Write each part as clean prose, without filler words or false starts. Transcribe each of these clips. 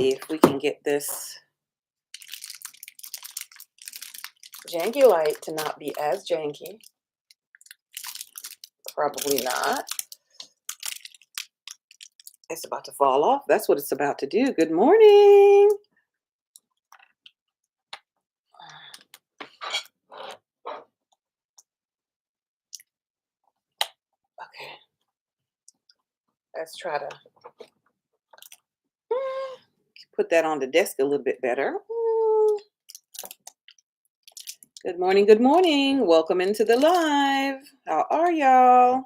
see if we can get this janky light to not be as janky. Probably not. It's about to fall off. That's what it's about to do. Good morning. Okay. Let's try to put that on the desk a little bit better. Good morning. Good morning. Welcome into the live. How are y'all?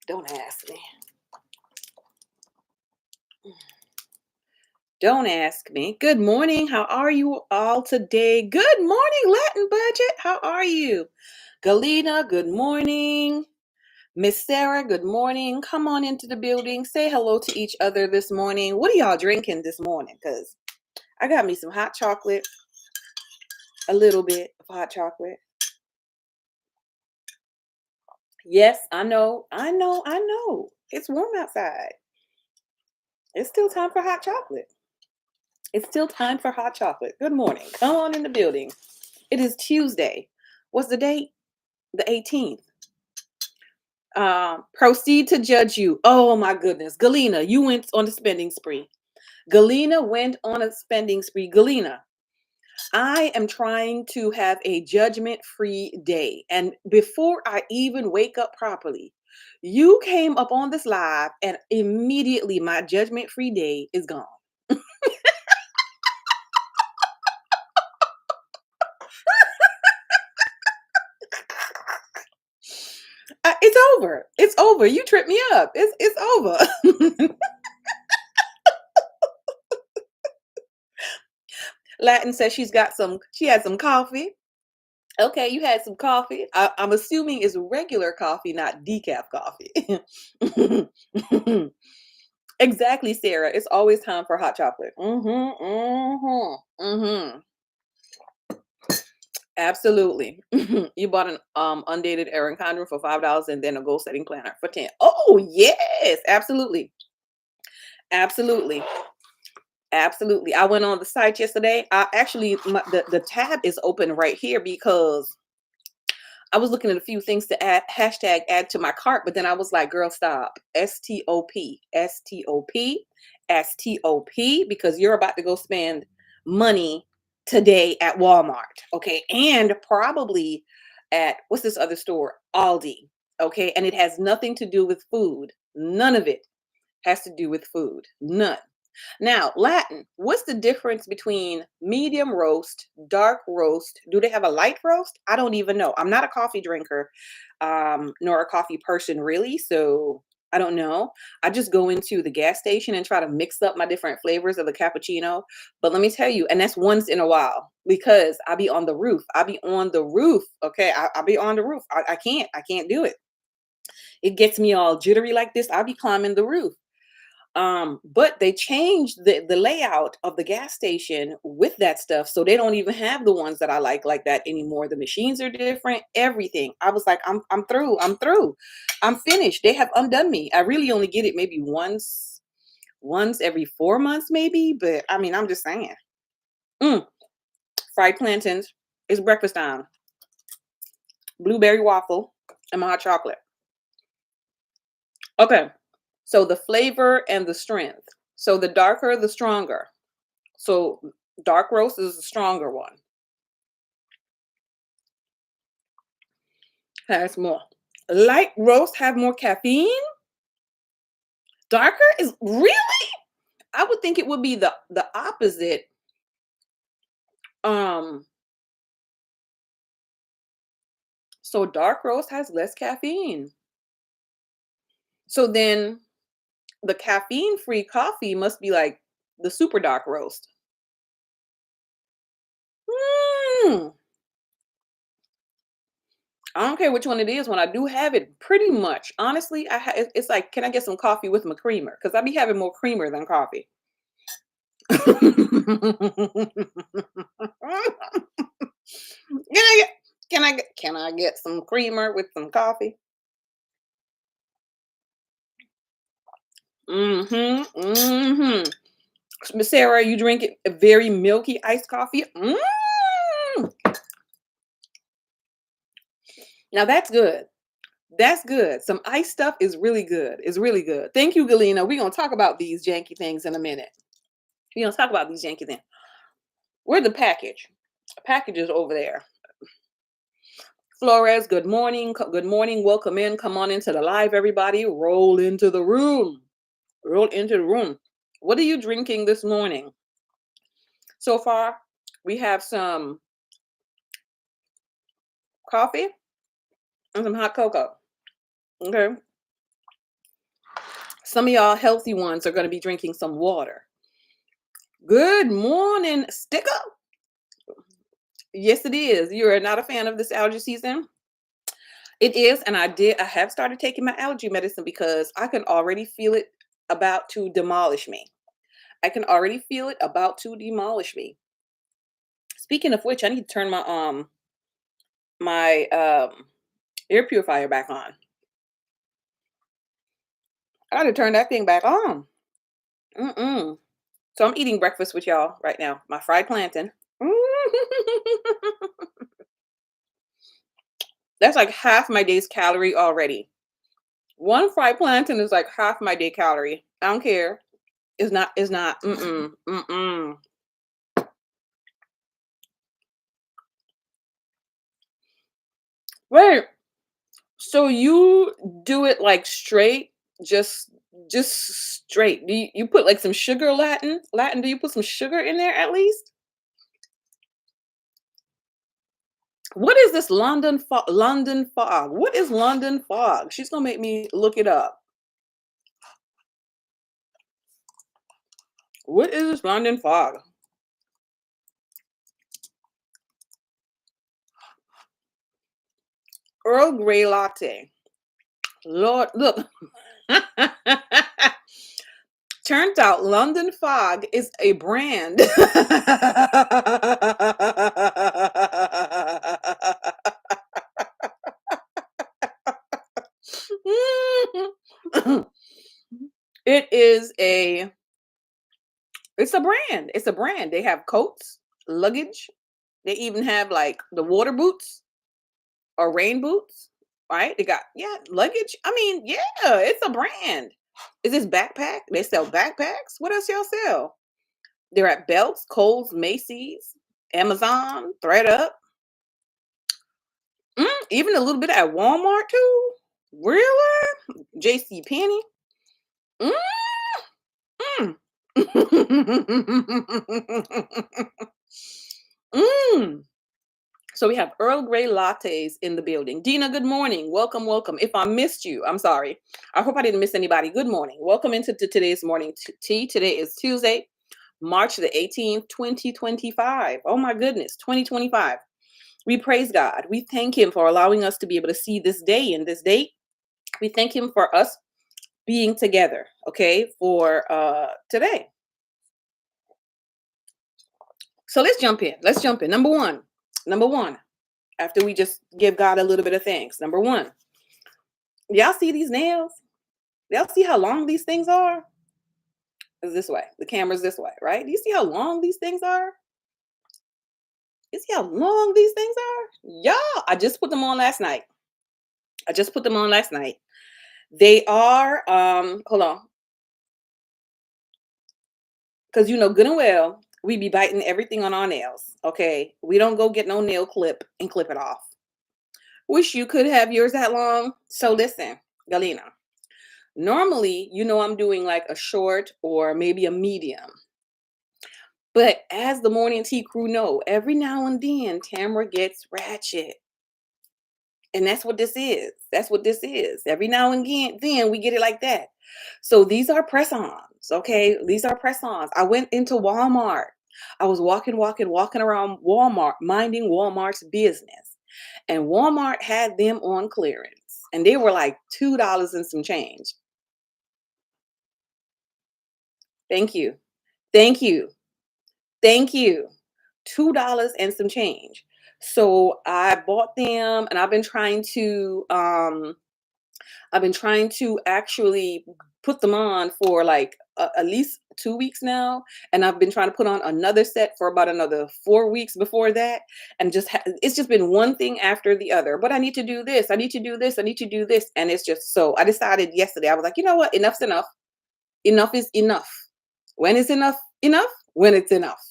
Don't ask me. Don't ask me. Good morning. How are you all today? Good morning, Latin Budget. How are you? Galina, good morning. Miss Sarah, good morning. Come on into the building. Say hello to each other this morning. What are y'all drinking this morning? Because I got me some hot chocolate. A little bit of hot chocolate. Yes, I know. It's warm outside. It's still time for hot chocolate. It's still time for hot chocolate. Good morning. Come on in the building. It is Tuesday. What's the date? The 18th. Proceed to judge you. Oh my goodness. Galina, you went on a spending spree. Galina went on a spending spree. Galina, I am trying to have a judgment-free day. And before I even wake up properly, you came up on this live and immediately my judgment-free day is gone. It's over. It's over. You tripped me up. It's over. Latin says she had some coffee. Okay, you had some coffee. I'm assuming it's regular coffee, not decaf coffee. Exactly, Sarah. It's always time for hot chocolate. Absolutely. You bought an undated Erin Condren for $5 and then a goal setting planner for 10. Oh, yes, absolutely. Absolutely. Absolutely. I went on the site yesterday. The tab is open right here because I was looking at a few things to add to my cart, but then I was like, girl, stop. STOP, STOP, STOP, because you're about to go spend money today at Walmart. Okay. And probably at what's this other store? Aldi. Okay. And it has nothing to do with food. None of it has to do with food. None. Now, Latin, what's the difference between medium roast, dark roast? Do they have a light roast? I don't even know. I'm not a coffee drinker, nor a coffee person really. So I don't know. I just go into the gas station and try to mix up my different flavors of the cappuccino. But let me tell you, and that's once in a while because I be on the roof. I be on the roof. Okay. I be on the roof. I can't do it. It gets me all jittery like this. I'll be climbing the roof. But they changed the layout of the gas station with that stuff, so they don't even have the ones that I like that anymore. The machines are different, everything. I was like, I'm through, I'm finished. They have undone me. I really only get it maybe once every 4 months, maybe. But I mean, I'm just saying. Fried plantains. It's breakfast time. Blueberry waffle and my hot chocolate. Okay. So the flavor and the strength. So the darker, the stronger. So dark roast is the stronger one. Has more. Light roast have more caffeine. Darker is really? I would think it would be the opposite. So dark roast has less caffeine. So then the caffeine-free coffee must be like the super dark roast. I don't care which one it is. When I do have it, pretty much, honestly, it's like, can I get some coffee with my creamer? Because I be having more creamer than coffee. Can I get some creamer with some coffee? Mhm. Mhm. Miss Sarah, you drink it a very milky iced coffee? Now that's good. That's good. Some ice stuff is really good. It's really good. Thank you, Galena. We're gonna talk about these janky things in a minute. We're gonna talk about these janky things. Where's the package? The package is over there. Flores, good morning. Good morning. Welcome in. Come on into the live, everybody. Roll into the room. Roll into the room. What are you drinking this morning? So far, we have some coffee and some hot cocoa. Okay. Some of y'all healthy ones are going to be drinking some water. Good morning, Sticker. Yes, it is. You're not a fan of this allergy season? It is, and I have started taking my allergy medicine because I can already feel it about to demolish me. I can already feel it about to demolish me. Speaking of which, I need to turn my air purifier back on. I got to turn that thing back on. Mm-mm. So I'm eating breakfast with y'all right now. My fried plantain. That's like half my day's calorie already. One fried plantain is like half my day calorie. I don't care. It's not. Mm-mm. Mm-mm. Wait. So you do it like straight, just just straight. Do you put like some sugar Latin? Latin, do you put some sugar in there at least? What is this London fog? What is London fog? She's gonna make me look it up. What is this London fog? Earl Grey latte. Lord, look. Turns out London Fog is a brand. It is a it's a brand. It's a brand. They have coats, luggage. They even have like the water boots or rain boots, right? They got luggage. I mean, yeah, it's a brand. Is this backpack? They sell backpacks. What else y'all sell? They're at Belts, Kohl's, Macy's, Amazon, ThreadUp, even a little bit at Walmart too. Really? JC Penney. Mm, mm. Mm. So we have Earl Grey lattes in the building. Dina, good morning. Welcome, welcome. If I missed you, I'm sorry. I hope I didn't miss anybody. Good morning. Welcome into today's morning tea. Today is Tuesday, March the 18th, 2025. Oh my goodness, 2025. We praise God. We thank Him for allowing us to be able to see this day and this date. We thank Him for us being together, okay, for today. So let's jump in. Let's jump in. Number one. Number one. After we just give God a little bit of thanks. Number one. Y'all see these nails? Y'all see how long these things are? It's this way. The camera's this way, right? Do you see how long these things are? You see how long these things are? Y'all, I just put them on last night. I just put them on last night. They are, hold on. Because you know good and well, we be biting everything on our nails. Okay. We don't go get no nail clip and clip it off. Wish you could have yours that long. So listen, Galena. Normally, I'm doing like a short or maybe a medium. But as the morning tea crew know, every now and then Tamara gets ratchet. And that's what this is. That's what this is. Every now and then we get it like that. So these are press-ons, okay? These are press-ons. I went into Walmart. I was walking around Walmart, minding Walmart's business. And Walmart had them on clearance. And they were like $2 and some change. Thank you. Thank you. Thank you. $2 and some change. So I bought them and I've been trying to actually put them on for like at least 2 weeks now, and I've been trying to put on another set for about another 4 weeks before that, and it's just been one thing after the other. But I need to do this. I need to do this. I need to do this, and it's just so. I decided yesterday. I was like, you know what? Enough's enough. Enough is enough. When is enough enough? When it's enough.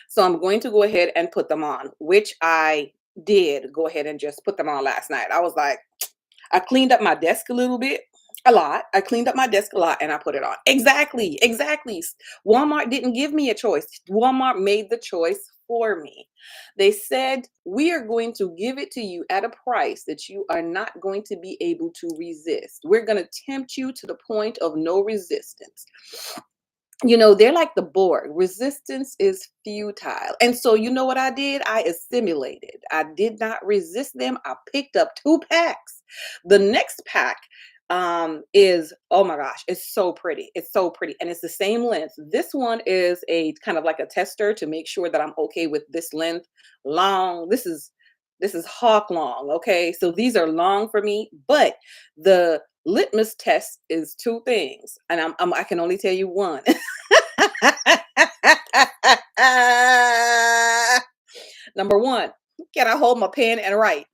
So I'm going to go ahead and put them on, which I did go ahead and just put them on last night. I was like, I cleaned up my desk a little bit, a lot. I cleaned up my desk a lot and I put it on. Exactly, exactly. Walmart didn't give me a choice. Walmart made the choice for me. They said, we are going to give it to you at a price that you are not going to be able to resist. We're going to tempt you to the point of no resistance. They're like the Borg. Resistance is futile. And so, you know what I did? I assimilated. I did not resist them. I picked up 2 packs. The next pack is, oh my gosh, it's so pretty. It's so pretty. And it's the same length. This one is a kind of like a tester to make sure that I'm okay with this length. Long. This is hawk long. Okay. So these are long for me, but the litmus test is two things. And I can only tell you one. Number one, can I hold my pen and write?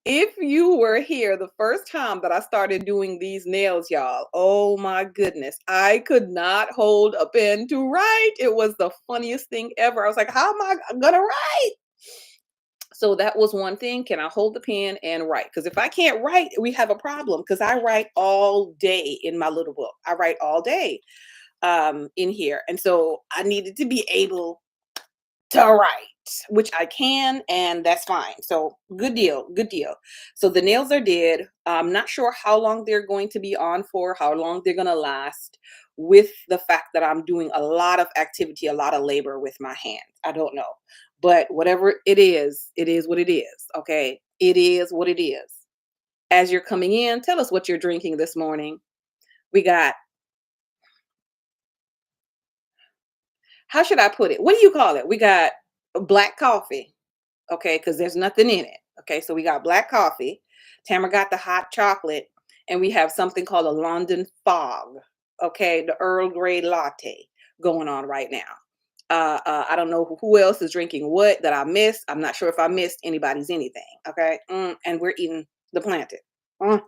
If you were here the first time that I started doing these nails, y'all, oh my goodness, I could not hold a pen to write. It was the funniest thing ever. I was like, how am I gonna write? So that was one thing. Can I hold the pen and write? Because if I can't write, we have a problem. Because I write all day in my little book. I write all day in here. And so I needed to be able to write, which I can, and that's fine. So good deal, good deal. So the nails are dead. I'm not sure how long they're going to be on for, how long they're going to last, with the fact that I'm doing a lot of activity, a lot of labor with my hands. I don't know. But whatever it is what it is. Okay. It is what it is. As you're coming in, tell us what you're drinking this morning. We got, how should I put it? What do you call it? We got black coffee. Okay, because there's nothing in it. Okay, so we got black coffee. Tamara got the hot chocolate, and we have something called a London fog. Okay, the Earl Grey latte going on right now. I don't know who else is drinking what that I missed. I'm not sure if I missed anybody's anything. Okay, and we're eating the planted. Mm.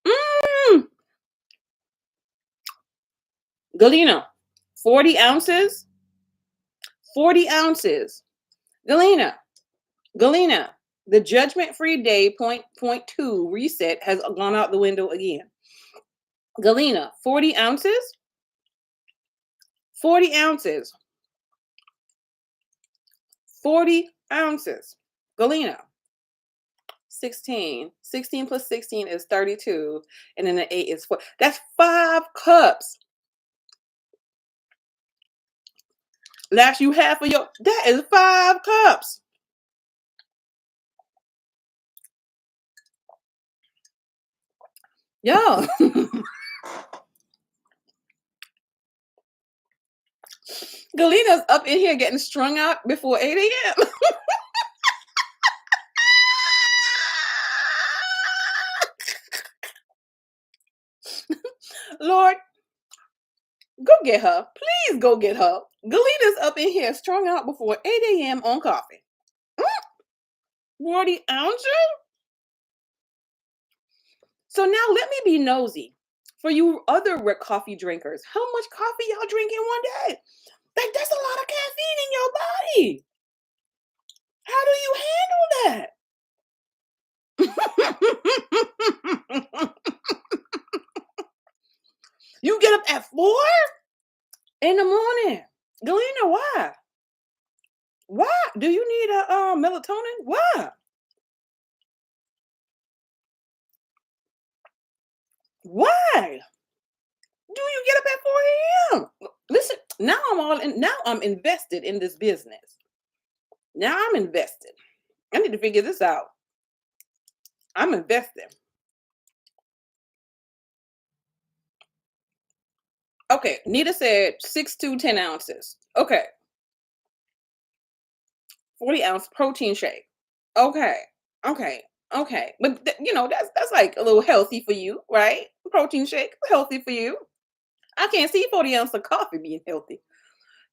Mm. Galena, 40 ounces. 40 ounces. Galena, Galena, the judgment-free day point two reset has gone out the window again. Galena, 40 ounces? 40 ounces. 40 ounces. Galena, 16. 16 plus 16 is 32. And then the 8 is 4. That's 5 cups. Last you half of your, that is 5 cups. Yo. Galena's up in here getting strung out before 8 a.m. Lord, go get her. Please go get her. Galena's up in here strung out before 8 a.m. on coffee. 40 ounces? So now let me be nosy. For you other coffee drinkers, how much coffee y'all drink in one day? Like, that's a lot of caffeine in your body. How do you handle that? You get up at 4 in the morning. Galena, why? Why? Do you need a melatonin? Why? Why? Do you get up at 4 a.m.? Listen, now I'm invested in this business. Now I'm invested. I need to figure this out. I'm invested. Okay, Nita said 6 to 10 ounces. Okay, 40-ounce protein shake. Okay, okay, okay. But that's like a little healthy for you, right? Protein shake, healthy for you. I can't see 40 ounce of coffee being healthy.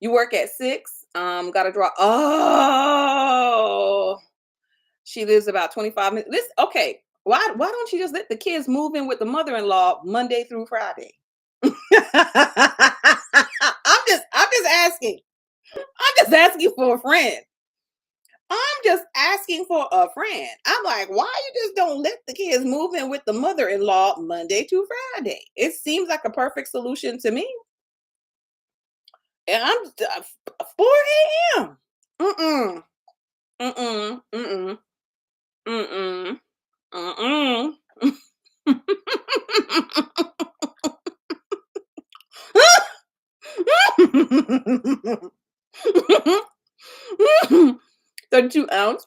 You work at 6. Gotta draw. Oh, she lives about 25 minutes. This okay. Why don't you just let the kids move in with the mother-in-law Monday through Friday? I'm just asking. I'm just asking for a friend. I'm just asking for a friend. I'm like, why you just don't let the kids move in with the mother-in-law Monday to Friday? It seems like a perfect solution to me. And 4 a.m. Mm-mm. Mm-mm. Mm-mm. Mm-mm. Mm-mm. Mm-mm. 32 ounce.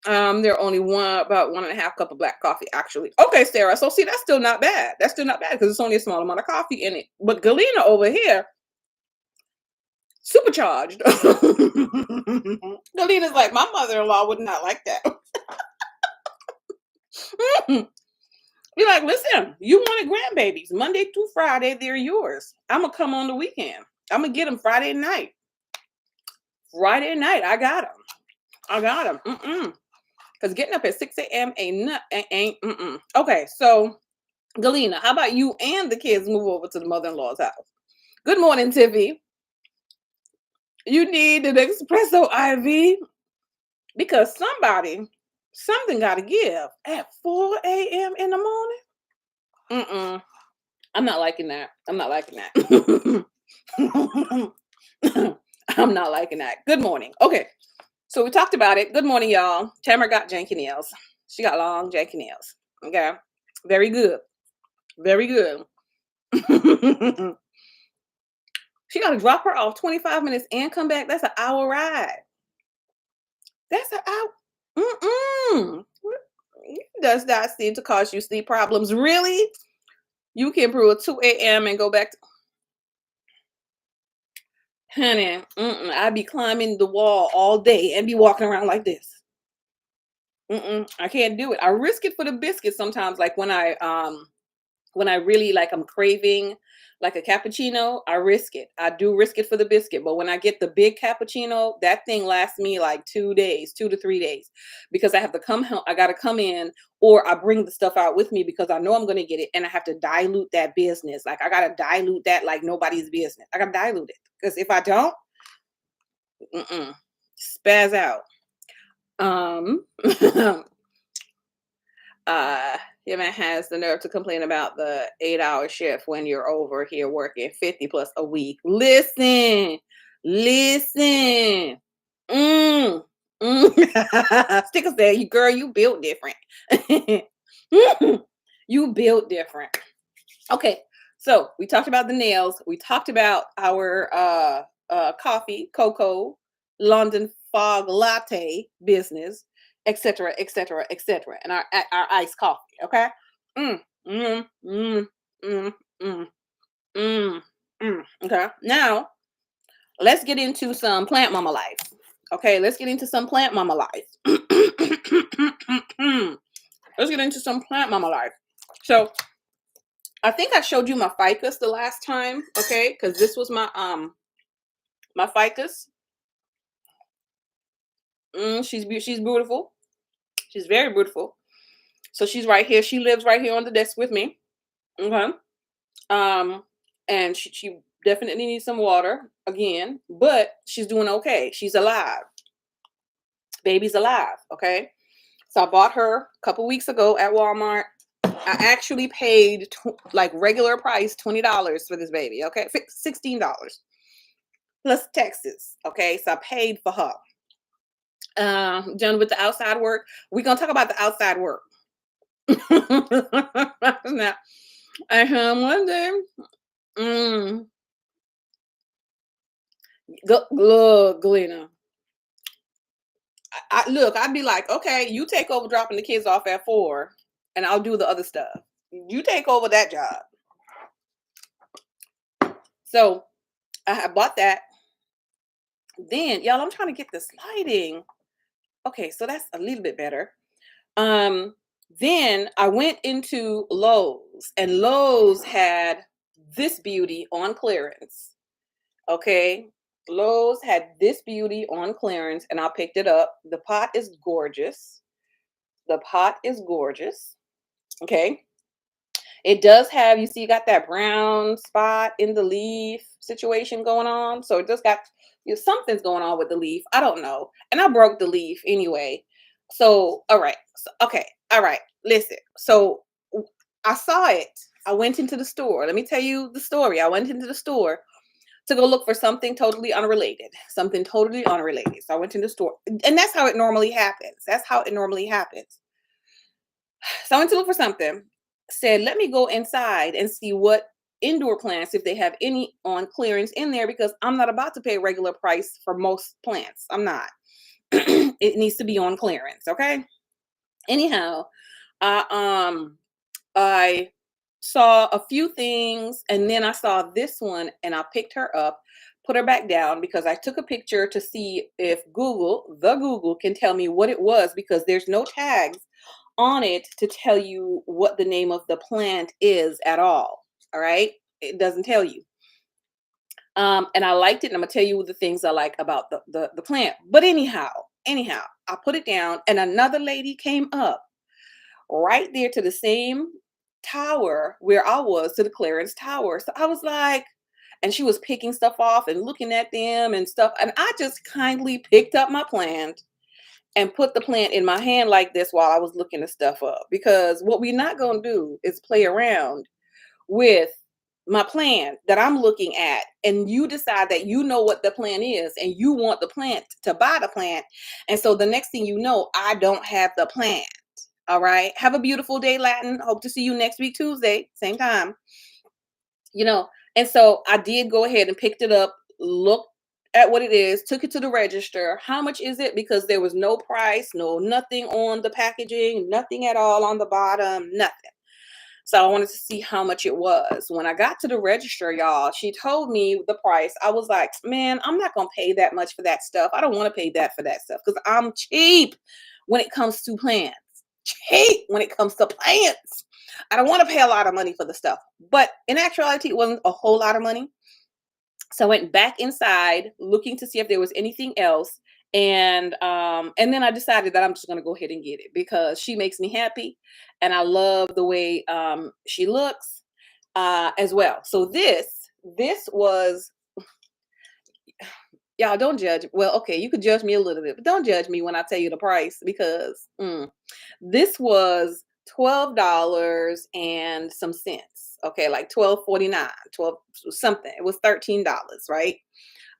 They're only about 1.5 cup of black coffee, actually. Okay, Sarah. So see, that's still not bad. That's still not bad because it's only a small amount of coffee in it. But Galena over here, supercharged. Galena's like, my mother-in-law would not like that. You're like, listen, you wanted grandbabies. Monday through Friday, they're yours. I'm gonna come on the weekend. I'm gonna get them Friday night. Friday night, I got them. I got them. Because getting up at 6 a.m. ain't. Okay, so Galena, how about you and the kids move over to the mother-in-law's house? Good morning, Tiffy. You need an espresso IV because something got to give at 4 a.m. in the morning. I'm not liking that. I'm not liking that. I'm not liking that. Good morning. Okay, so we talked about it. Good morning, y'all. Tamara got janky nails. She got long janky nails. Okay, very good. Very good. She got to drop her off 25 minutes and come back. That's an hour ride. That's an hour. Does not seem to cause you sleep problems. Really? You can brew at 2 a.m. and go back to. Honey, I'd be climbing the wall all day and be walking around like this. I can't do it. I risk it for the biscuit sometimes, like when I really like I'm craving like a cappuccino, I risk it. I do risk it for the biscuit. But when I get the big cappuccino, that thing lasts me like 2 days, 2 to 3 days, because I have to come home. I got to come in, or I bring the stuff out with me because I know I'm going to get it, and I have to dilute that business. Like I got to dilute that like nobody's business. I got to dilute it because if I don't, spaz out. Um, Your man has the nerve to complain about the 8-hour shift when you're over here working 50 plus a week. Listen. Mm, Stickers there, you girl, you built different. You built different. Okay, so we talked about the nails. We talked about our coffee, cocoa, London fog latte business, etc., etc., etc., and our iced coffee. Okay. Mm, mm, mm, mm, mm, mm, Okay. Now let's get into some plant mama life. Okay, let's get into some plant mama life. Let's get into some plant mama life. So I think I showed you my ficus the last time, okay? Because this was my ficus. She's beautiful. She's very beautiful. So she's right here. She lives right here on the desk with me. Okay. And she definitely needs some water again, but she's doing okay. She's alive. Baby's alive. Okay. So I bought her a couple weeks ago at Walmart. I actually paid like regular price $20 for this baby. Okay, $16 plus taxes. Okay, so I paid for her. Done with the outside work. We're gonna talk about the outside work. Now, I had one day. Look, Galena. Look. I'd be like, okay, you take over dropping the kids off at 4, and I'll do the other stuff. You take over that job. So I had bought that. Then, y'all, I'm trying to get this lighting. Okay, so that's a little bit better. Um, then I went into Lowe's, and Lowe's had this beauty on clearance. Okay. Lowe's had this beauty on clearance, and I picked it up. The pot is gorgeous. The pot is gorgeous. Okay. It does have, you see, you got that brown spot in the leaf situation going on. So it just got, something's going on with the leaf. I don't know. And I broke the leaf anyway. So, all right. So, okay. All right. Listen. So I saw it. I went into the store. Let me tell you the story. I went into the store to go look for something totally unrelated. Something totally unrelated. So I went in the store. And that's how it normally happens. That's how it normally happens. So I went to look for something, said, let me go inside and see what indoor plants, if they have any on clearance in there, because I'm not about to pay regular price for most plants. I'm not. It needs to be on clearance. Okay. Anyhow, I I saw a few things, and then I saw this one and I picked her up, put her back down because I took a picture to see if Google can tell me what it was, because there's no tags on it to tell you what the name of the plant is at all. All right. It doesn't tell you. And I liked it. And I'm gonna tell you the things I like about the plant. But anyhow, I put it down, and another lady came up right there to the same tower where I was, to the clearance tower. So I was like, and she was picking stuff off and looking at them and stuff. And I just kindly picked up my plant and put the plant in my hand like this while I was looking the stuff up. Because what we're not going to do is play around with my plan that I'm looking at, and you decide that you know what the plan is and you want the plant to buy the plant. And so the next thing you know, I don't have the plant. All right. Have a beautiful day, Latin. Hope to see you next week, Tuesday, same time. You know, and so I did go ahead and picked it up, looked at what it is, took it to the register. How much is it? Because there was no price, no nothing on the packaging, nothing at all on the bottom, nothing. So I wanted to see how much it was. When I got to the register, y'all, she told me the price. I was like, man, I'm not going to pay that much for that stuff. I don't want to pay that for that stuff because I'm cheap when it comes to plants. Cheap when it comes to plants. I don't want to pay a lot of money for the stuff. But in actuality, it wasn't a whole lot of money. So I went back inside looking to see if there was anything else. And then I decided that I'm just gonna go ahead and get it because she makes me happy and I love the way she looks as well. So this was, y'all don't judge. Well, okay, you could judge me a little bit, but don't judge me when I tell you the price, because this was $12 and some cents. Okay, like 12.49, 12 something. It was $13, right?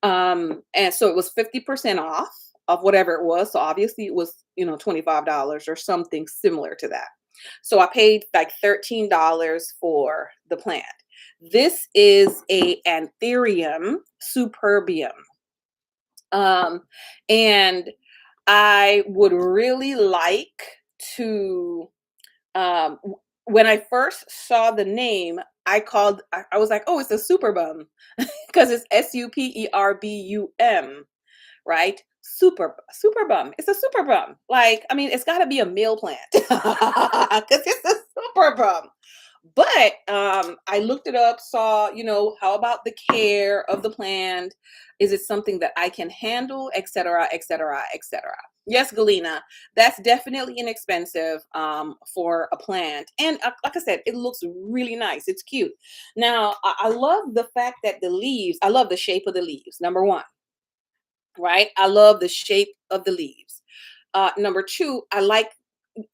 And so it was 50% off of whatever it was. So obviously it was, $25 or something similar to that. So I paid like $13 for the plant. This is a Anthurium superbium. And I would really like to, when I first saw the name, I was like, oh, it's a super bum because it's Superbum, right? Super bum. It's a super bum. Like, I mean, it's got to be a male plant because it's a super bum. But I looked it up, saw, how about the care of the plant? Is it something that I can handle, et cetera, et cetera, et cetera? Yes, Galena, that's definitely inexpensive for a plant. And like I said, it looks really nice. It's cute. Now, I love the fact that the leaves, I love the shape of the leaves, number one, right? I love the shape of the leaves. Number two, I like,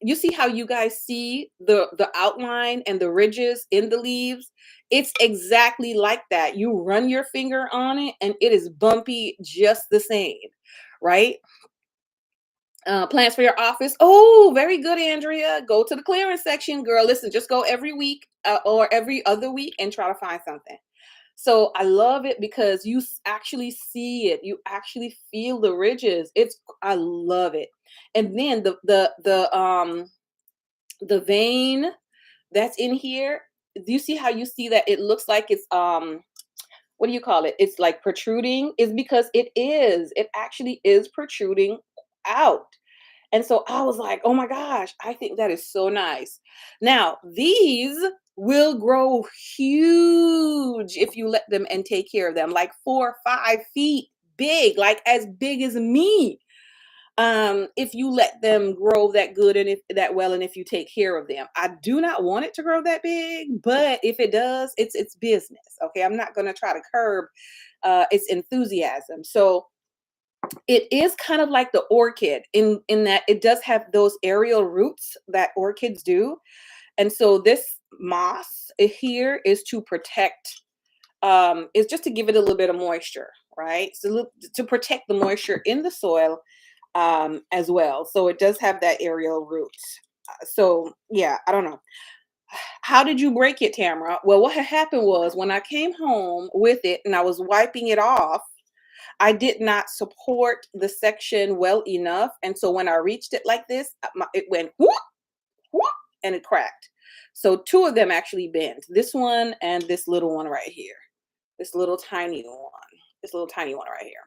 you see how you guys see the outline and the ridges in the leaves? It's exactly like that. You run your finger on it and it is bumpy just the same, right? Plans for your office. Oh, very good, Andrea. Go to the clearance section, girl. Listen, just go every week or every other week and try to find something. So I love it because you actually see it. You actually feel the ridges. I love it. And then the vein that's in here. Do you see how you see that it looks like it's what do you call it? It's like protruding, is because it is. It actually is protruding out. And so I was like, oh my gosh, I think that is so nice. Now, these will grow huge if you let them and take care of them, like 4 or 5 feet big, like as big as me. If you let them grow that good and if that well, and if you take care of them. I do not want it to grow that big, but if it does, it's business. Okay. I'm not gonna try to curb its enthusiasm. So it is kind of like the orchid in that it does have those aerial roots that orchids do. And so this moss here is to protect, is just to give it a little bit of moisture, right? So to protect the moisture in the soil, as well. So it does have that aerial roots. So yeah, I don't know. How did you break it, Tamara? Well, what had happened was when I came home with it and I was wiping it off, I did not support the section well enough. And so when I reached it like this, it went whoop, whoop, and it cracked. So two of them actually bent. This one and this little one right here. This little tiny one. This little tiny one right here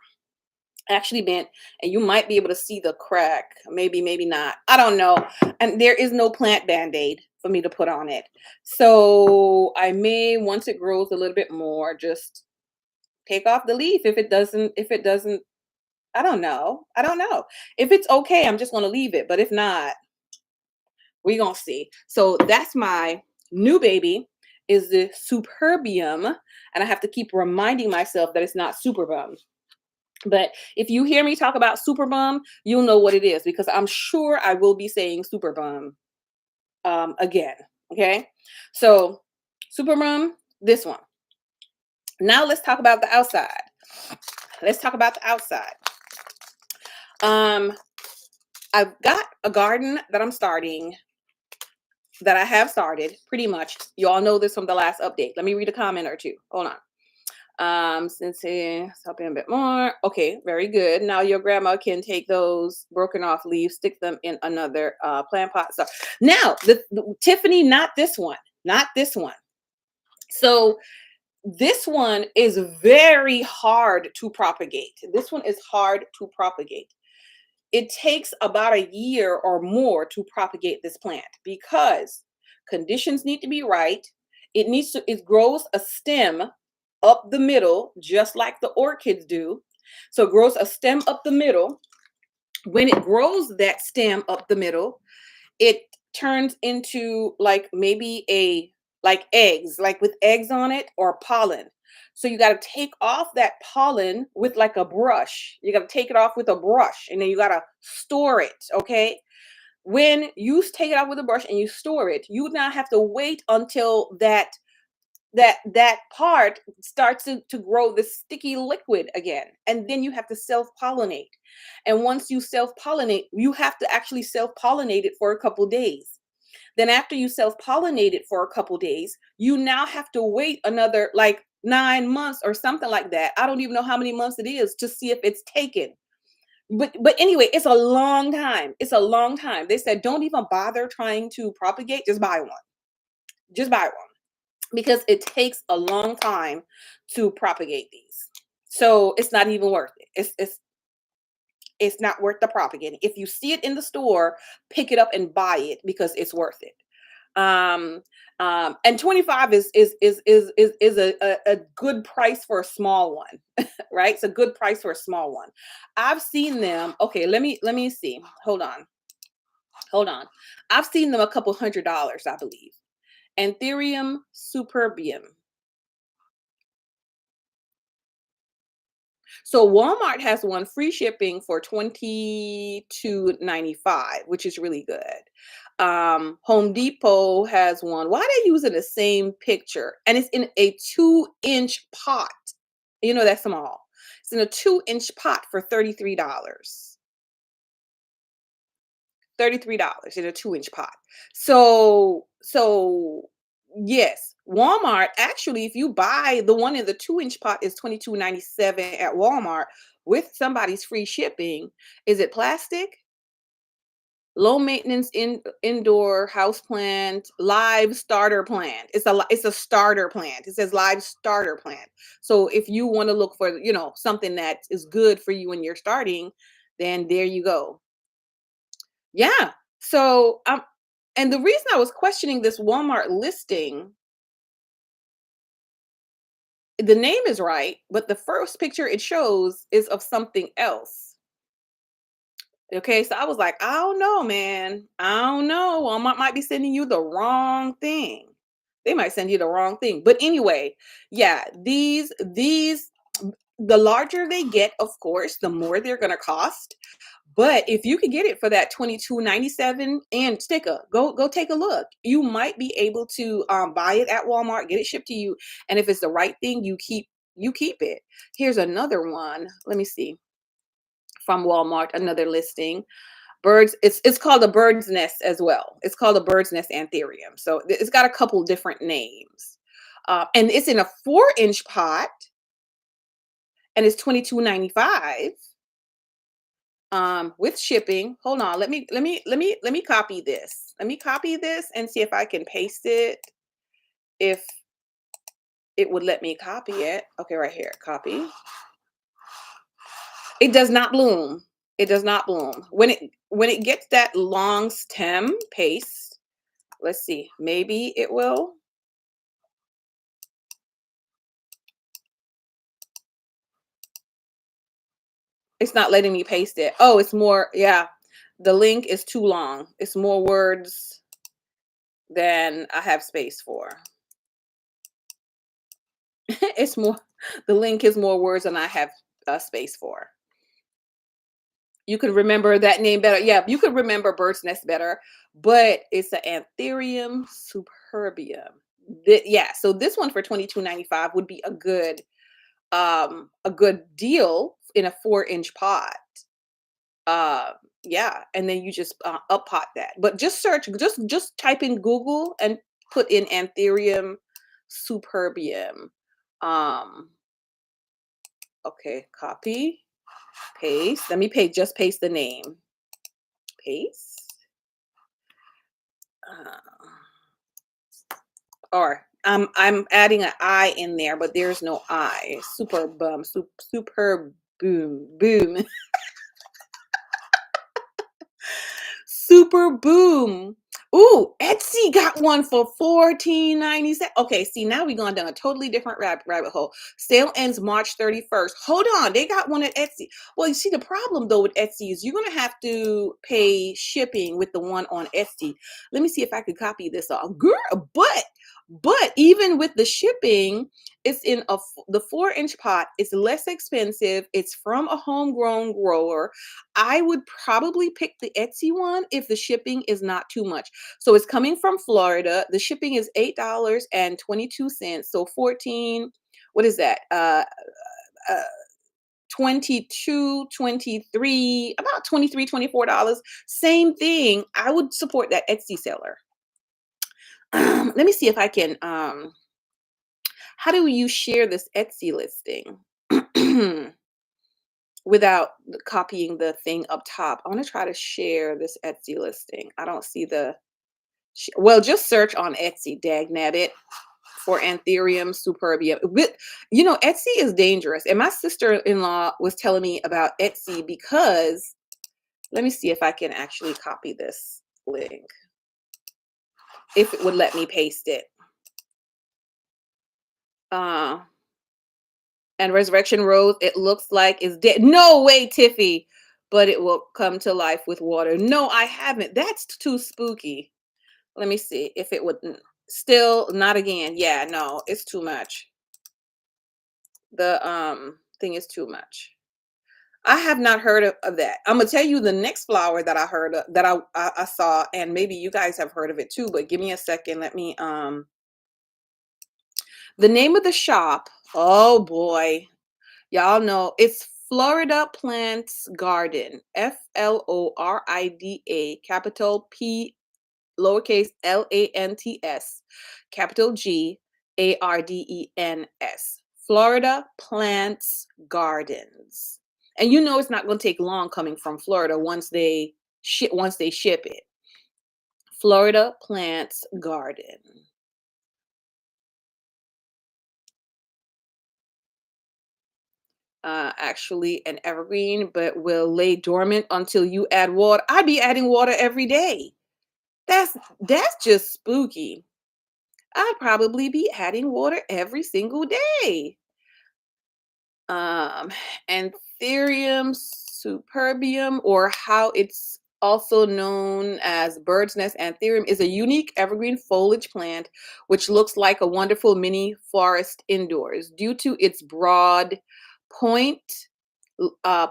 actually bent, and you might be able to see the crack. Maybe, maybe not. I don't know. And there is no plant band-aid for me to put on it. So I may, once it grows a little bit more, just take off the leaf. If it doesn't, I don't know. I don't know. If it's okay, I'm just gonna leave it. But if not, we're gonna see. So that's my new baby, is the superbium. And I have to keep reminding myself that it's not superbum. But if you hear me talk about superbum, you'll know what it is, because I'm sure I will be saying superbum again. Okay. So superbum, this one. Now let's talk about the outside. Let's talk about the outside. Um, I've got a garden that I'm starting, that I have started pretty much. You all know this from the last update. Let me read a comment or two. Hold on. Since it's helping a bit more. Okay, very good. Now your grandma can take those broken off leaves, stick them in another plant pot. So now the Tiffany, not this one, not this one. So this one is very hard to propagate. This one is hard to propagate. It takes about a year or more to propagate this plant because conditions need to be right. It grows a stem up the middle, just like the orchids do. So it grows a stem up the middle. When it grows that stem up the middle, it turns into like maybe like eggs, like with eggs on it, or pollen. So you got to take off that pollen with like a brush. You got to take it off with a brush, and then you got to store it. Okay. When you take it off with a brush and you store it, you now have to wait until that part starts to grow this sticky liquid again, and then you have to self-pollinate. And once you self-pollinate, you have to actually self-pollinate it for a couple days. Then after you self-pollinate it for a couple days, you now have to wait another like 9 months or something like that. I don't even know how many months it is to see if it's taken. But anyway, it's a long time. It's a long time. They said don't even bother trying to propagate, just buy one. Just buy one, because it takes a long time to propagate these. So it's not even worth it. It's not worth the propagating. If you see it in the store, pick it up and buy it because it's worth it. Um, and 25 is a good price for a small one, right? It's a good price for a small one. I've seen them. Okay, let me see. Hold on. Hold on. I've seen them a couple $100s, I believe. Anthurium superbium. So Walmart has one free shipping for 22.95, which is really good. Home Depot has one. Why are they using the same picture? And it's in a 2-inch pot. You know that's small. It's in a 2-inch pot for $33. $33 in a 2-inch pot. So yes, Walmart actually, if you buy the one in the 2-inch pot, is 22.97 at Walmart with somebody's free shipping. Is it plastic? Low maintenance indoor house plant, live starter plant. It's a starter plant. It says live starter plant. So if you want to look for, something that is good for you when you're starting, then there you go. Yeah. So and the reason I was questioning this Walmart listing, the name is right, but the first picture it shows is of something else. Okay, so I was like, I don't know, man. I don't know. Walmart might be sending you the wrong thing. They might send you the wrong thing. But anyway, yeah, these the larger they get, of course, the more they're gonna cost. But if you could get it for that 22.97 and sticker, go take a look. You might be able to buy it at Walmart, get it shipped to you, and if it's the right thing, you keep it. Here's another one. Let me see from Walmart, another listing. Birds, it's called a bird's nest as well. It's called a bird's nest anthurium. So it's got a couple different names. And it's in a 4-inch pot and it's 22.95 with shipping. Hold on, let me copy this. Let me copy this and see if I can paste it. If it would let me copy it. Okay, right here, copy. It does not bloom. It does not bloom. When it gets that long stem, paste. Let's see. Maybe it will. It's not letting me paste it. Oh, it's more, yeah. The link is too long. It's more words than I have space for. It's more, the link is more words than I have space for. You could remember that name better. Yeah, you could remember bird's nest better, but it's an Anthurium superbium. Yeah, so this one for 22.95 would be a good deal in a 4-inch pot. Uh, yeah, and then you just up pot that. But just search, just type in Google and put in Anthurium superbium. Um, okay, copy, paste. Let me paste the name. Paste. Uh, or I'm adding an I in there, but there's no I. Super boom. Super boom. Ooh, Etsy got one for 14.97. Okay, see, now we're going down a totally different rabbit hole. Sale ends March 31st. Hold on, they got one at Etsy. Well, you see, the problem though with Etsy is you're gonna have to pay shipping with the one on Etsy. Let me see if I could copy this off. Girl, but even with the shipping, it's in the 4-inch pot. It's less expensive. It's from a homegrown grower. I would probably pick the Etsy one if the shipping is not too much. So it's coming from Florida. The shipping is $8.22. So 14, what is that? Uh 22, 23, about 23, $24. Same thing. I would support that Etsy seller. Let me see if I can how do you share this Etsy listing? Without copying the thing up top. I want to try to share this Etsy listing. I don't see well, just search on Etsy, dagnabbit, for Anthurium superbium. Etsy is dangerous. And my sister-in-law was telling me about Etsy because, let me see if I can actually copy this link, if it would let me paste it. Uh, and Resurrection Rose, it looks like is dead. No way, Tiffy, but it will come to life with water. No, I haven't. That's too spooky. Let me see if it would. Still not again. Yeah, no, it's too much. The thing is too much. I have not heard of that. I'm gonna tell you the next flower that I heard of, that I saw, and maybe you guys have heard of it too. But give me a second. Let me the name of the shop. Oh boy, y'all know it's Florida Plants Garden. Florida, capital P, lowercase LANTS, capital GARDENS. Florida Plants Gardens. And it's not going to take long coming from Florida once they once they ship it. Florida Plants Garden. Actually an evergreen, but will lay dormant until you add water. I'd be adding water every day. That's just spooky. I'd probably be adding water every single day. Um, Anthurium superbium, or how it's also known as bird's nest anthurium, is a unique evergreen foliage plant which looks like a wonderful mini forest indoors. Due to its broad point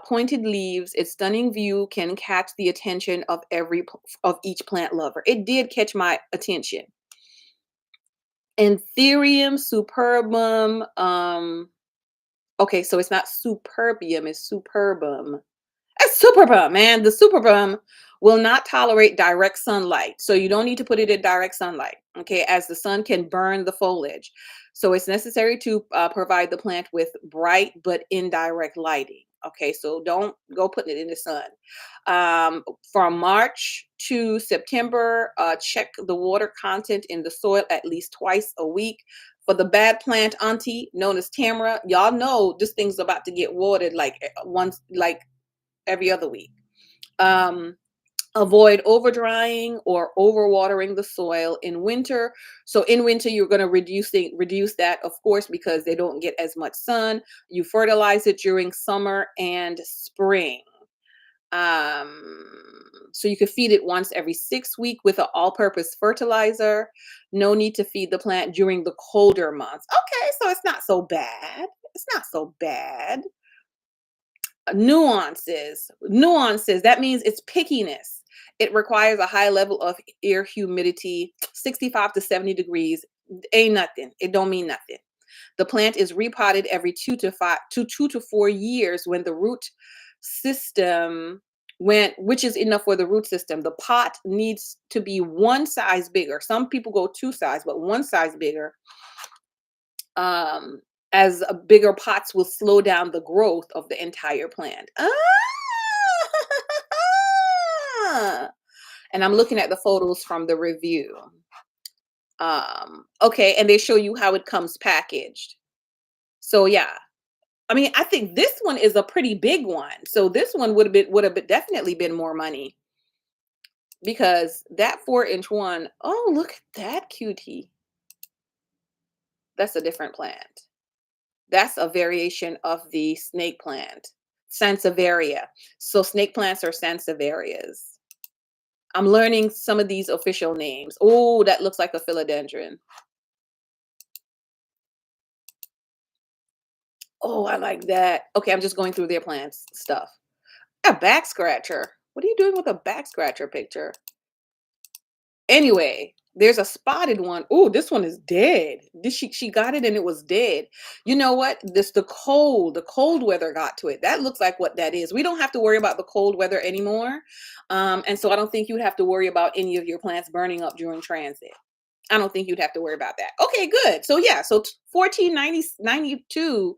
pointed leaves, its stunning view can catch the attention of of each plant lover. It did catch my attention. Anthurium superbum. Okay, so it's not superbium, it's superbum. It's superbum, man. The superbum will not tolerate direct sunlight. So you don't need to put it in direct sunlight, okay, as the sun can burn the foliage. So it's necessary to provide the plant with bright but indirect lighting. Okay, so don't go putting it in the sun. From March to September, check the water content in the soil at least twice a week. For the bad plant auntie known as Tamara, y'all know this thing's about to get watered like once, like every other week. Um, Avoid over drying or overwatering the soil in winter. So in winter, you're going to reduce that, of course, because they don't get as much sun. You fertilize it during summer and spring. Um, so you could feed it once every 6 weeks with an all-purpose fertilizer. No need to feed the plant during the colder months. Okay, so it's not so bad. It's not so bad. Nuances, that means it's pickiness. It requires a high level of air humidity, 65 to 70 degrees. Ain't nothing. It don't mean nothing. The plant is repotted every 2 to 4 years when the root system which is enough for the root system. The pot needs to be one size bigger. Some people go two size, but one size bigger. um as bigger pots will slow down the growth of the entire plant. And I'm looking at the photos from the review. Okay, and they show you how it comes packaged. So yeah, I mean, I think this one is a pretty big one. So this one would have definitely been more money, because that 4-inch one, oh, look at that cutie. That's a different plant. That's a variation of the snake plant, Sansevieria. So snake plants are Sansevierias. I'm learning some of these official names. Oh, that looks like a philodendron. Oh, I like that. Okay, I'm just going through their plants stuff. A back scratcher. What are you doing with a back scratcher picture? Anyway, there's a spotted one. Oh, this one is dead. She got it and it was dead. You know what? The cold weather got to it. That looks like what that is. We don't have to worry about the cold weather anymore. And so I don't think you'd have to worry about any of your plants burning up during transit. I don't think you'd have to worry about that. Okay, good. So yeah, so 14.92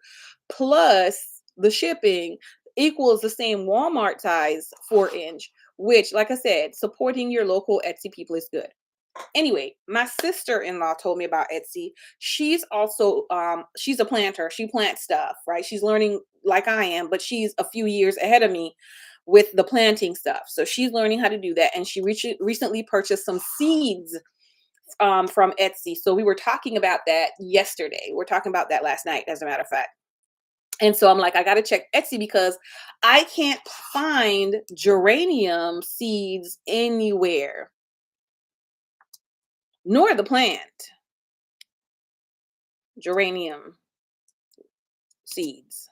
plus the shipping equals the same Walmart size 4-inch, which, like I said, supporting your local Etsy people is good. Anyway, my sister-in-law told me about Etsy. She's also she's a planter. She plants stuff, right? She's learning like I am, but she's a few years ahead of me with the planting stuff. So she's learning how to do that, and she recently purchased some seeds from Etsy. So we were talking about that yesterday. We're talking about that last night, as a matter of fact. And so I'm like, I got to check Etsy because I can't find geranium seeds anywhere, nor the plant. Geranium seeds.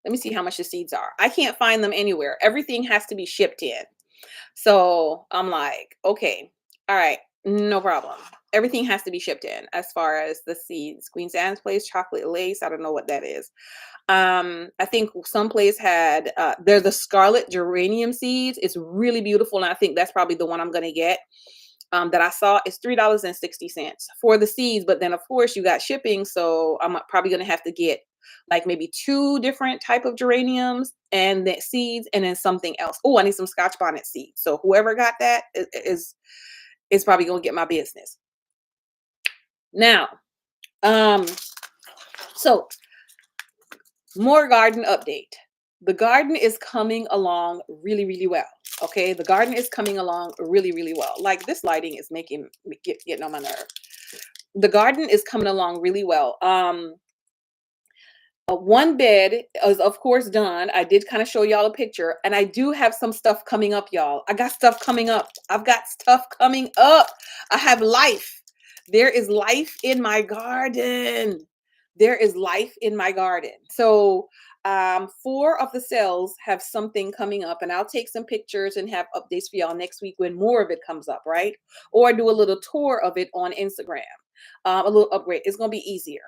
Let me see how much the seeds are. I can't find them anywhere. Everything has to be shipped in. So I'm like, okay, all right, no problem. Everything has to be shipped in as far as the seeds. Queen Anne's Place, chocolate lace. I don't know what that is. I think some place had they're the scarlet geranium seeds. It's really beautiful, and I think that's probably the one I'm gonna get. That I saw is $3.60 for the seeds, but then of course you got shipping, so I'm probably gonna have to get like maybe two different type of geraniums and the seeds, and then something else. Oh, I need some Scotch bonnet seeds. So whoever got that is probably gonna get my business. Now, um, so more garden update. The garden is coming along really, really well. Okay, the garden is coming along really, really well. Like this lighting is making getting on my nerve. The garden is coming along really well. One bed is of course done. I did kind of show y'all a picture, and I do have some stuff coming up, y'all. I got stuff coming up. I've got stuff coming up. I have life. There is life in my garden. There is life in my garden. So four of the cells have something coming up, and I'll take some pictures and have updates for y'all next week when more of it comes up, right? Or do a little tour of it on Instagram. A little upgrade. It's gonna be easier.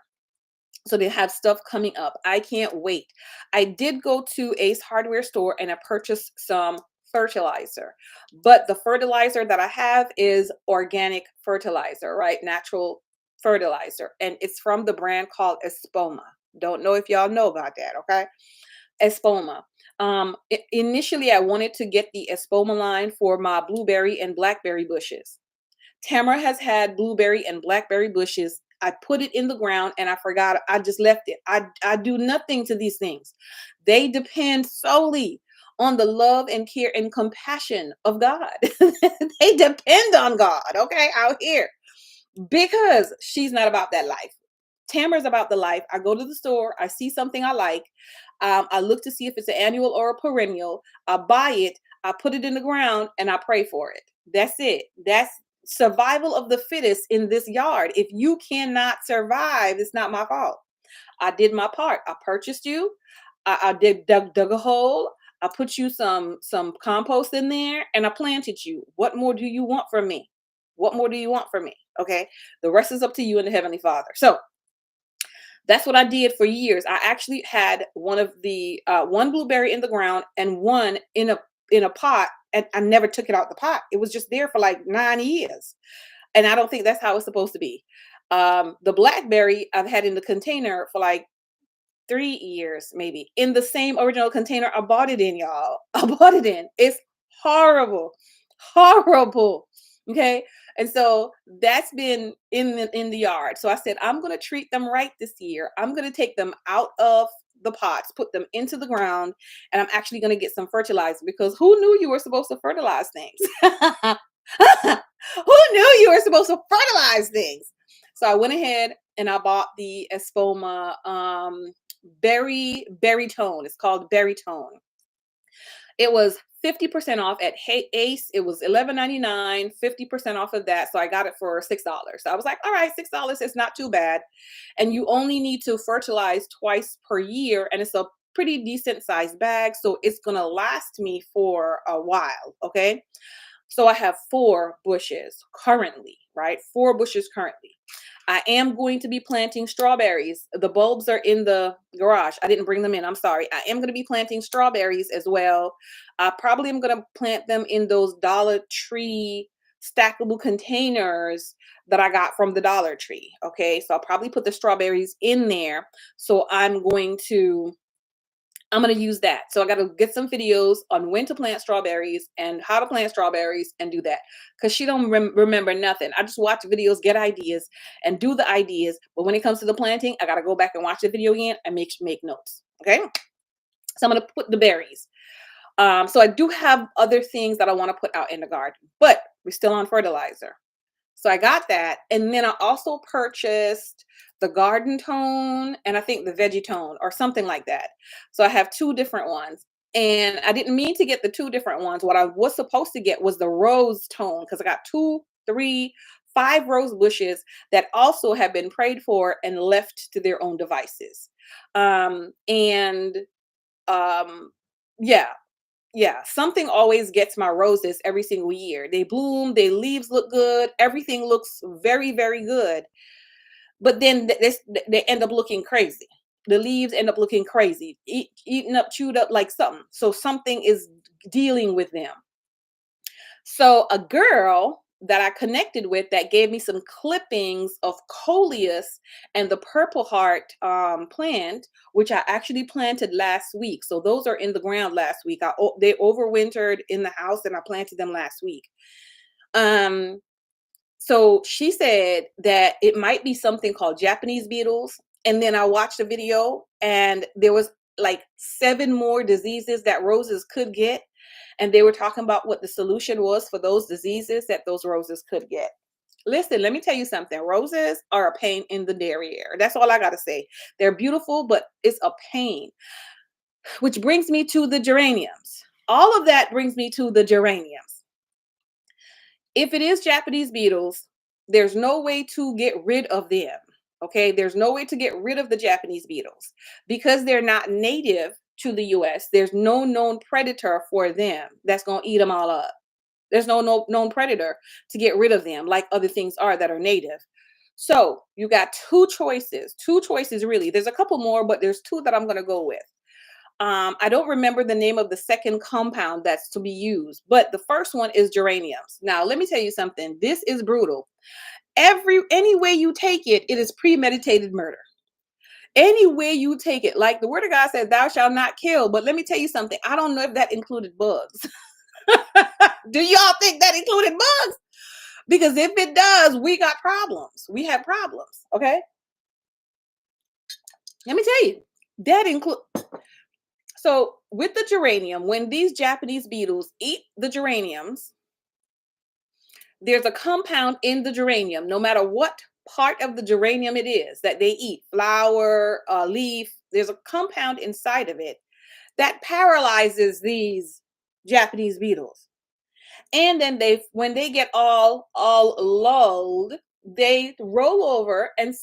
So they have stuff coming up. I can't wait. I did go to Ace Hardware store and I purchased some fertilizer, but the fertilizer that I have is organic fertilizer, right? Natural fertilizer. And it's from the brand called Espoma. Don't know if y'all know about that. Okay. Espoma. Initially I wanted to get the Espoma line for my blueberry and blackberry bushes. Tamara has had blueberry and blackberry bushes. I put it in the ground and I forgot. I just left it. I do nothing to these things. They depend solely on the love and care and compassion of God. They depend on God, okay, out here, because she's not about that life. Tamara's about the life. I go to the store, I see something I like. I look to see if it's an annual or a perennial. I buy it, I put it in the ground, and I pray for it. That's it. That's survival of the fittest in this yard. If you cannot survive, it's not my fault. I did my part. I purchased you. I dug a hole. I put you some compost in there, and I planted you. What more do you want from me? What more do you want from me? Okay. The rest is up to you and the Heavenly Father. So that's what I did for years. I actually had one blueberry in the ground and one in a pot, and I never took it out the pot. It was just there for like 9 years, and I don't think that's how it's supposed to be. The blackberry I've had in the container for like 3 years, maybe, in the same original container I bought it in, y'all. I bought it in. It's horrible, horrible. Okay, and so that's been in the yard. So I said I'm going to treat them right this year. I'm going to take them out of the pots, put them into the ground, and I'm actually going to get some fertilizer, because who knew you were supposed to fertilize things? Who knew you were supposed to fertilize things? So I went ahead and I bought the Espoma berry tone. It's called berry tone. It was 50% off at Ace. It was $11.99, 50% off of that. So I got it for $6. So I was like, all right, $6 is not too bad. And you only need to fertilize twice per year. And it's a pretty decent sized bag. So it's going to last me for a while. Okay. So I have 4 bushes currently, right? 4 bushes currently. I am going to be planting strawberries. The bulbs are in the garage. I didn't bring them in. I'm sorry. I am going to be planting strawberries as well. I probably am going to plant them in those Dollar Tree stackable containers that I got from the Dollar Tree. Okay. So I'll probably put the strawberries in there. So I'm going to use that. So I got to get some videos on when to plant strawberries and how to plant strawberries and do that. Because she don't remember nothing. I just watch videos, get ideas, and do the ideas. But when it comes to the planting, I got to go back and watch the video again and make notes. Okay. So I'm going to put the berries. So I do have other things that I want to put out in the garden, but we're still on fertilizer. So I got that. And then I also purchased the garden tone and I think the veggie tone or something like that. So I have 2 different ones. And I didn't mean to get the 2 different ones. What I was supposed to get was the rose tone, because I got 2, 3, 5 rose bushes that also have been prayed for and left to their own devices. And yeah, something always gets my roses every single year. They bloom, their leaves look good, everything looks very, very good. But then they end up looking crazy. The leaves end up looking crazy, eaten up, chewed up like something. So something is dealing with them. So a girl that I connected with that gave me some clippings of coleus and the purple heart plant, which I actually planted last week. So those are in the ground last week. They overwintered in the house and I planted them last week. So she said that it might be something called Japanese beetles. And then I watched a video and there was like 7 more diseases that roses could get. And they were talking about what the solution was for those diseases that those roses could get. Listen, let me tell you something. Roses are a pain in the derriere. That's all I got to say. They're beautiful, but it's a pain. Which brings me to the geraniums. All of that brings me to the geraniums. If it is Japanese beetles, there's no way to get rid of them. Okay, there's no way to get rid of the Japanese beetles because they're not native to the US. There's no known predator for them that's going to eat them all up. There's no known predator to get rid of them like other things are that are native. So you got two choices really. There's a couple more, but there's 2 that I'm going to go with. I don't remember the name of the second compound that's to be used, but the first one is geraniums. Now, let me tell you something. This is brutal. Any way you take it, it is premeditated murder. Any way you take it, like the word of God said, thou shalt not kill. But let me tell you something. I don't know if that included bugs. Do y'all think that included bugs? Because if it does, we got problems. We have problems. Okay. Let me tell you, that include. So with the geranium, when these Japanese beetles eat the geraniums, there's a compound in the geranium, no matter what part of the geranium it is that they eat, flower, leaf, there's a compound inside of it that paralyzes these Japanese beetles. And then when they get all lulled, they roll over and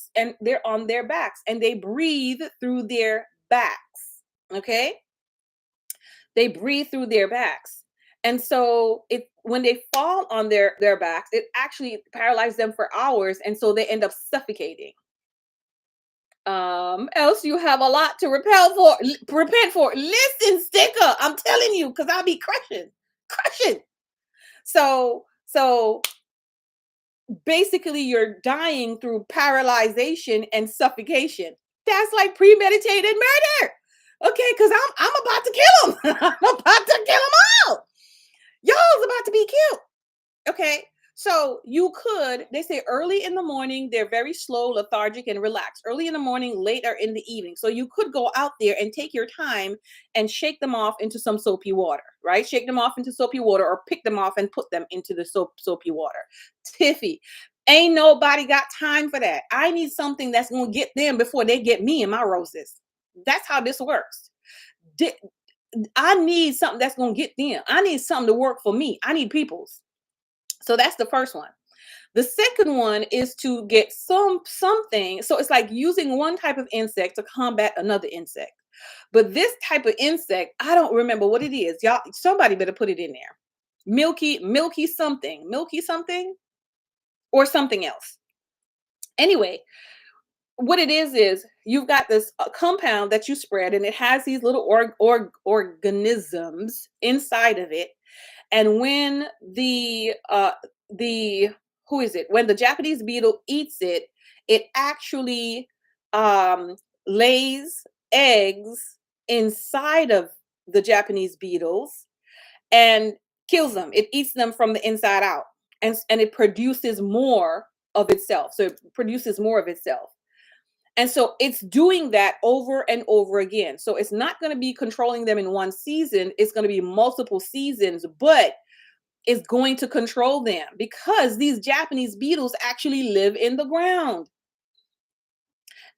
they're on their backs and they breathe through their backs. Okay? They breathe through their backs. And so when they fall on their backs, it actually paralyzes them for hours. And so they end up suffocating. Else you have a lot to repent for. Listen, sticker, I'm telling you, because I'll be crushing. So basically you're dying through paralyzation and suffocation. That's like premeditated murder. Okay, because I'm about to kill them. I'm about to kill them all. Y'all's about to be killed. Okay, so you could, they say early in the morning, they're very slow, lethargic, and relaxed. Early in the morning, late or in the evening. So you could go out there and take your time and shake them off into some soapy water, right? Shake them off into soapy water or pick them off and put them into the soapy water. Tiffy, ain't nobody got time for that. I need something that's going to get them before they get me and my roses. That's how this works. I need something that's going to get them. I need something to work for me. I need people's. So that's the first one. The second one is to get something. So it's like using one type of insect to combat another insect. But this type of insect, I don't remember what it is. Y'all, somebody better put it in there. Milky something or something else. Anyway, what it is you've got this compound that you spread and it has these little organisms inside of it. And when when the Japanese beetle eats it, it actually lays eggs inside of the Japanese beetles and kills them. It eats them from the inside out, and it produces more of itself. So it produces more of itself. And so it's doing that over and over again. So it's not going to be controlling them in one season. It's going to be multiple seasons, but it's going to control them because these Japanese beetles actually live in the ground.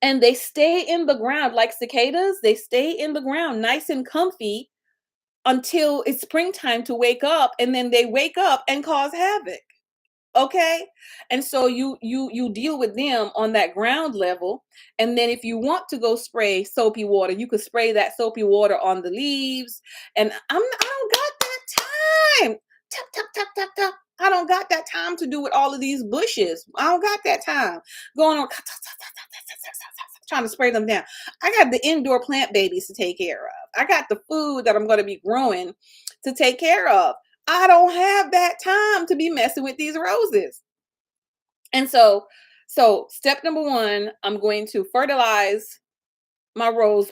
And they stay in the ground like cicadas. They stay in the ground nice and comfy until it's springtime to wake up. And then they wake up and cause havoc. Okay. And so you deal with them on that ground level. And then if you want to go spray soapy water, you could spray that soapy water on the leaves. And I don't got that time. Tap, tap, tap, tap, tap. I don't got that time to do with all of these bushes. I don't got that time going on trying to spray them down. I got the indoor plant babies to take care of. I got the food that I'm going to be growing to take care of. I don't have that time to be messing with these roses. And so step number one, I'm going to fertilize my rose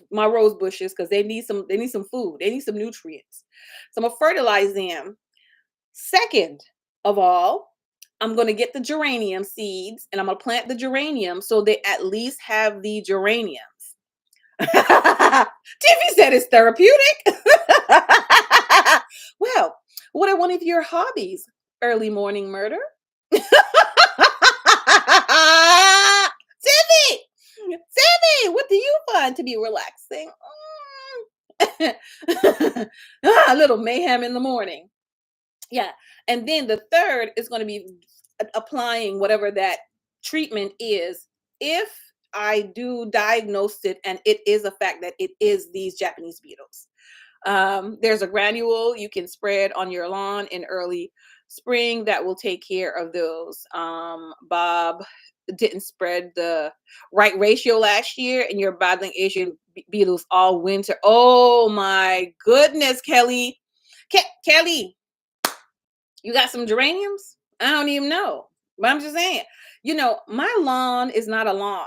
bushes because they need some food. They need some nutrients. So I'm gonna fertilize them. Second of all, I'm going to get the geranium seeds and I'm going to plant the geranium so they at least have the geraniums. Tiffy said it's therapeutic. Well, what are one of your hobbies? Early morning murder? Timmy! Timmy, what do you find to be relaxing? A little mayhem in the morning. Yeah. And then the third is going to be applying whatever that treatment is. If I do diagnose it and it is a fact that it is these Japanese beetles. There's a granule you can spread on your lawn in early spring that will take care of those. Bob didn't spread the right ratio last year, and you're battling Asian beetles all winter. Oh my goodness, Kelly. Kelly, you got some geraniums? I don't even know. But I'm just saying, my lawn is not a lawn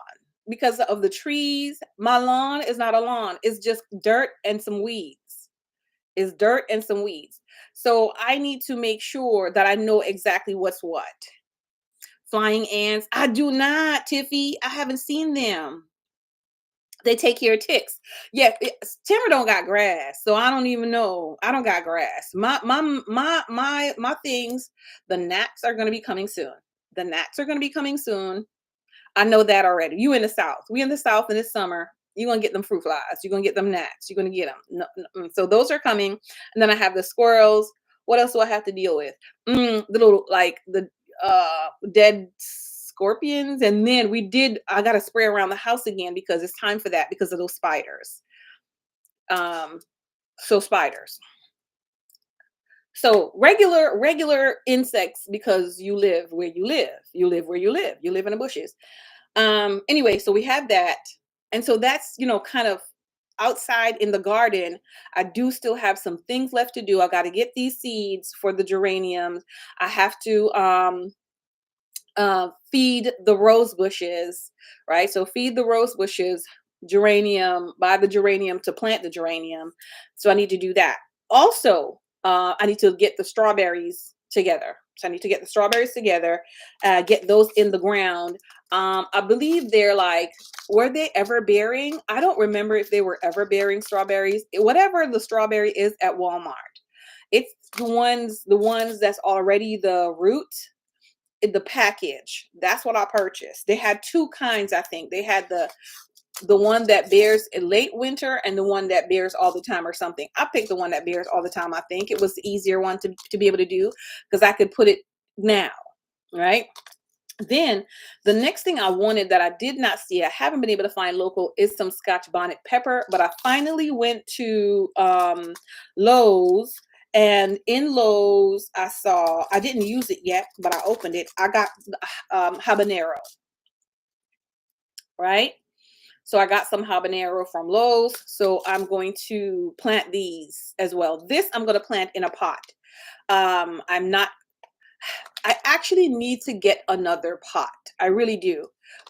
because of the trees. My lawn is not a lawn. It's just dirt and some weeds. It's dirt and some weeds. So I need to make sure that I know exactly what's what. Flying ants. I do not, Tiffy. I haven't seen them. They take care of ticks. Yeah, Timber don't got grass, so I don't even know. I don't got grass. My things. The gnats are going to be coming soon. The gnats are going to be coming soon. I know that already. You in the South. We in the South in this summer. You're going to get them fruit flies. You're going to get them gnats. You're going to get them. No, no, so those are coming. And then I have the squirrels. What else do I have to deal with? The little, like the dead scorpions. And then I got to spray around the house again because it's time for that because of those spiders. Um, so spiders. So regular insects because you live where you live. You live where you live. You live in the bushes. Anyway, so we have that. And so that's, kind of outside in the garden. I do still have some things left to do. I got to get these seeds for the geraniums. I have to feed the rose bushes, right? So feed the rose bushes, geranium, buy the geranium to plant the geranium. So I need to do that. Also, I need to get the strawberries together. So I need to get the strawberries together, get those in the ground. I believe they're like, were they ever bearing? I don't remember if they were ever bearing strawberries. Whatever the strawberry is at Walmart, it's the ones that's already the root in the package. That's what I purchased. They had two kinds, I think. They had the one that bears in late winter and the one that bears all the time or something. I picked the one that bears all the time. I think it was the easier one to be able to do because I could put it now, right? Then the next thing I wanted that I did not see, I haven't been able to find local, is some Scotch bonnet pepper. But I finally went to Lowe's, and in Lowe's I didn't use it yet, but I opened it. I got habanero, right? So I got some habanero from Lowe's. So I'm going to plant these as well. This I'm going to plant in a pot. I'm not I actually need to get another pot. I really do.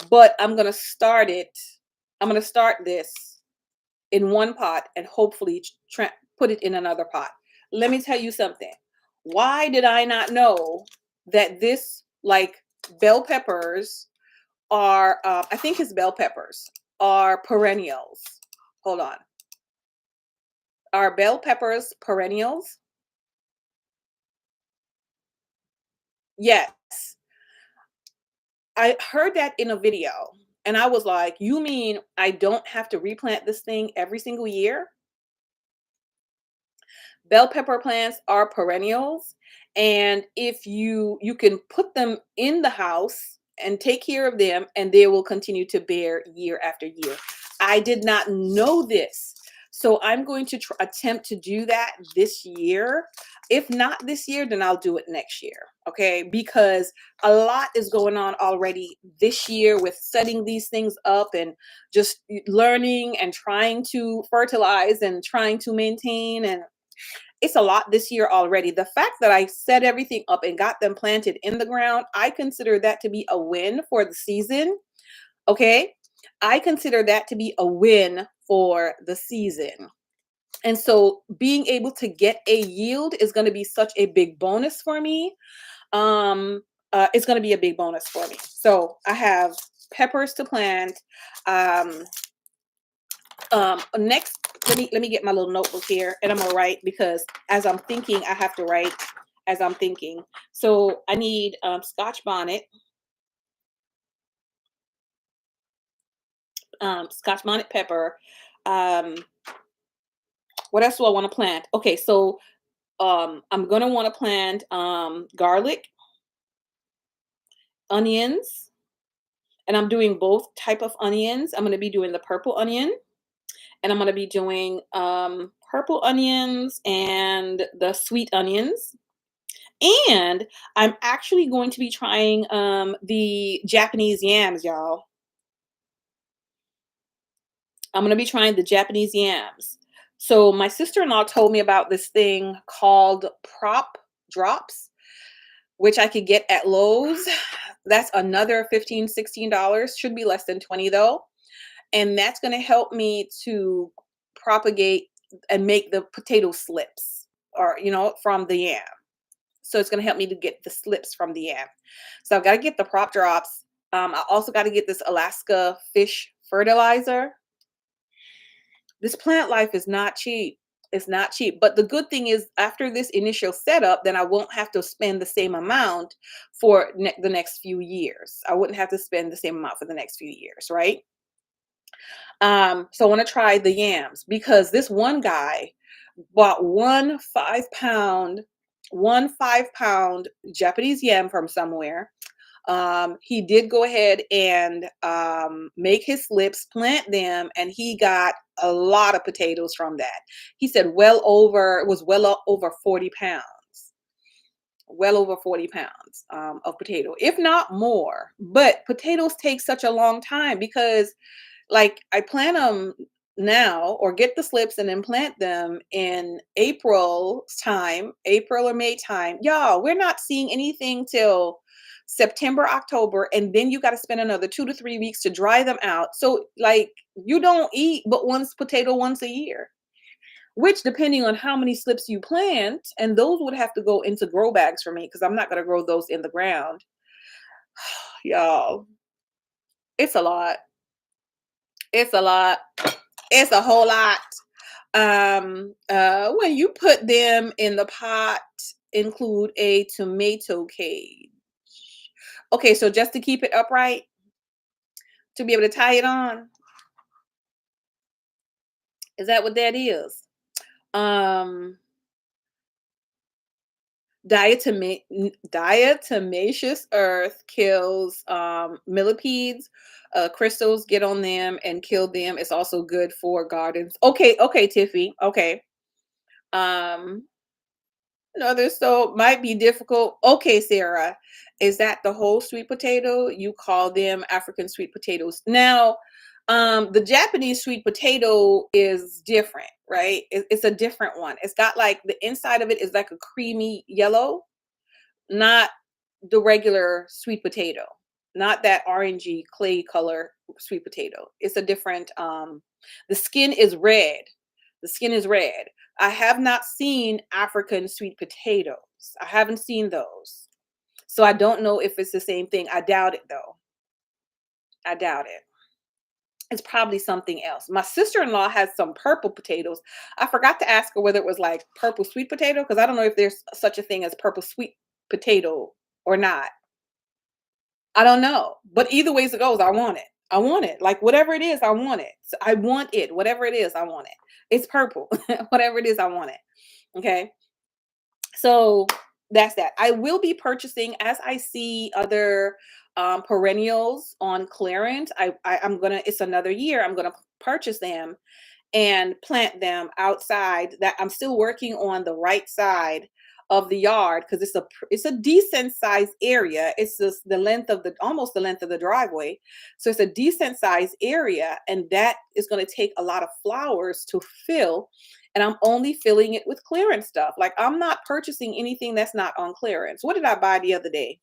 But I'm going to start it. I'm going to start this in one pot and hopefully put it in another pot. Let me tell you something. Why did I not know that this, like, bell peppers are, I think it's bell peppers, are perennials? Hold on. Are bell peppers perennials? Yes. I heard that in a video and I was like, you mean I don't have to replant this thing every single year? Bell pepper plants are perennials, and if you can put them in the house and take care of them and they will continue to bear year after year. I did not know this. So I'm going to attempt to do that this year. If not this year, then I'll do it next year. Okay. Because a lot is going on already this year with setting these things up and just learning and trying to fertilize and trying to maintain. it's a lot this year already. The fact that I set everything up and got them planted in the ground, I consider that to be a win for the season. Okay. I consider that to be a win for the season. And so being able to get a yield is going to be such a big bonus for me. Um, it's going to be a big bonus for me. So I have peppers to plant. Um, Next, let me get my little notebook here, and I'm gonna write because as I'm thinking, I have to write as I'm thinking. So I need Scotch bonnet, Scotch bonnet pepper. Um, what else do I want to plant? Okay, so I'm gonna want to plant garlic, onions, and I'm doing both type of onions. I'm gonna be doing the purple onion, and I'm gonna be doing purple onions and the sweet onions. And I'm actually going to be trying the Japanese yams, y'all. I'm going to be trying the Japanese yams. So my sister-in-law told me about this thing called prop drops, which I could get at Lowe's. That's another $15, $16. Should be less than 20 though. And that's going to help me to propagate and make the potato slips, or from the yam. So it's going to help me to get the slips from the yam. So I've got to get the prop drops. I also got to get this Alaska fish fertilizer. This plant life is not cheap. It's not cheap. But the good thing is, after this initial setup, then I won't have to spend the same amount for the next few years. I wouldn't have to spend the same amount for the next few years, right? So I want to try the yams because this one guy bought one 5 pound Japanese yam from somewhere. He did go ahead and make his slips, plant them, and he got a lot of potatoes from that. He said it was well over 40 pounds, well over 40 pounds of potato, if not more. But potatoes take such a long time because like I plant them now or get the slips and then plant them in April or May time. Y'all, we're not seeing anything till September, October, and then you got to spend another 2 to 3 weeks to dry them out. So like you don't eat but potato once a year, which depending on how many slips you plant, and those would have to go into grow bags for me because I'm not going to grow those in the ground. Y'all, it's a lot. It's a lot. It's a whole lot. When you put them in the pot, include a tomato cage. Okay, so just to keep it upright, to be able to tie it on, is that what that is? Um, diatomaceous earth kills millipedes. Crystals get on them and kill them. It's also good for gardens. Okay, Tiffy. Okay. Um, Another so might be difficult. Okay, Sarah, is that the whole sweet potato? You call them African sweet potatoes. Now, the Japanese sweet potato is different, right? It's a different one. It's got like the inside of it is like a creamy yellow, not the regular sweet potato, not that orangey clay color sweet potato. It's a different. The skin is red. The skin is red. I have not seen African sweet potatoes. I haven't seen those. So I don't know if it's the same thing. I doubt it though. I doubt it. It's probably something else. My sister-in-law has some purple potatoes. I forgot to ask her whether it was like purple sweet potato because I don't know if there's such a thing as purple sweet potato or not. I don't know. But either ways it goes, I want it. I want it. Like whatever it is, I want it. So I want it. Whatever it is, I want it. It's purple. Whatever it is, I want it. Okay. So that's that. I will be purchasing as I see other perennials on clearance. I'm gonna. It's another year. I'm gonna purchase them and plant them outside. That I'm still working on the right side of the yard because it's a decent sized area. It's just the length of the almost the length of the driveway. So it's a decent sized area, and that is going to take a lot of flowers to fill. and I'm only filling it with clearance stuff. Like, I'm not purchasing anything that's not on clearance. What did I buy the other day?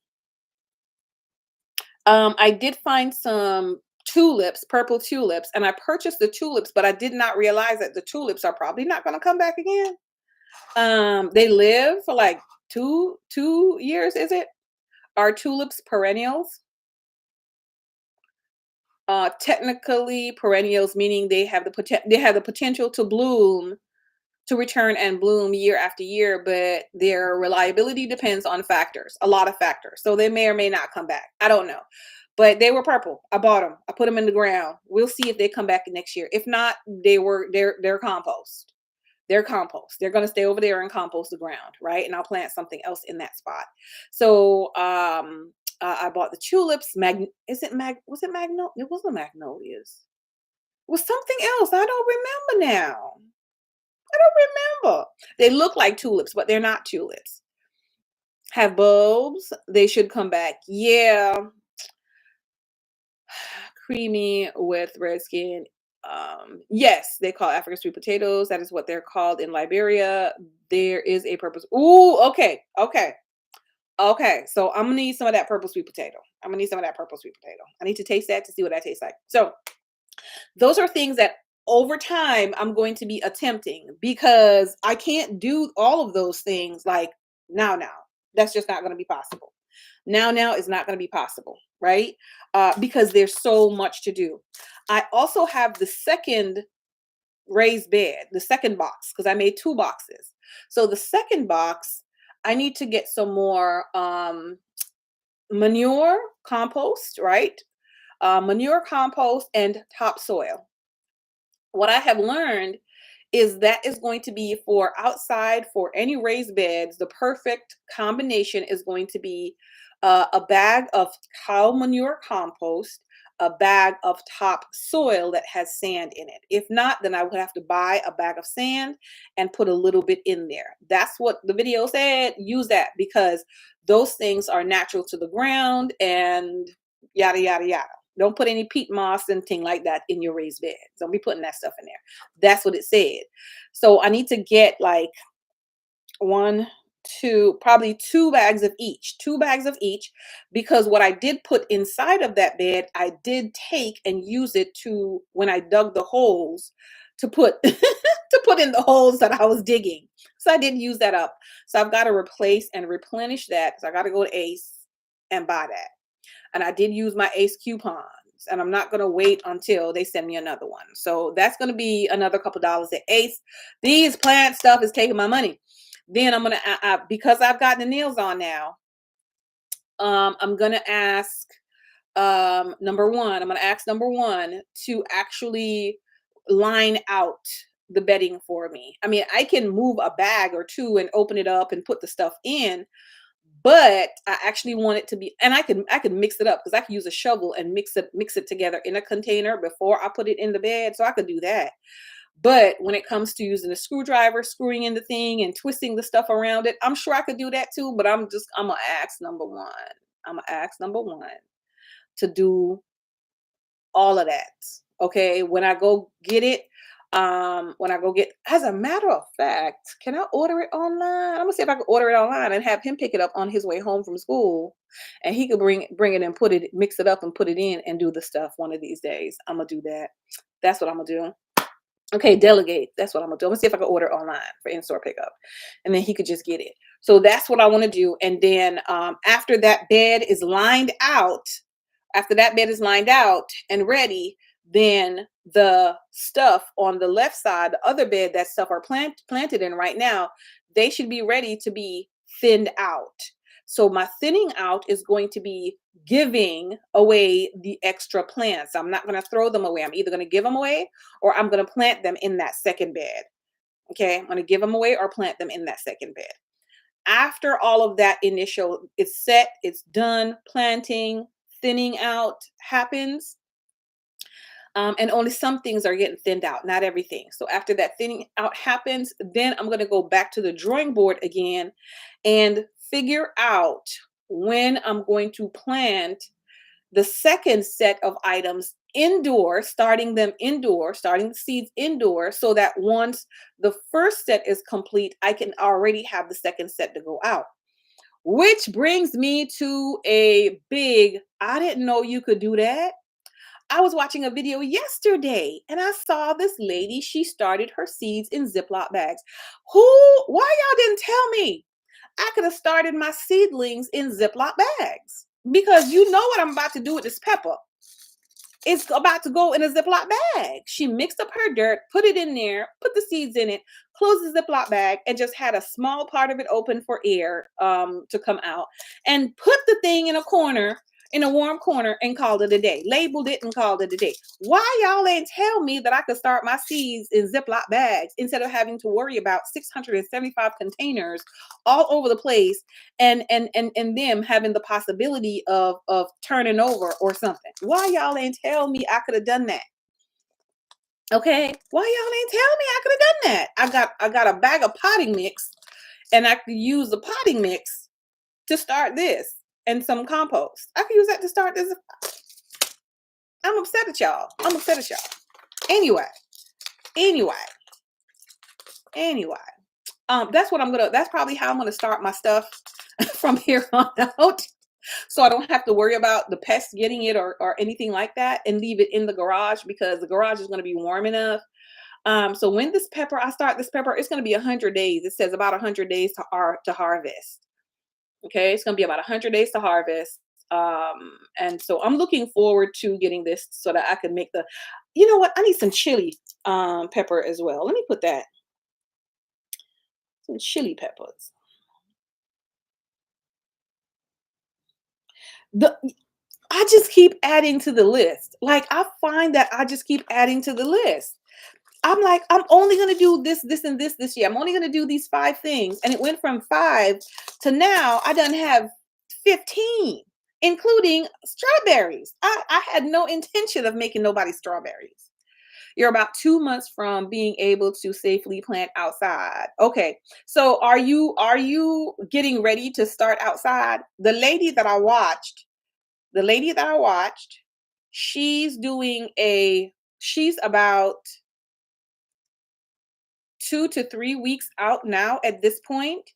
I did find some tulips, purple tulips, and I purchased the tulips, but I did not realize that the tulips are probably not going to come back again. They live for like two years, is it? Are tulips perennials? Technically perennials, meaning they have the potential to bloom, to return and bloom year after year, but their reliability depends on factors, a lot of factors. So they may or may not come back. I don't know. But they were purple. I bought them. I put them in the ground. We'll see if they come back next year. If not, they're compost. They're compost. They're gonna stay over there and compost the ground, right? And I'll plant something else in that spot. So I bought the tulips. Was it magno? It wasn't magnolias. It was something else. I don't remember now. I don't remember. They look like tulips, but they're not tulips. Have bulbs. They should come back. Yeah, creamy with red skin. Yes, they call African sweet potatoes. That is what they're called in Liberia. There is a purpose. Ooh, okay, okay, okay. So I'm gonna need some of that purple sweet potato. I'm gonna need some of that purple sweet potato. I need to taste that to see what that tastes like. So those are things that over time I'm going to be attempting, because I can't do all of those things like now. That's just not going to be possible. Now is not going to be possible, right? Because there's so much to do. I also have the second raised bed, the second box, because I made two boxes. So the second box, I need to get some more manure compost, right? Manure compost and topsoil. What I have learned is that is going to be for outside, for any raised beds. The perfect combination is going to be a bag of cow manure compost, a bag of topsoil that has sand in it. If not, then I would have to buy a bag of sand and put a little bit in there. That's what the video said. Use that, because those things are natural to the ground and yada, yada, yada. Don't put any peat moss and thing like that in your raised beds. Don't be putting that stuff in there. That's what it said. So I need to get like one, two, probably two bags of each, because what I did put inside of that bed, I did take and use it to, when I dug the holes, to put to put in the holes that I was digging. So I did use that up. So I've got to replace and replenish that. So I got to go to Ace and buy that. And I did use my Ace coupons, and I'm not going to wait until they send me another one. So that's going to be another couple dollars at Ace. These plant stuff is taking my money. Then I'm going to, because I've got the nails on now, I'm going to ask, number one to actually line out the bedding for me. I mean, I can move a bag or two and open it up and put the stuff in, but I actually want it to be, and I can mix it up, because I can use a shovel and mix it together in a container before I put it in the bed. So I could do that. But when it comes to using a screwdriver, screwing in the thing and twisting the stuff around it, I'm sure I could do that too. But I'm gonna ask number one. I'm gonna ask number one to do all of that. Okay. When I go get it, as a matter of fact, can I order it online? I'm gonna see if I can order it online and have him pick it up on his way home from school, and he could bring it and mix it up and put it in and do the stuff one of these days. I'm gonna do that. That's what I'm gonna do. Okay, delegate. That's what I'm gonna do. I'm gonna see if I can order online for in-store pickup, and then he could just get it. So that's what I want to do. And then after that bed is lined out, and ready, then the stuff on the left side, the other bed that stuff are planted in right now, they should be ready to be thinned out. So my thinning out is going to be giving away the extra plants. I'm not going to throw them away. I'm either going to give them away, or I'm going to plant them in that second bed. Okay, I'm going to give them away or plant them in that second bed. After all of that initial, it's set, it's done, planting, thinning out happens, and only some things are getting thinned out, not everything. So after that thinning out happens, then I'm going to go back to the drawing board again and figure out when I'm going to plant the second set of items indoor, starting them indoor, starting the seeds indoor, so that once the first set is complete, I can already have the second set to go out. Which brings me to a big, I didn't know you could do that. I was watching a video yesterday and I saw this lady. She started her seeds in Ziploc bags. Why y'all didn't tell me? I could have started my seedlings in Ziploc bags because you know what I'm about to do with this pepper. It's about to go in a Ziploc bag. She mixed up her dirt, put it in there, put the seeds in it, closed the Ziploc bag, and just had a small part of it open for air to come out, and put the thing in a corner, in a warm corner, and called it a day. Labeled it and called it a day. Why y'all ain't tell me that I could start my seeds in Ziploc bags instead of having to worry about 675 containers all over the place and them having the possibility of turning over or something? Why y'all ain't tell me I could have done that? Okay, why y'all ain't tell me I could have done that? I got a bag of potting mix, and I could use the potting mix to start this, and some compost. I could use that to start this. I'm upset at y'all. I'm upset at y'all. Anyway, anyway, anyway. That's probably how I'm gonna start my stuff from here on out. So I don't have to worry about the pests getting it or anything like that, and leave it in the garage because the garage is going to be warm enough. So when I start this pepper, it's going to be 100 days. It says about 100 days to harvest. Okay, it's going to be about 100 days to harvest. And so I'm looking forward to getting this so that I can make you know what? I need some chili pepper as well. Let me put some chili peppers. The I just keep adding to the list. Like, I find that I just keep adding to the list. I'm like, I'm only going to do this, this, and this year. I'm only going to do these 5 things. And it went from 5 to now I done have 15, including strawberries. I had no intention of making nobody strawberries. You're about 2 months from being able to safely plant outside. Okay. So are you getting ready to start outside? The lady that I watched, she's she's about 2 to 3 weeks out now at this point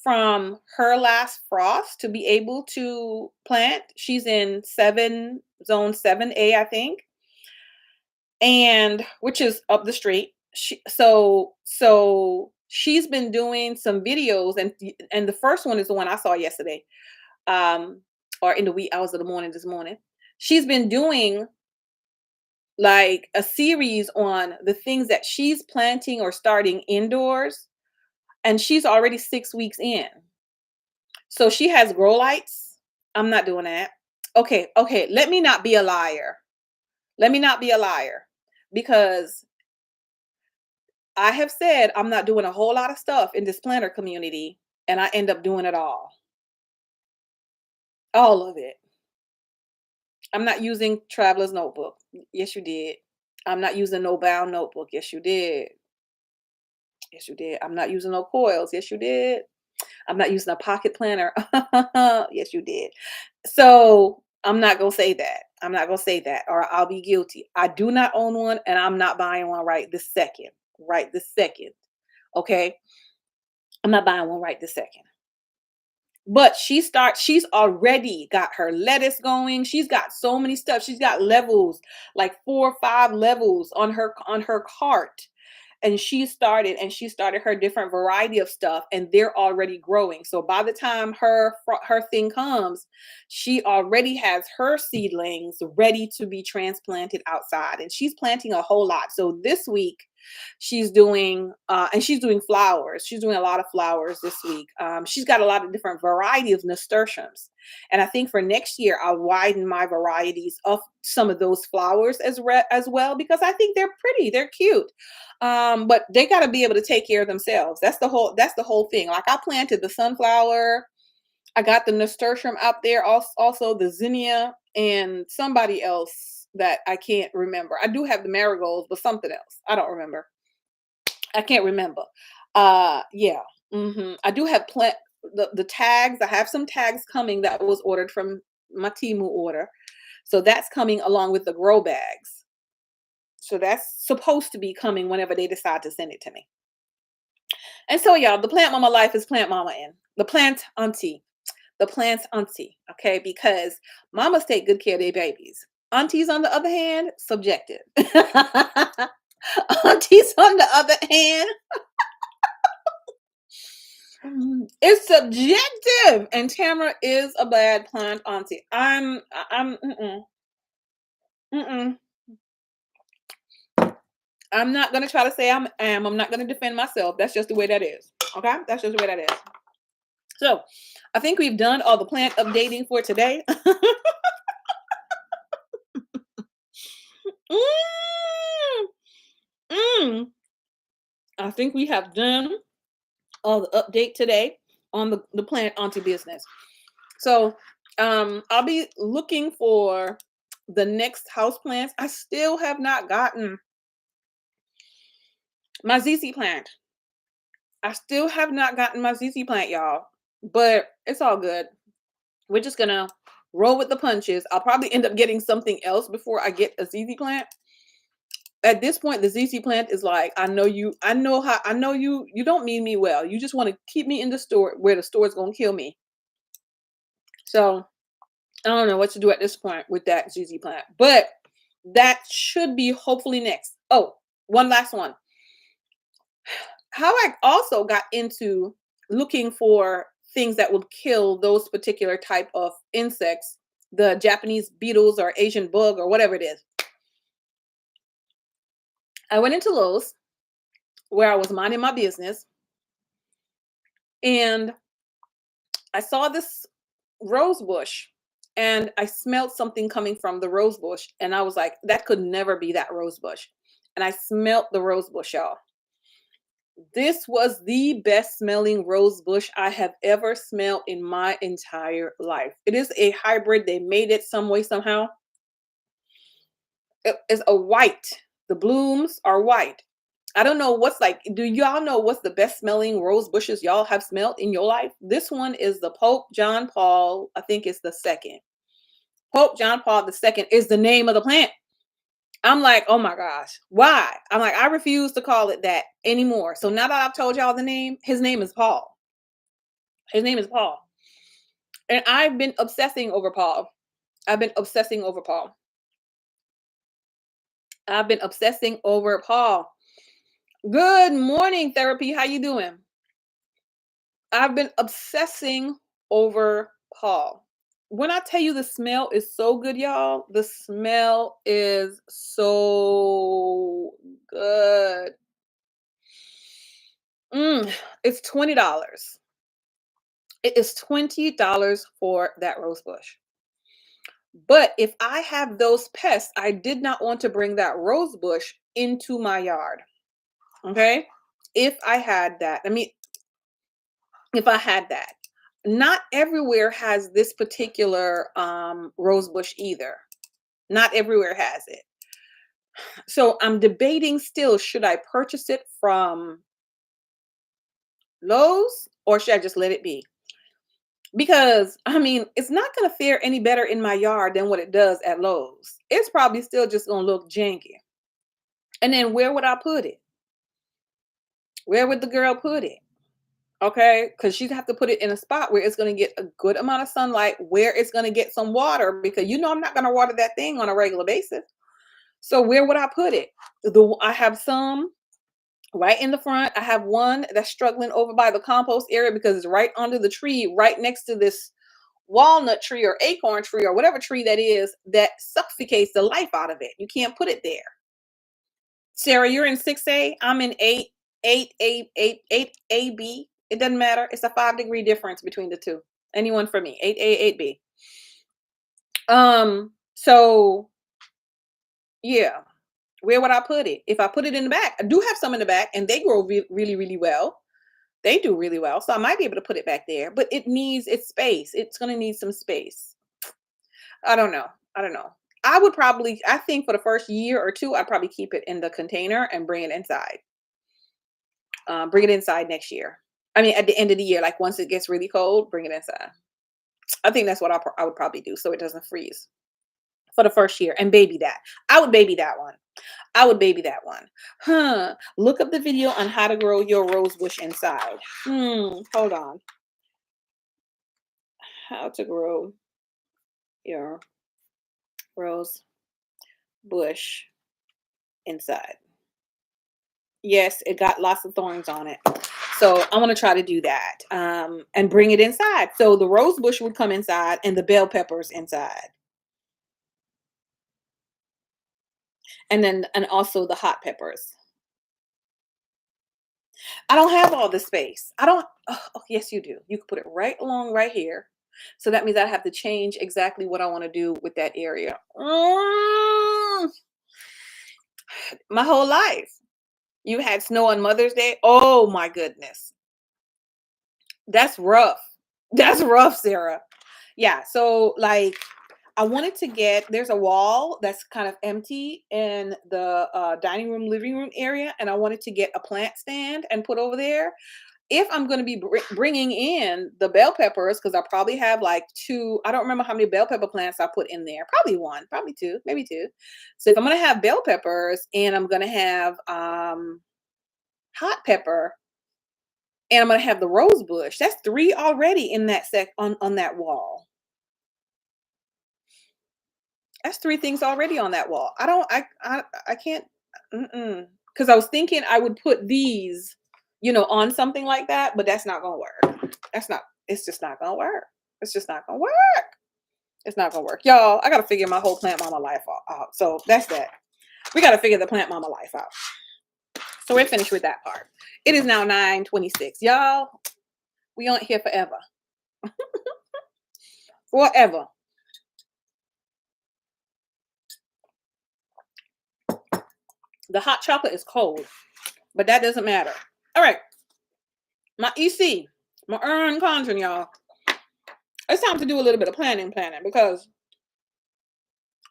from her last frost to be able to plant. She's in zone 7A, I think, and which is up the street. So she's been doing some videos, and the first one is the one I saw yesterday, um, or in the wee hours of the morning this morning. She's been doing like a series on the things that she's planting or starting indoors, and she's already 6 weeks in. So she has grow lights. I'm not doing that. Okay, let me not be a liar. Let me not be a liar, because I have said I'm not doing a whole lot of stuff in this planner community, and I end up doing it all of it. I'm not using Traveler's Notebook. Yes, you did. I'm not using no bound notebook. Yes, you did. Yes, you did. I'm not using no coils. Yes, you did. I'm not using a pocket planner. Yes, you did. So I'm not gonna say that. I'm not gonna say that, or I'll be guilty. I do not own one, and I'm not buying one right this second. Right this second. Okay. I'm not buying one right this second. But she's already got her lettuce going. She's got so many stuff. She's got levels, like 4 or 5 levels on her cart. And she started her different variety of stuff, and they're already growing. So by the time her thing comes, she already has her seedlings ready to be transplanted outside, and she's planting a whole lot. So this week she's doing flowers. She's doing a lot of flowers this week. She's got a lot of different variety of nasturtiums, and I think for next year I'll widen my varieties of some of those flowers as well, because I think they're pretty, they're cute. But they got to be able to take care of themselves. That's the whole thing. Like, I planted the sunflower, I got the nasturtium out there, also the zinnia, and somebody else that I can't remember. I do have the marigolds, but something else I don't remember. I can't remember. Yeah. I do have the tags. I have some tags coming that was ordered from my Timu order. So that's coming along with the grow bags. So that's supposed to be coming whenever they decide to send it to me. And so, y'all, the plant mama life is plant mama in the plant auntie, the plant auntie. Okay, because mamas take good care of their babies. Aunties, on the other hand, subjective. Aunties, on the other hand, it's subjective. And Tamara is a bad plant auntie. Mm-mm. I'm not gonna try to say I'm not gonna defend myself. That's just the way that is. Okay, that's just the way that is. So, I think we've done all the plant updating for today. Mm, mm. I think we have done all the update today on the plant auntie business. So, I'll be looking for the next house plants. I still have not gotten my ZZ plant. I still have not gotten my ZZ plant, y'all. But it's all good. We're just gonna roll with the punches. I'll probably end up getting something else before I get a ZZ plant. At this point, the ZZ plant is like, I know you, you don't mean me well. You just want to keep me in the store where the store is gonna kill me. So I don't know what to do at this point with that ZZ plant. But that should be hopefully next. Oh, one last one. How I also got into looking for things that would kill those particular type of insects, the Japanese beetles or Asian bug or whatever it is. I went into Lowe's where I was minding my business and I saw this rose bush and I smelled something coming from the rose bush and I was like, that could never be that rose bush. And I smelled the rose bush, y'all. This was the best smelling rose bush I have ever smelled in my entire life. It is a hybrid. They made it some way, somehow. It is a white. The blooms are white. I don't know what's like. Do y'all know what's the best smelling rose bushes y'all have smelled in your life? This one is the Pope John Paul. I think it's the second. Pope John Paul II is the name of the plant. I'm like, oh my gosh, why? I'm like, I refuse to call it that anymore. So now that I've told y'all the name, his name is Paul. His name is Paul. And I've been obsessing over Paul. I've been obsessing over Paul. I've been obsessing over Paul. Good morning, therapy. How you doing? I've been obsessing over Paul. When I tell you the smell is so good, y'all, the smell is so good. It's $20. It is $20 for that rose bush. But if I have those pests, I did not want to bring that rose bush into my yard. Okay? If I had that, if I had that. Not everywhere has this particular rose bush either. Not everywhere has it. So I'm debating still, should I purchase it from Lowe's or should I just let it be? Because it's not going to fare any better in my yard than what it does at Lowe's. It's probably still just going to look janky. And then where would I put it? Where would the girl put it? Okay, because she'd have to put it in a spot where it's going to get a good amount of sunlight, where it's going to get some water, because I'm not going to water that thing on a regular basis. So where would I put it? I have some right in the front. I have one that's struggling over by the compost area because it's right under the tree, right next to this walnut tree or acorn tree or whatever tree that is that suffocates the life out of it. You can't put it there. Sarah, you're in 6A. I'm in 8AB. It doesn't matter. It's a 5-degree difference between the two. Anyone for me? 8A, 8B. So yeah. Where would I put it? If I put it in the back, I do have some in the back and they grow really, really well. They do really well. So I might be able to put it back there, but it needs its space. It's going to need some space. I don't know. I think for the first year or two, I'd probably keep it in the container and bring it inside. Bring it inside next year. At the end of the year, like once it gets really cold, bring it inside. I think that's what I would probably do so it doesn't freeze for the first year and baby that. I would baby that one. I would baby that one. Look up the video on how to grow your rose bush inside. Hold on. How to grow your rose bush inside. Yes, it got lots of thorns on it. So I'm gonna try to do that, and bring it inside. So the rose bush would come inside and the bell peppers inside. And also the hot peppers. I don't have all the space. I don't. Oh, yes, you do. You can put it right along right here. So that means I have to change exactly what I want to do with that area. My whole life. You had snow on Mother's Day. Oh my goodness. That's rough. That's rough, Sarah. Yeah. So like I wanted to get, there's a wall that's kind of empty in the dining room, living room area, and I wanted to get a plant stand and put over there. If I'm going to be bringing in the bell peppers, because I probably have like two, I don't remember how many bell pepper plants I put in there. Probably one, probably two, maybe two. So if I'm going to have bell peppers and I'm going to have hot pepper and I'm going to have the rose bush, that's three already in that on that wall. That's three things already on that wall. I can't, because I was thinking I would put these, on something like that, but that's not gonna work. It's just not gonna work. It's just not gonna work. It's not gonna work. Y'all, I gotta figure my whole plant mama life out. So that's that. We gotta figure the plant mama life out. So we're finished with that part. It is now 9:26. Y'all, we aren't here forever. Forever. The hot chocolate is cold, but that doesn't matter. All right. My EC, my Erin Condren, y'all. It's time to do a little bit of planning because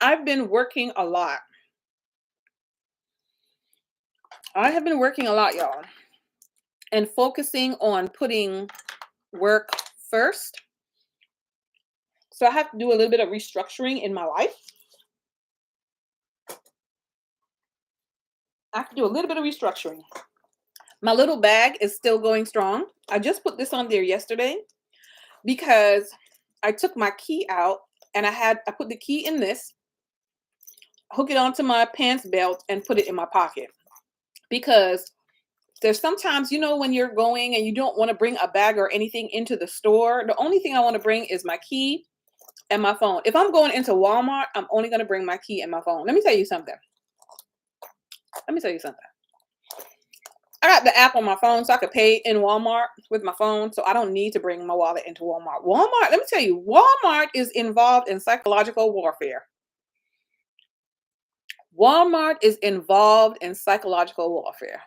I've been working a lot. I have been working a lot, y'all, and focusing on putting work first. So I have to do a little bit of restructuring in my life. I have to do a little bit of restructuring. My little bag is still going strong. I just put this on there yesterday because I took my key out and I put the key in this, hook it onto my pants belt and put it in my pocket. Because there's sometimes, when you're going and you don't want to bring a bag or anything into the store, the only thing I want to bring is my key and my phone. If I'm going into Walmart, I'm only going to bring my key and my phone. Let me tell you something. I got the app on my phone so I could pay in Walmart with my phone. So I don't need to bring my wallet into Walmart. Let me tell you, Walmart is involved in psychological warfare. Walmart is involved in psychological warfare.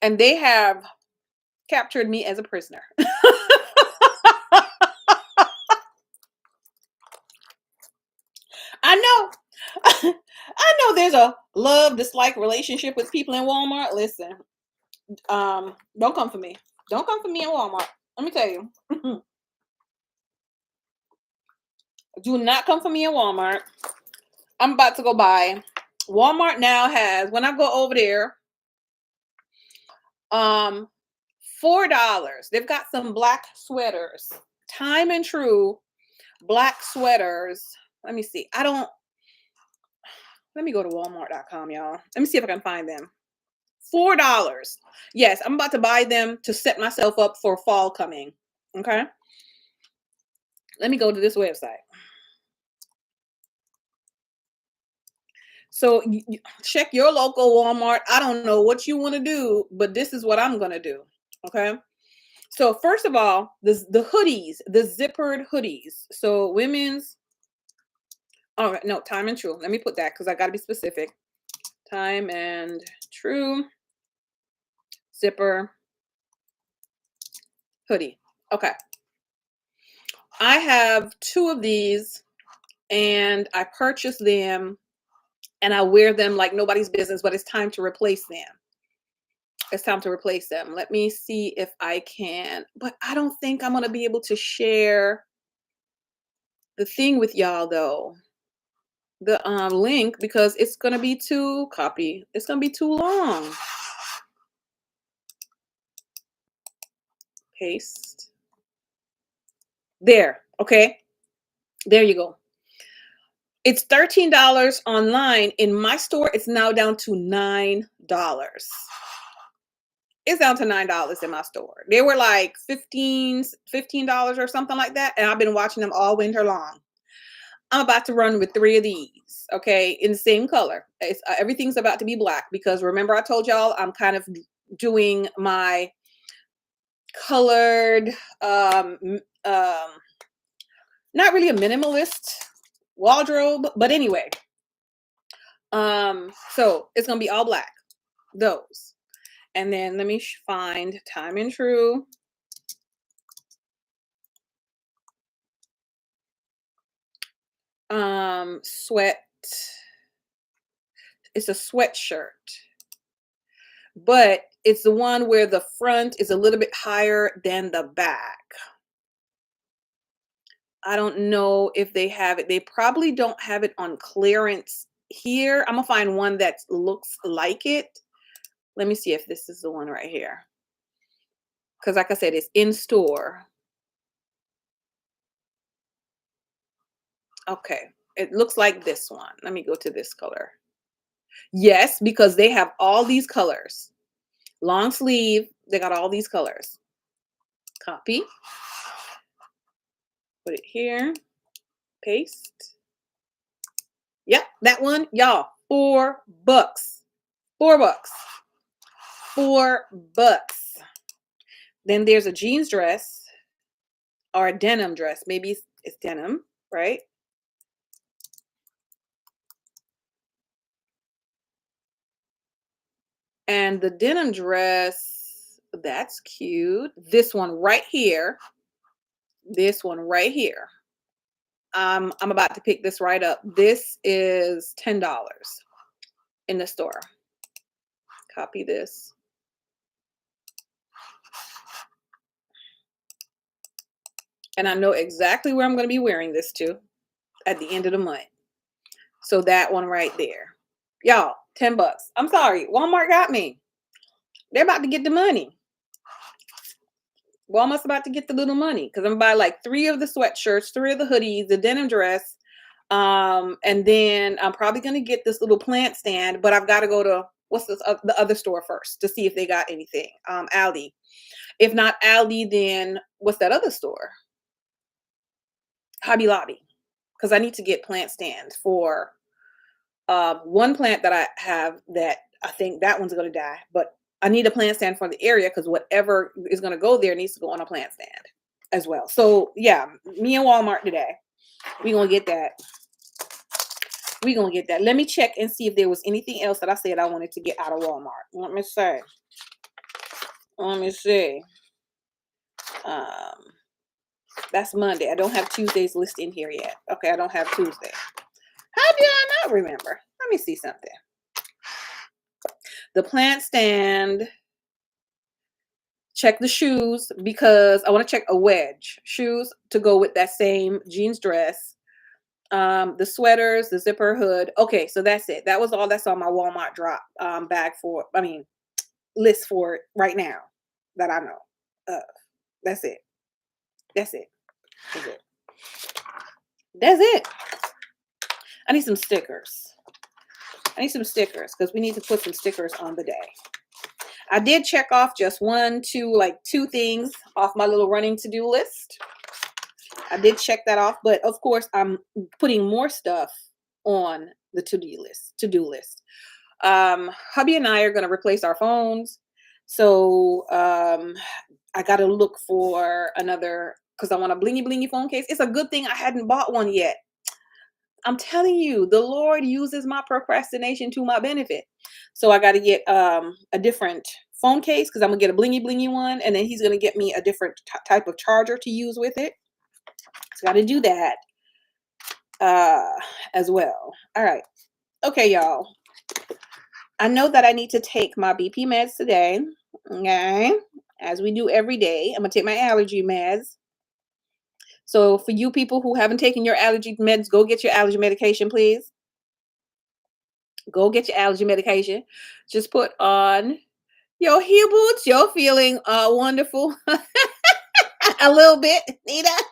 And they have captured me as a prisoner. I know. I know there's a love-dislike relationship with people in Walmart. Listen, don't come for me. Don't come for me in Walmart. Let me tell you. Do not come for me in Walmart. I'm about to go buy. Walmart now has, when I go over there, $4. They've got some black sweaters. Time and true black sweaters. Let me see. Let me go to walmart.com, y'all. Let me see if I can find them. $4. Yes, I'm about to buy them to set myself up for fall coming. Okay. Let me go to this website. So check your local Walmart. I don't know what you want to do, but this is what I'm going to do. Okay. So first of all, the hoodies, the zippered hoodies. So women's. All right. No, time and true. Let me put that because I got to be specific. Time and true zipper hoodie. Okay. I have two of these and I purchased them and I wear them like nobody's business, but it's time to replace them. It's time to replace them. Let me see if I can, but I don't think I'm going to be able to share the thing with y'all though. the link because it's gonna be too copy. It's gonna be too long. Paste. There. Okay. There you go. It's $13 online. In my store, it's now down to $9. It's down to $9 in my store. They were like $15 or something like that. And I've been watching them all winter long. I'm about to run with 3 of these, okay, in the same color. Everything's about to be black because remember I told y'all I'm kind of doing my colored, not really a minimalist wardrobe, but anyway. So it's gonna be all black. Those, and then let me find Time and True. Sweat. It's a sweatshirt, but it's the one where the front is a little bit higher than the back. I don't know if they have it. They probably don't have it on clearance here. I'm gonna find one that looks like it. Let me see if this is the one right here. Because like I said, it's in store. Okay. It looks like this one. Let me go to this color. Yes, because they have all these colors. Long sleeve, they got all these colors. Copy. Put it here. Paste. Yep, that one, y'all. $4. $4. $4. Then there's a jeans dress or a denim dress. Maybe it's denim, right? And the denim dress, that's cute. This one right here. This one right here. I'm about to pick this right up. This is $10 in the store. Copy this. And I know exactly where I'm going to be wearing this to at the end of the month. So that one right there. Y'all, $10. I'm sorry. Walmart got me. They're about to get the money. Walmart's about to get the little money because I'm going to buy like 3 of the sweatshirts, 3 of the hoodies, the denim dress. And then I'm probably going to get this little plant stand, but I've got to go to what's this, the other store first to see if they got anything. Aldi. If not Aldi, then what's that other store? Hobby Lobby. Because I need to get plant stands for one plant that I have that I think that one's going to die, but I need a plant stand for the area because whatever is going to go there needs to go on a plant stand as well. So yeah, me and Walmart today, we're going to get that. We're going to get that. Let me check and see if there was anything else that I said I wanted to get out of Walmart. Let me see. Let me see. That's Monday. I don't have Tuesday's list in here yet. Okay, I don't have Tuesday. How did I not remember? Let me see something. The plant stand. Check the shoes because I want to check a wedge. Shoes to go with that same jeans dress. The sweaters, the zipper hood. Okay, so that's it. That was all that's on my Walmart drop list for it right now that I know. That's it. That's it. That's it. That's it. I need some stickers. I need some stickers because we need to put some stickers on the day. I did check off just 2 things off my little running to-do list. I did check that off, but of course I'm putting more stuff on the to-do list. Hubby and I are going to replace our phones. So I got to look for another because I want a blingy phone case. It's a good thing I hadn't bought one yet. I'm telling you, the Lord uses my procrastination to my benefit. So I got to get a different phone case because I'm going to get a blingy one. And then he's going to get me a different type of charger to use with it. So got to do that as well. All right. Okay, y'all. I know that I need to take my BP meds today. Okay. As we do every day. I'm going to take my allergy meds. So for you people who haven't taken your allergy meds, go get your allergy medication, please. Go get your allergy medication. Just put on your heel boots. You're feeling wonderful. A little bit, Nita.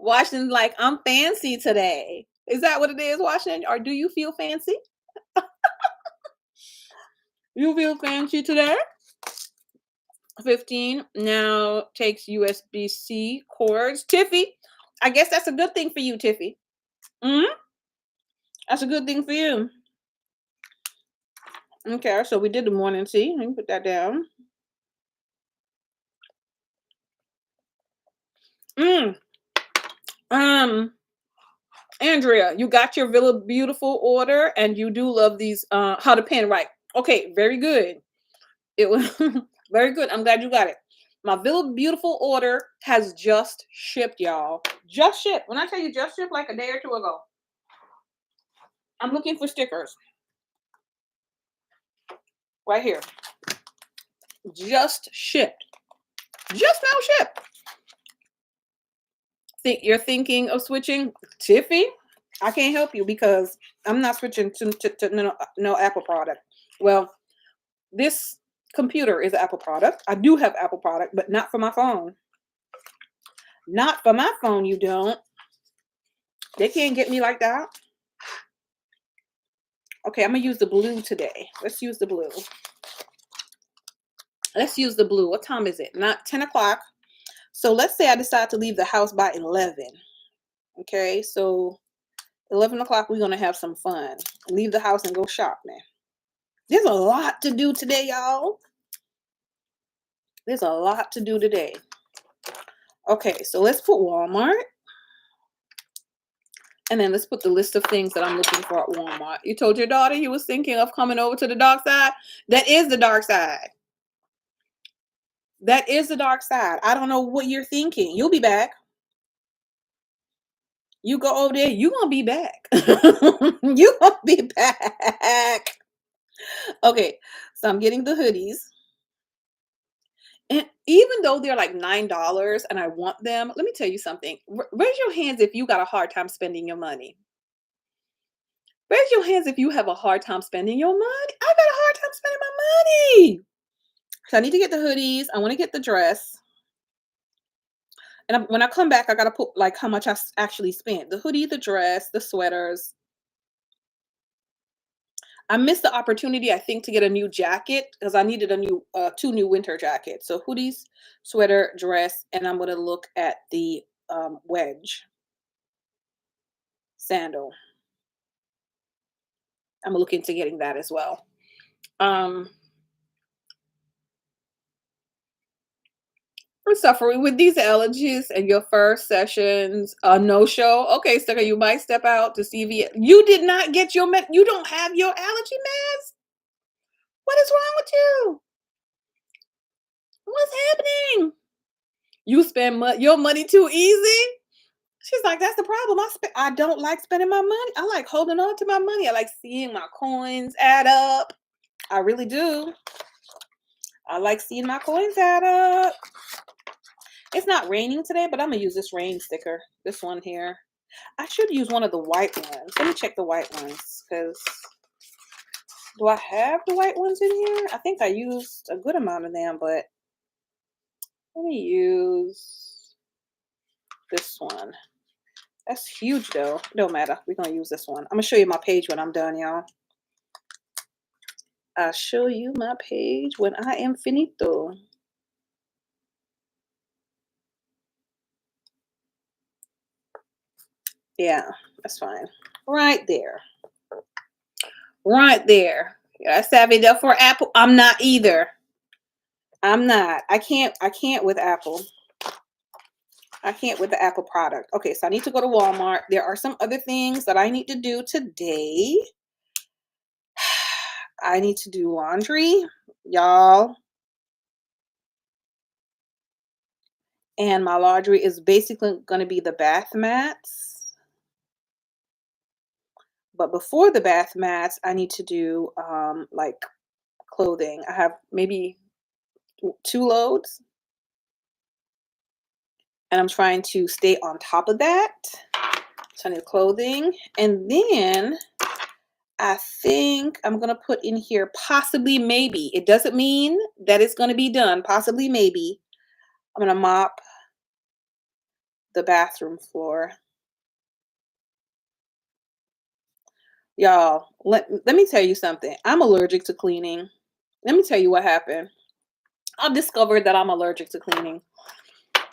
Washington, like, I'm fancy today. Is that what it is, Washington? Or do you feel fancy? You feel fancy today? 15 now takes USB-C cords. Tiffy, I guess that's a good thing for you, Tiffy. Hmm. That's a good thing for you. Okay, so we did the morning tea. Let me put that down. Mm. Um, Andrea, you got your Villa Beautiful order, and you do love these how to pin, right? Okay, very good. It was very good. I'm glad you got it. My Villa Beautiful order has just shipped, y'all. Just shipped. When I tell you just shipped, like a day or two ago. I'm looking for stickers right here. Just shipped. Just now shipped. Think you're thinking of switching, Tiffy? I can't help you because I'm not switching to no Apple product. Well, this computer is an Apple product. I do have Apple product, but not for my phone. Not for my phone, you don't. They can't get me like that. Okay, I'm gonna use the blue today. Let's use the blue. Let's use the blue. What time is it? Not 10 o'clock. So let's say I decide to leave the house by 11. Okay, so 11 o'clock, we're gonna have some fun. Leave the house and go shopping. There's a lot to do today, y'all. There's a lot to do today. Okay, so let's put Walmart. And then let's put the list of things that I'm looking for at Walmart. You told your daughter you was thinking of coming over to the dark side. That is the dark side. That is the dark side. I don't know what you're thinking. You'll be back. You go over there, you gonna be back. You gonna be back. Okay, so I'm getting the hoodies. And even though they're like $9 and I want them, let me tell you something. Raise your hands if you got a hard time spending your money. Raise your hands if you have a hard time spending your money. I got a hard time spending my money. So I need to get the hoodies. I want to get the dress. And when I come back, I got to put like how much I actually spent. The hoodie, the dress, the sweaters. I missed the opportunity, I think, to get a new jacket because I needed a new two new winter jackets. So hoodies, sweater, dress, and I'm gonna look at the wedge sandal. I'm gonna look into getting that as well. Um, we're suffering with these allergies and your first sessions, no show. Okay, Stucker, you might step out to CVS. You did not get your you don't have your allergy meds? What is wrong with you? What's happening? You spend your money too easy? She's like, that's the problem. I don't like spending my money. I like holding on to my money. I like seeing my coins add up. I really do. I like seeing my coins add up. It's not raining today, but I'm gonna use this rain sticker. This one here. I should use one of the white ones. Let me check the white ones because do I have the white ones in here? I think I used a good amount of them, but let me use this one. That's huge though. Don't matter. We're gonna use this one. I'm gonna show you my page when I'm done, y'all. I'll show you my page when I am finito. Yeah, that's fine. Right there. Right there. Yeah, savvy enough for Apple. I'm not either. I'm not. I can't with Apple. I can't with the Apple product. Okay, so I need to go to Walmart. There are some other things that I need to do today. I need to do laundry, y'all. And my laundry is basically going to be the bath mats. But before the bath mats, I need to do like clothing. I have maybe 2 loads. And I'm trying to stay on top of that. So I need clothing. And then I think I'm going to put in here possibly, maybe. It doesn't mean that it's going to be done. Possibly, maybe. I'm going to mop the bathroom floor. Y'all, let me tell you something. I'm allergic to cleaning. Let me tell you what happened. I've discovered that I'm allergic to cleaning.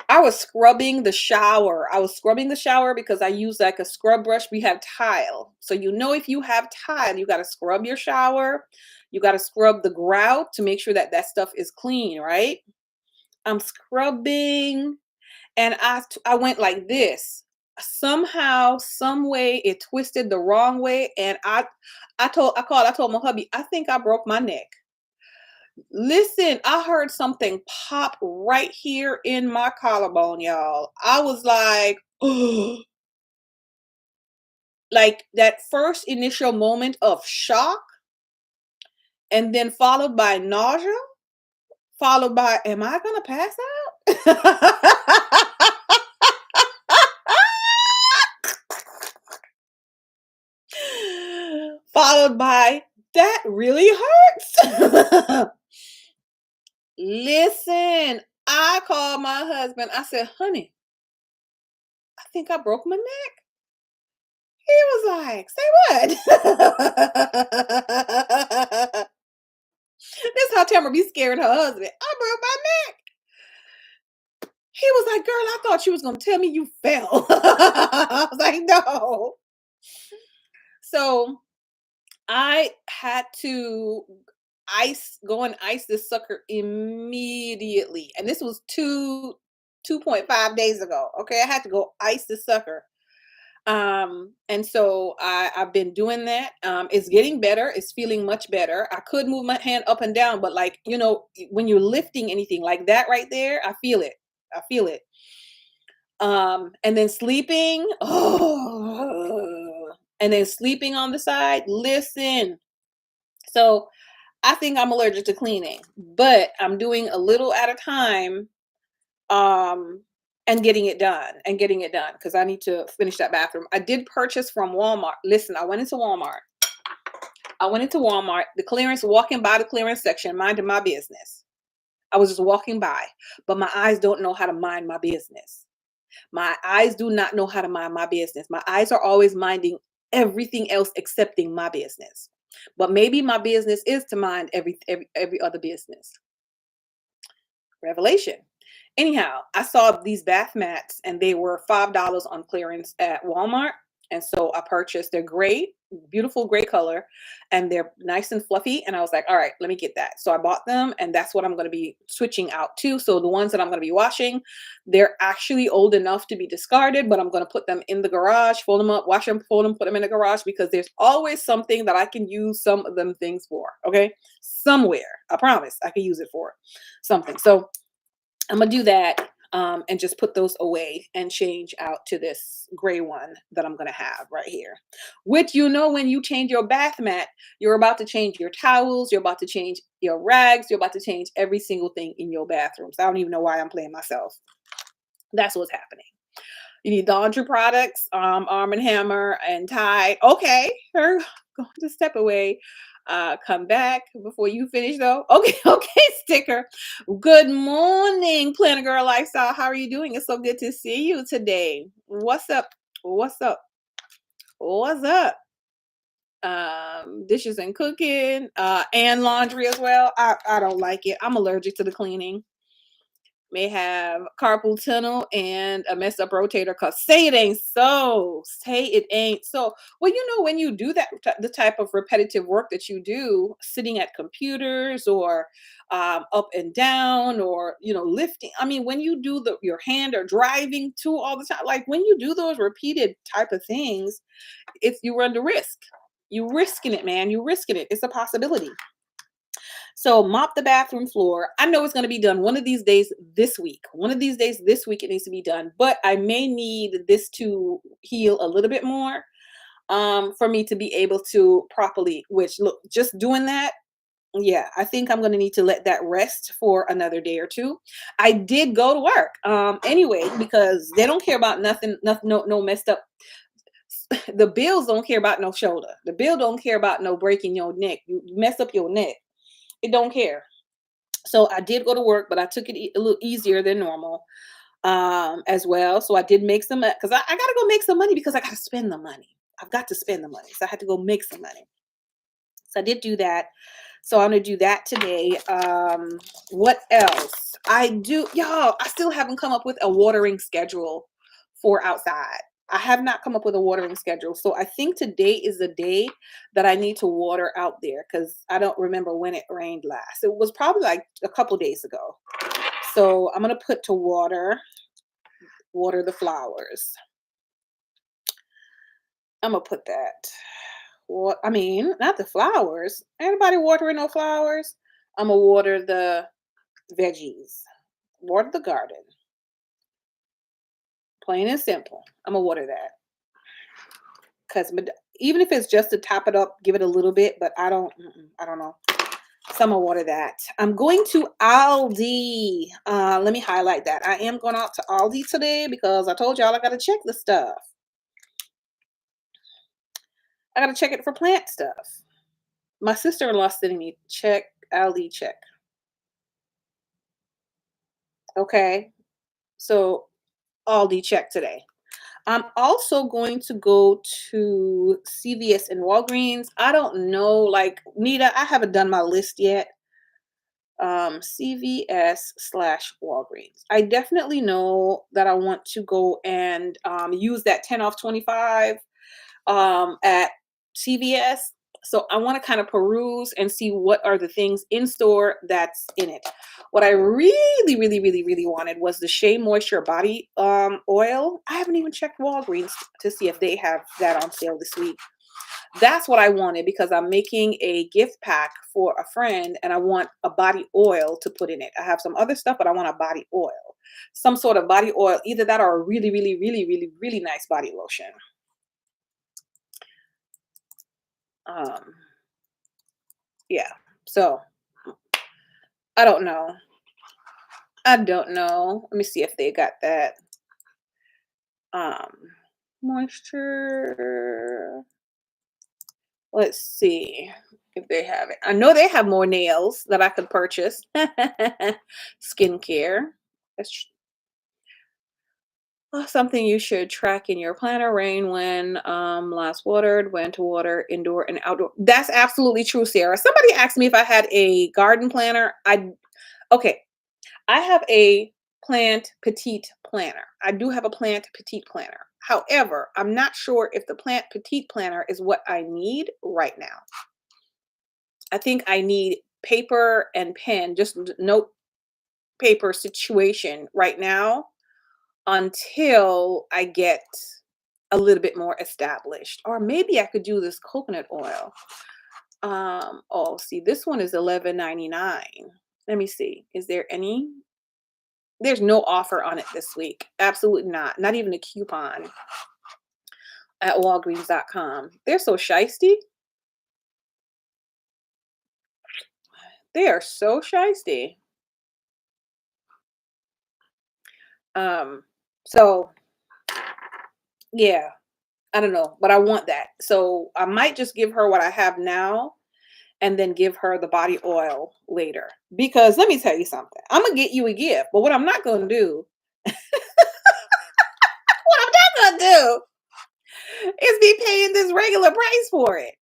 I was scrubbing the shower. I was scrubbing the shower because I use like a scrub brush. We have tile. So you know if you have tile, you got to scrub your shower. You got to scrub the grout to make sure that that stuff is clean, right? I'm scrubbing and I went like this. Somehow, some way it twisted the wrong way and I told my hubby, I think I broke my neck. Listen, I heard something pop right here in my collarbone, y'all. I was like, like that first initial moment of shock, and then followed by nausea, followed by, am I gonna pass out? Followed by, that really hurts. Listen, I called my husband. I said, honey, I think I broke my neck. He was like, "Say what?" This how Tamara be scaring her husband. I broke my neck. He was like, "Girl, I thought you was gonna tell me you fell." I was like, "No." So I had to go and ice this sucker immediately, and this was 2.5 days ago. Okay, I had to go ice this sucker. And so I've been doing that. It's getting better. It's feeling much better. I could move my hand up and down, but like, you know, when you're lifting anything like that right there, I feel it. I feel it. And then sleeping, oh, and then sleeping on the side. Listen. So I think I'm allergic to cleaning, but I'm doing a little at a time, um and getting it done because I need to finish that bathroom. I did purchase from Walmart. Listen, I went into Walmart, the clearance, walking by the clearance section, minding my business. I was just walking by, but my eyes don't know how to mind my business. My eyes do not know how to mind my business. My eyes are always minding everything else excepting my business. But maybe my business is to mind every other business. Revelation. Anyhow, I saw these bath mats and they were $5 on clearance at Walmart. And so I purchased. They're gray, beautiful gray color, and they're nice and fluffy. And I was like, all right, let me get that. So I bought them, and that's what I'm going to be switching out to. So the ones that I'm going to be washing, they're actually old enough to be discarded, but I'm going to put them in the garage, fold them up, wash them, fold them, put them in the garage because there's always something that I can use some of them things for. Okay. Somewhere. I promise I can use it for something. So I'm gonna do that, and just put those away and change out to this gray one that I'm gonna have right here. Which, you know, when you change your bath mat, you're about to change your towels, you're about to change your rags, you're about to change every single thing in your bathrooms. I don't even know why I'm playing myself. That's what's happening. You need laundry products, Arm& and Hammer and Tide. Okay, her going to step away. Come back before you finish though. Okay, okay, sticker. Good morning, Planner Girl Lifestyle. How are you doing? It's so good to see you today. What's up? What's up? What's up? Dishes and cooking, and laundry as well. I don't like it. I'm allergic to the cleaning. May have carpal tunnel and a messed up rotator cuff. Say it ain't so. Say it ain't so. Well, you know, when you do that, the type of repetitive work that you do, sitting at computers or up and down, or you know, lifting. I mean, when you do your hand or driving too all the time, like when you do those repeated type of things, it's you run the risk. You risking it, man. You risking it. It's a possibility. So mop the bathroom floor. I know it's going to be done one of these days this week. One of these days this week it needs to be done, but I may need this to heal a little bit more, for me to be able to properly, which look, just doing that, yeah, I think I'm going to need to let that rest for another day or two. I did go to work anyway because they don't care about nothing, no messed up. The bills don't care about no shoulder. The bill don't care about no breaking your neck. You mess up your neck. It don't care. So I did go to work, but I took it a little easier than normal as well. So I did make some because I got to go make some money because I got to spend the money. I've got to spend the money. So I had to go make some money. So I did do that. So I'm gonna do that today. What else? Y'all. I still haven't come up with a watering schedule for outside. I have not come up with a watering schedule. So I think today is the day that I need to water out there because I don't remember when it rained last. It was probably like a couple days ago. So I'm gonna put to water the flowers. I'm gonna put that. What I mean, not the flowers. Anybody watering no flowers? I'm gonna water the veggies. Water the garden. Plain and simple. I'm gonna water that because even if it's just to top it up, give it a little bit. But I don't know. So I'm gonna water that. I'm going to Aldi. Let me highlight that. I am going out to Aldi today because I told y'all I gotta check the stuff. I gotta check it for plant stuff. My sister-in-law sending me check Aldi check. Okay, so Aldi check today. I'm also going to go to CVS and Walgreens. I don't know, like Nita, I haven't done my list yet. CVS slash Walgreens. I definitely know that I want to go and use that 10 off 25 at CVS. So I want to kind of peruse and see what are the things in store that's in it. What I really, really, really, really wanted was the Shea Moisture body oil. I haven't even checked Walgreens to see if they have that on sale this week. That's what I wanted because I'm making a gift pack for a friend and I want a body oil to put in it. I have some other stuff, but I want a body oil. Some sort of body oil, either that or a really, really, really, really, really nice body lotion. Um, yeah. So I don't know. I don't know. Let me see if they got that. Um, moisture. Let's see if they have it. I know they have more nails that I could purchase. Skincare. That's something you should track in your planner. Rain when last watered, when to water, indoor and outdoor. That's absolutely true, Sarah. Somebody asked me if I had a garden planner. Okay. I have a plant petite planner. I do have a plant petite planner. However, I'm not sure if the plant petite planner is what I need right now. I think I need paper and pen, just note paper situation right now until I get a little bit more established. Or maybe I could do this coconut oil. Oh, see, this one is $11.99. Let me see. Is there any? There's no offer on it this week. Absolutely not. Not even a coupon at walgreens.com. They're so shisty. They are so shisty. Um, so yeah, I don't know, but I want that. So I might just give her what I have now and then give her the body oil later. Because let me tell you something. I'm gonna get you a gift, but what I'm not gonna do, what I'm not gonna do is be paying this regular price for it.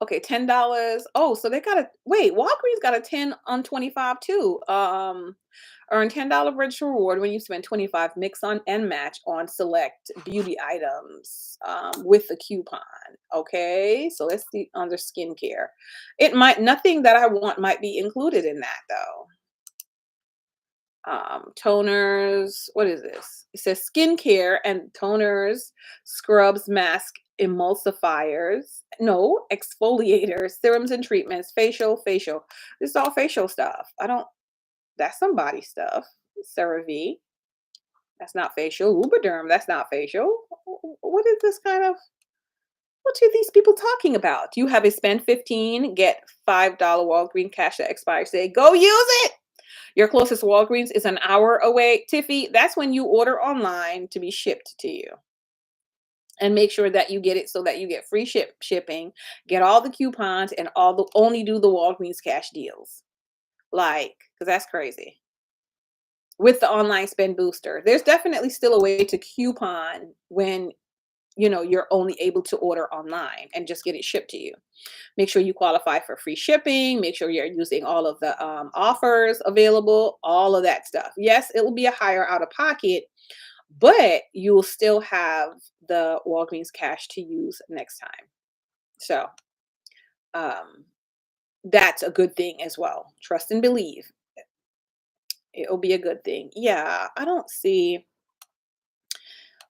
Okay, $10. Oh, so they got a wait, Walgreens got a 10 on 25 too. Earn $10 register reward when you spend 25 mix on and match on select beauty items with the coupon. Okay, so let's see under skincare. It might nothing that I want might be included in that though. Toners, what is this? It says skincare and toners, scrubs, mask, emulsifiers, no, exfoliators, serums and treatments, facial. This is all facial stuff. I don't, that's some body stuff. CeraVe, that's not facial. Lubriderm, that's not facial. What is this kind of, what are these people talking about? You have a spend 15, get $5 Walgreens cash that expires today. Go use it. Your closest Walgreens is an hour away. Tiffy, that's when you order online to be shipped to you. and make sure that you get it so that you get free shipping, get all the coupons, and all the only do the Walgreens cash deals. Like, because that's crazy. With the online spend booster, there's definitely still a way to coupon when you're only able to order online and just get it shipped to you. Make sure you qualify for free shipping. Make sure you're using all of the offers available, all of that stuff. Yes, it will be a higher out of pocket, but you will still have the Walgreens cash to use next time. So um, that's a good thing as well. Trust and believe. It'll be a good thing. Yeah, I don't see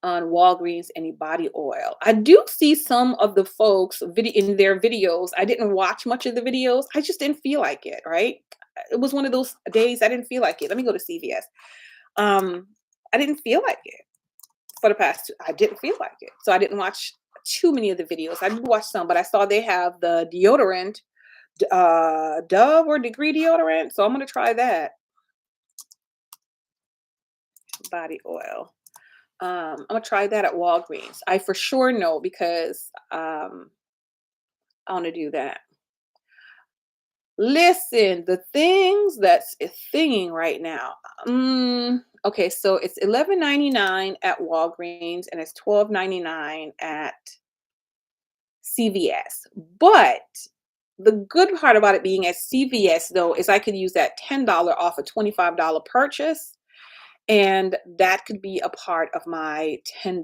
on Walgreens any body oil. I do see some of the folks in their videos. I didn't watch much of the videos. I just didn't feel like it, right? It was one of those days I didn't feel like it. Let me go to CVS. I didn't feel like it for the past I didn't feel like it. So I didn't watch too many of the videos. I did watch some, but I saw they have the deodorant, Dove or Degree deodorant. So I'm gonna try that. Body oil. I'm gonna try that at Walgreens. I for sure know because I want to do that. Listen, the things that's a thinging right now. Okay, so it's $11.99 at Walgreens and it's $12.99 at CVS. But the good part about it being at CVS though is I could use that $10 off a $25 purchase, and that could be a part of my $10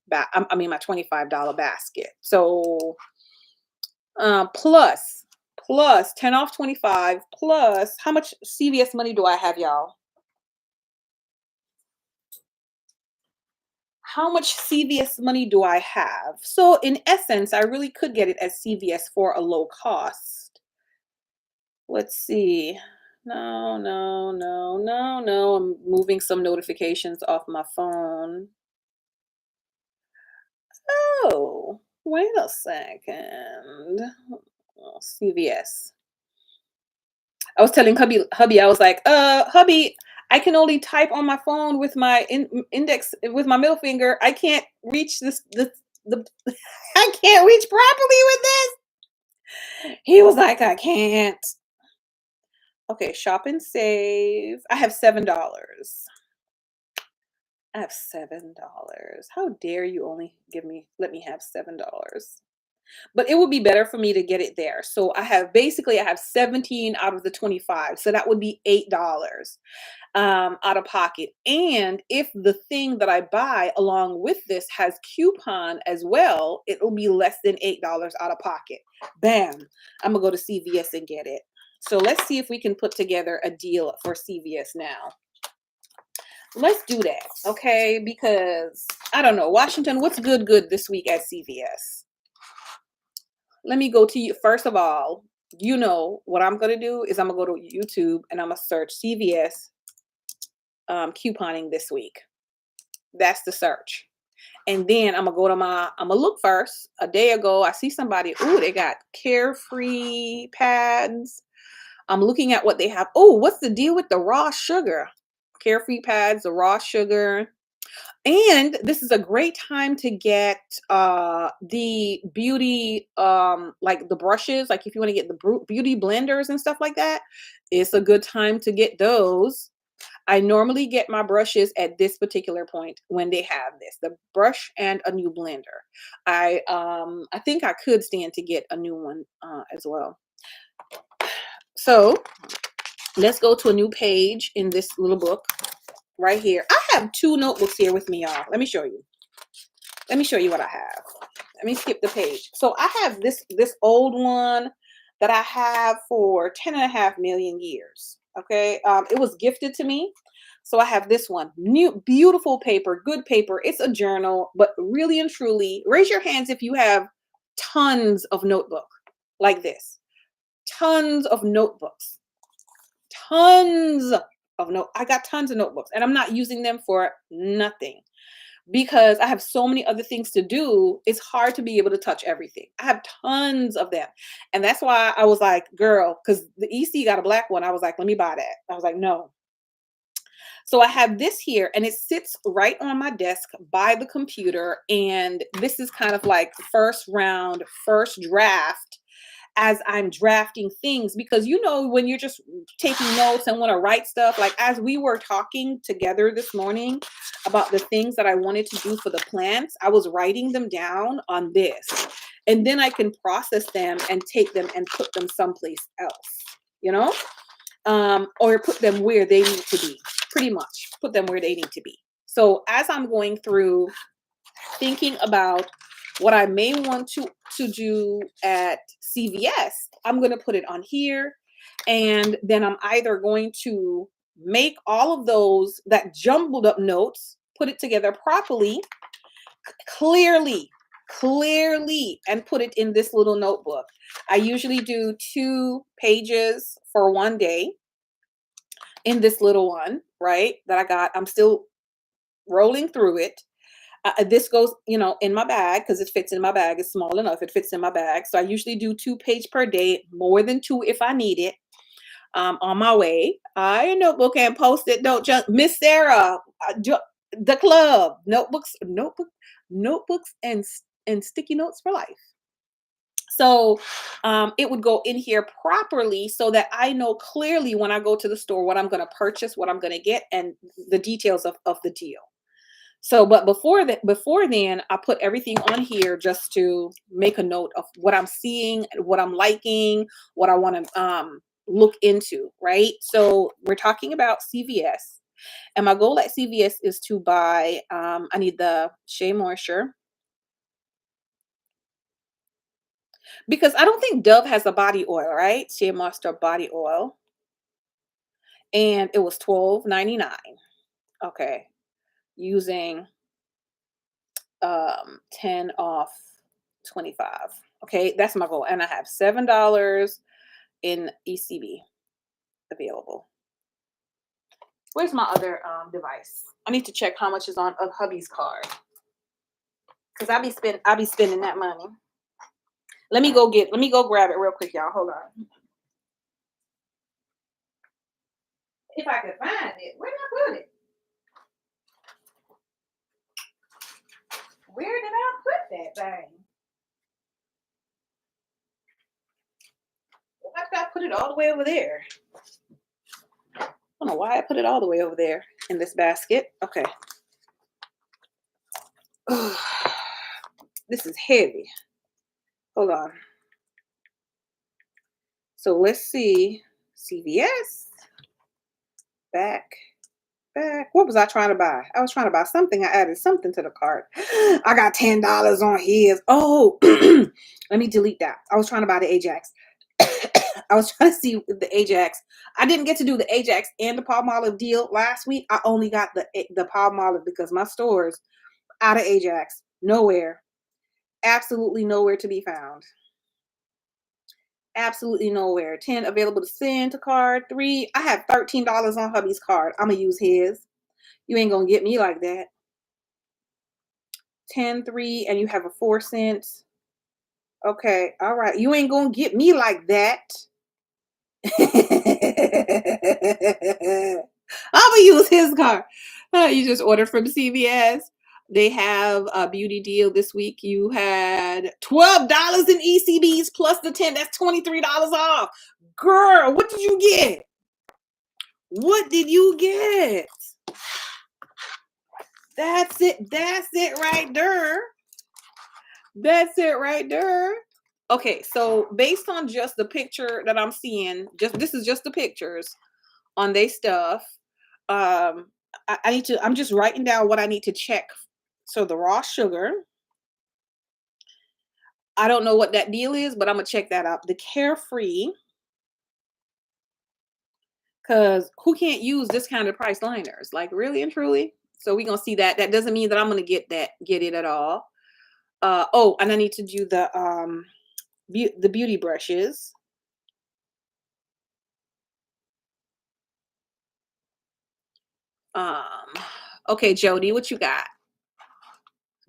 my $25 basket. So plus 10 off 25 plus how much CVS money do I have, y'all? How much CVS money do I have? So in essence, I really could get it at CVS for a low cost. Let's see. No, no, no, no, no. I'm moving some notifications off my phone. Oh, wait a second. Oh, CVS. I was telling hubby, I was like, hubby, I can only type on my phone with my index with my middle finger. I can't reach the I can't reach properly with this. He was like, I can't. Okay, shop and save. I have $7. I have $7. How dare you only let me have $7? But it would be better for me to get it there. So I have 17 out of the 25. So that would be $8 out of pocket. And if the thing that I buy along with this has coupon as well, it will be less than $8 out of pocket. Bam. I'm gonna go to CVS and get it. So let's see if we can put together a deal for CVS now. Let's do that, okay? Because I don't know, Washington, what's good this week at CVS? Let me go to you. First of all, what I'm going to do is I'm going to go to YouTube and I'm going to search CVS couponing this week. That's the search. And then I'm going to look first. A day ago, I see somebody, they got Carefree pads. I'm looking at what they have. Oh, what's the deal with the raw sugar? Carefree pads, the raw sugar. And this is a great time to get the beauty, like the brushes, like if you want to get the beauty blenders and stuff like that, it's a good time to get those. I normally get my brushes at this particular point when they have this, the brush and a new blender. I think I could stand to get a new one as well. So let's go to a new page in this little book. Right here. I have 2 notebooks here with me, y'all. Let me show you. Let me show you what I have. Let me skip the page. So I have this old one that I have for 10.5 million years. Okay. It was gifted to me. So I have this one. New, beautiful paper, good paper. It's a journal, but really and truly, raise your hands if you have tons of notebook like this. Tons of notebooks. Tons I got tons of notebooks and I'm not using them for nothing because I have so many other things to do. It's hard to be able to touch everything. I have tons of them. And that's why I was like, girl, because the EC got a black one. I was like, let me buy that. I was like, no. So I have this here and it sits right on my desk by the computer. And this is kind of like first round, first draft as I'm drafting things, because when you're just taking notes and want to write stuff, like as we were talking together this morning about the things that I wanted to do for the plants, I was writing them down on this. And then I can process them and take them and put them someplace else, you know? Or put them where they need to be. Pretty much put them where they need to be. So as I'm going through thinking about what I may want to do at CVS, I'm going to put it on here, and then I'm either going to make all of those that jumbled up notes, put it together properly, clearly, and put it in this little notebook. I usually do 2 pages for one day in this little one, right? That I got. I'm still rolling through it. This goes, in my bag because it fits in my bag. It's small enough. It fits in my bag. So I usually do 2 pages per day, more than 2 if I need it. On my way, I notebook and post it. Don't just Miss Sarah, the club notebooks and sticky notes for life. So it would go in here properly so that I know clearly when I go to the store what I'm going to purchase, what I'm going to get, and the details of the deal. So, but before then, I put everything on here just to make a note of what I'm seeing, what I'm liking, what I want to look into, right? So we're talking about CVS, and my goal at CVS is to buy. I need the Shea Moisture because I don't think Dove has a body oil, right? Shea Moisture body oil, and it was $12.99. Okay, using 10 off 25. Okay, that's my goal. And I have $7 in ECB available. Where's my other device? I need to check how much is on a hubby's card. Because I be spending that money. Let me go grab it real quick, y'all. Hold on. If I could find it. Where did I put it? Where did I put that thing? Why did I put it all the way over there? I don't know why I put it all the way over there in this basket. Okay. This is heavy. Hold on. So let's see. CVS. Back. What was I trying to buy? I was trying to buy something. I added something to the cart. I got $10 on his. Oh, let me delete that. I was trying to buy the Ajax. I was trying to see the Ajax. I didn't get to do the Ajax and the Palmolive deal last week. I only got the Palmolive because my stores out of Ajax. Nowhere. Absolutely nowhere to be found. Absolutely nowhere. 10 available to send to card. 3. I have $13 on hubby's card. I'm gonna use his. You ain't gonna get me like that. 10, 3, and you have a 4 cents. Okay, all right. You ain't gonna get me like that. I'm gonna use his card. You just ordered from CVS. They have a beauty deal this week. You had $12 in ECBs plus the 10. That's $23 off. Girl, what did you get? What did you get? That's it. That's it right there. That's it right there. Okay, so based on just the picture that I'm seeing, this is just the pictures on their stuff. I need to. I'm just writing down what I need to check. So the raw sugar. I don't know what that deal is, but I'm gonna check that out. The Carefree, because who can't use this kind of price liners? Like really and truly. So we're gonna see that. That doesn't mean that I'm gonna get it at all. Oh, and I need to do the beauty brushes. Um, okay, Jody, what you got?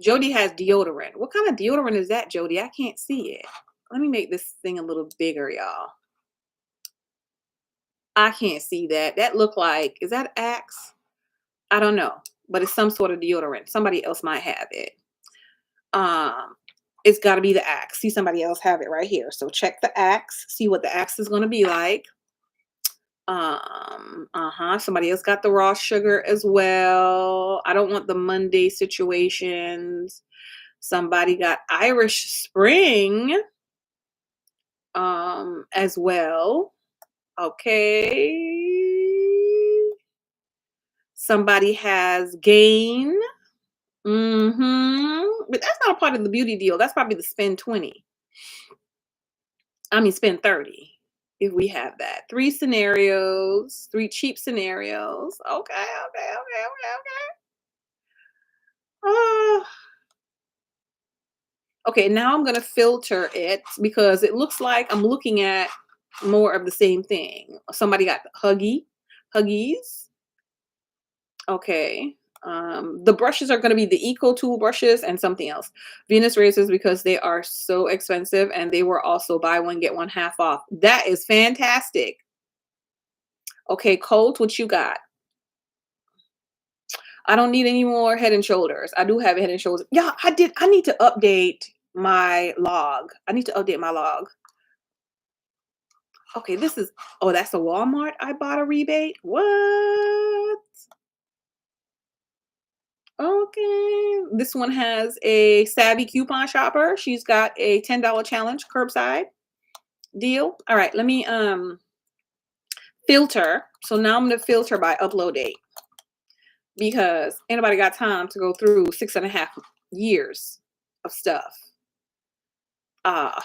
Jody has deodorant. What kind of deodorant is that, Jody? I can't see it. Let me make this thing a little bigger, y'all. I can't see that. That look like, is that Axe? I don't know, but it's some sort of deodorant. Somebody else might have it. Um, it's got to be the Axe. See, somebody else have it right here. So check the Axe. See what the Axe is going to be like. Somebody else got the raw sugar as well. I don't want the Monday situations. Somebody got Irish Spring as well. Okay. Somebody has Gain. But that's not a part of the beauty deal. That's probably the spend 20. I mean spend 30 if we have that. Three scenarios, three cheap scenarios. Okay. Uh, okay, now I'm gonna filter it because it looks like I'm looking at more of the same thing. Somebody got Huggies. Okay. The brushes are going to be the Eco Tool brushes and something else. Venus razors because they are so expensive and they were also buy one get one half off. That is fantastic. Okay, Colt, what you got? I don't need any more Head and Shoulders. I do have a Head and Shoulders. Yeah, I did. I need to update my log. I need to update my log. Okay, this is, oh, that's a Walmart. I bought a rebate. What? Okay. This one has a savvy coupon shopper. She's got a $10 challenge curbside deal. All right, let me filter. So now I'm gonna filter by upload date because anybody got time to go through 6.5 years of stuff uh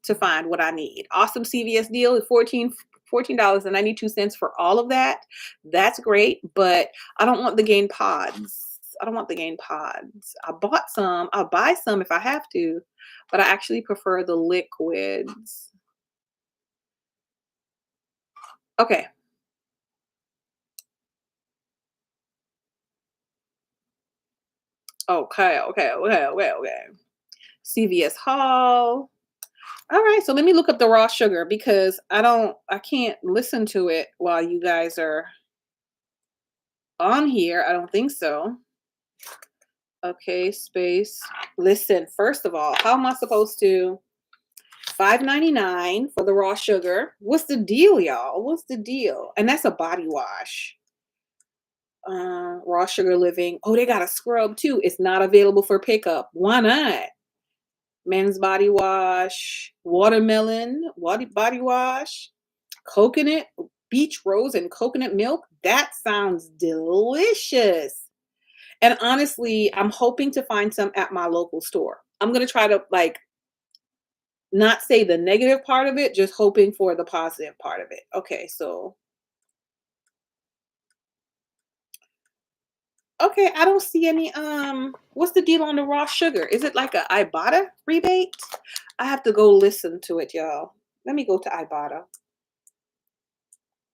to find what I need. Awesome CVS deal at $14.92 for all of that. That's great, but I don't want the gain pods. I don't want the gain pods. I bought some. I'll buy some if I have to, but I actually prefer the liquids. Okay. Okay. CVS haul. All right, so let me look up the raw sugar because I can't listen to it while you guys are on here. I don't think so. Okay, space. Listen, first of all, how am I supposed to $5.99 for the raw sugar? What's the deal, y'all? What's the deal? And that's a body wash. Raw sugar living. Oh, they got a scrub too. It's not available for pickup. Why not? Men's body wash, watermelon, body wash, coconut, beach rose, and coconut milk. That sounds delicious. And honestly, I'm hoping to find some at my local store. I'm gonna try to like not say the negative part of it, just hoping for the positive part of it. Okay, so okay, I don't see any what's the deal on the raw sugar? Is it like a Ibotta rebate? I have to go listen to it, y'all. Let me go to Ibotta.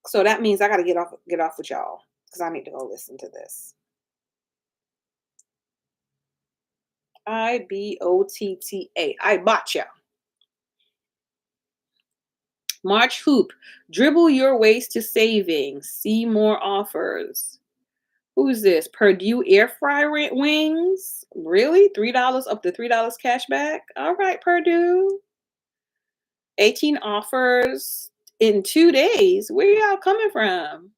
So that means I gotta get off with y'all because I need to go listen to this. Ibotta. Ibotta. March Hoop. Dribble your ways to savings. See more offers. Who's this? Purdue air fry wings? Really? $3 up to $3 cash back? All right, Purdue. 18 offers in 2 days. Where y'all coming from?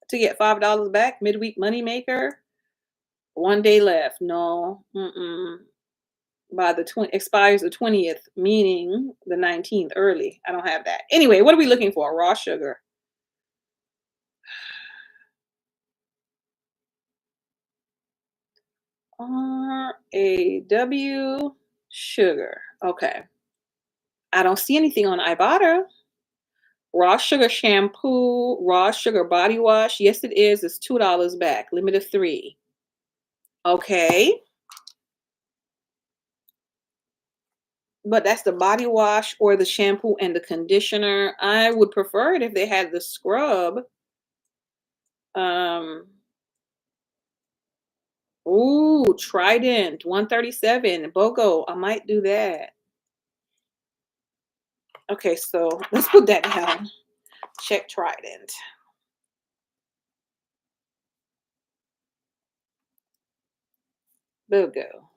To get $5 back, midweek moneymaker. 1 day left. No. By the 20 expires the 20th, meaning the 19th early. I don't have that. Anyway, what are we looking for? Raw sugar. RAW sugar. Okay. I don't see anything on Ibotta. Raw sugar shampoo, raw sugar body wash. Yes, it is. It's $2 back. Limit of 3. Okay. But that's the body wash or the shampoo and the conditioner. I would prefer it if they had the scrub. Um, ooh, Trident, 137, BOGO. I might do that. Okay, so let's put that down. Check Trident. Boo go.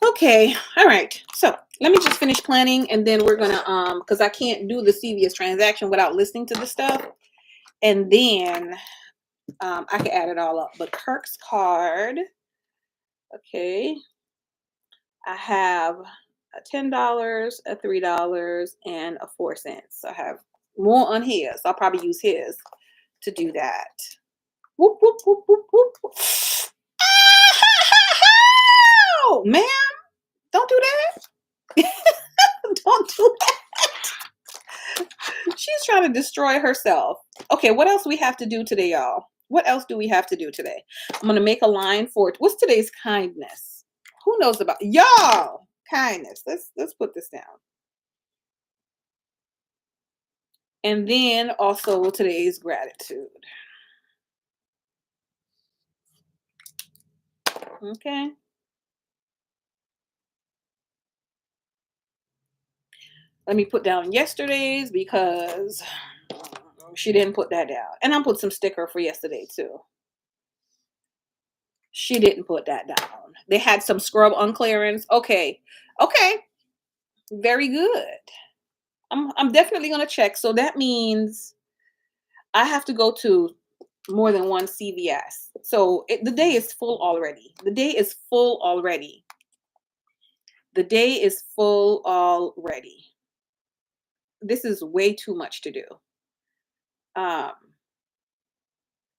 Okay, all right. So let me just finish planning, and then we're gonna because I can't do the CVS transaction without listening to the stuff, and then I can add it all up. But Kirk's card, okay, I have a $10, a $3, and a 4 cents. So I have more on his. I'll probably use his to do that. Whoop, whoop, whoop, whoop, whoop. Oh, ma'am, don't do that. Don't do that. She's trying to destroy herself. Okay, what else do we have to do today, y'all? What else do we have to do today? I'm going to make a line for it. What's today's kindness? Who knows about y'all? Kindness. Let's put this down. And then also today's gratitude. Okay. Let me put down yesterday's because she didn't put that down. And I'll put some sticker for yesterday too. She didn't put that down. They had some scrub on clearance. Okay. Okay. Very good. I'm definitely gonna check. So that means I have to go to more than one CVS. So the day is full already. The day is full already. The day is full already. This is way too much to do. Um,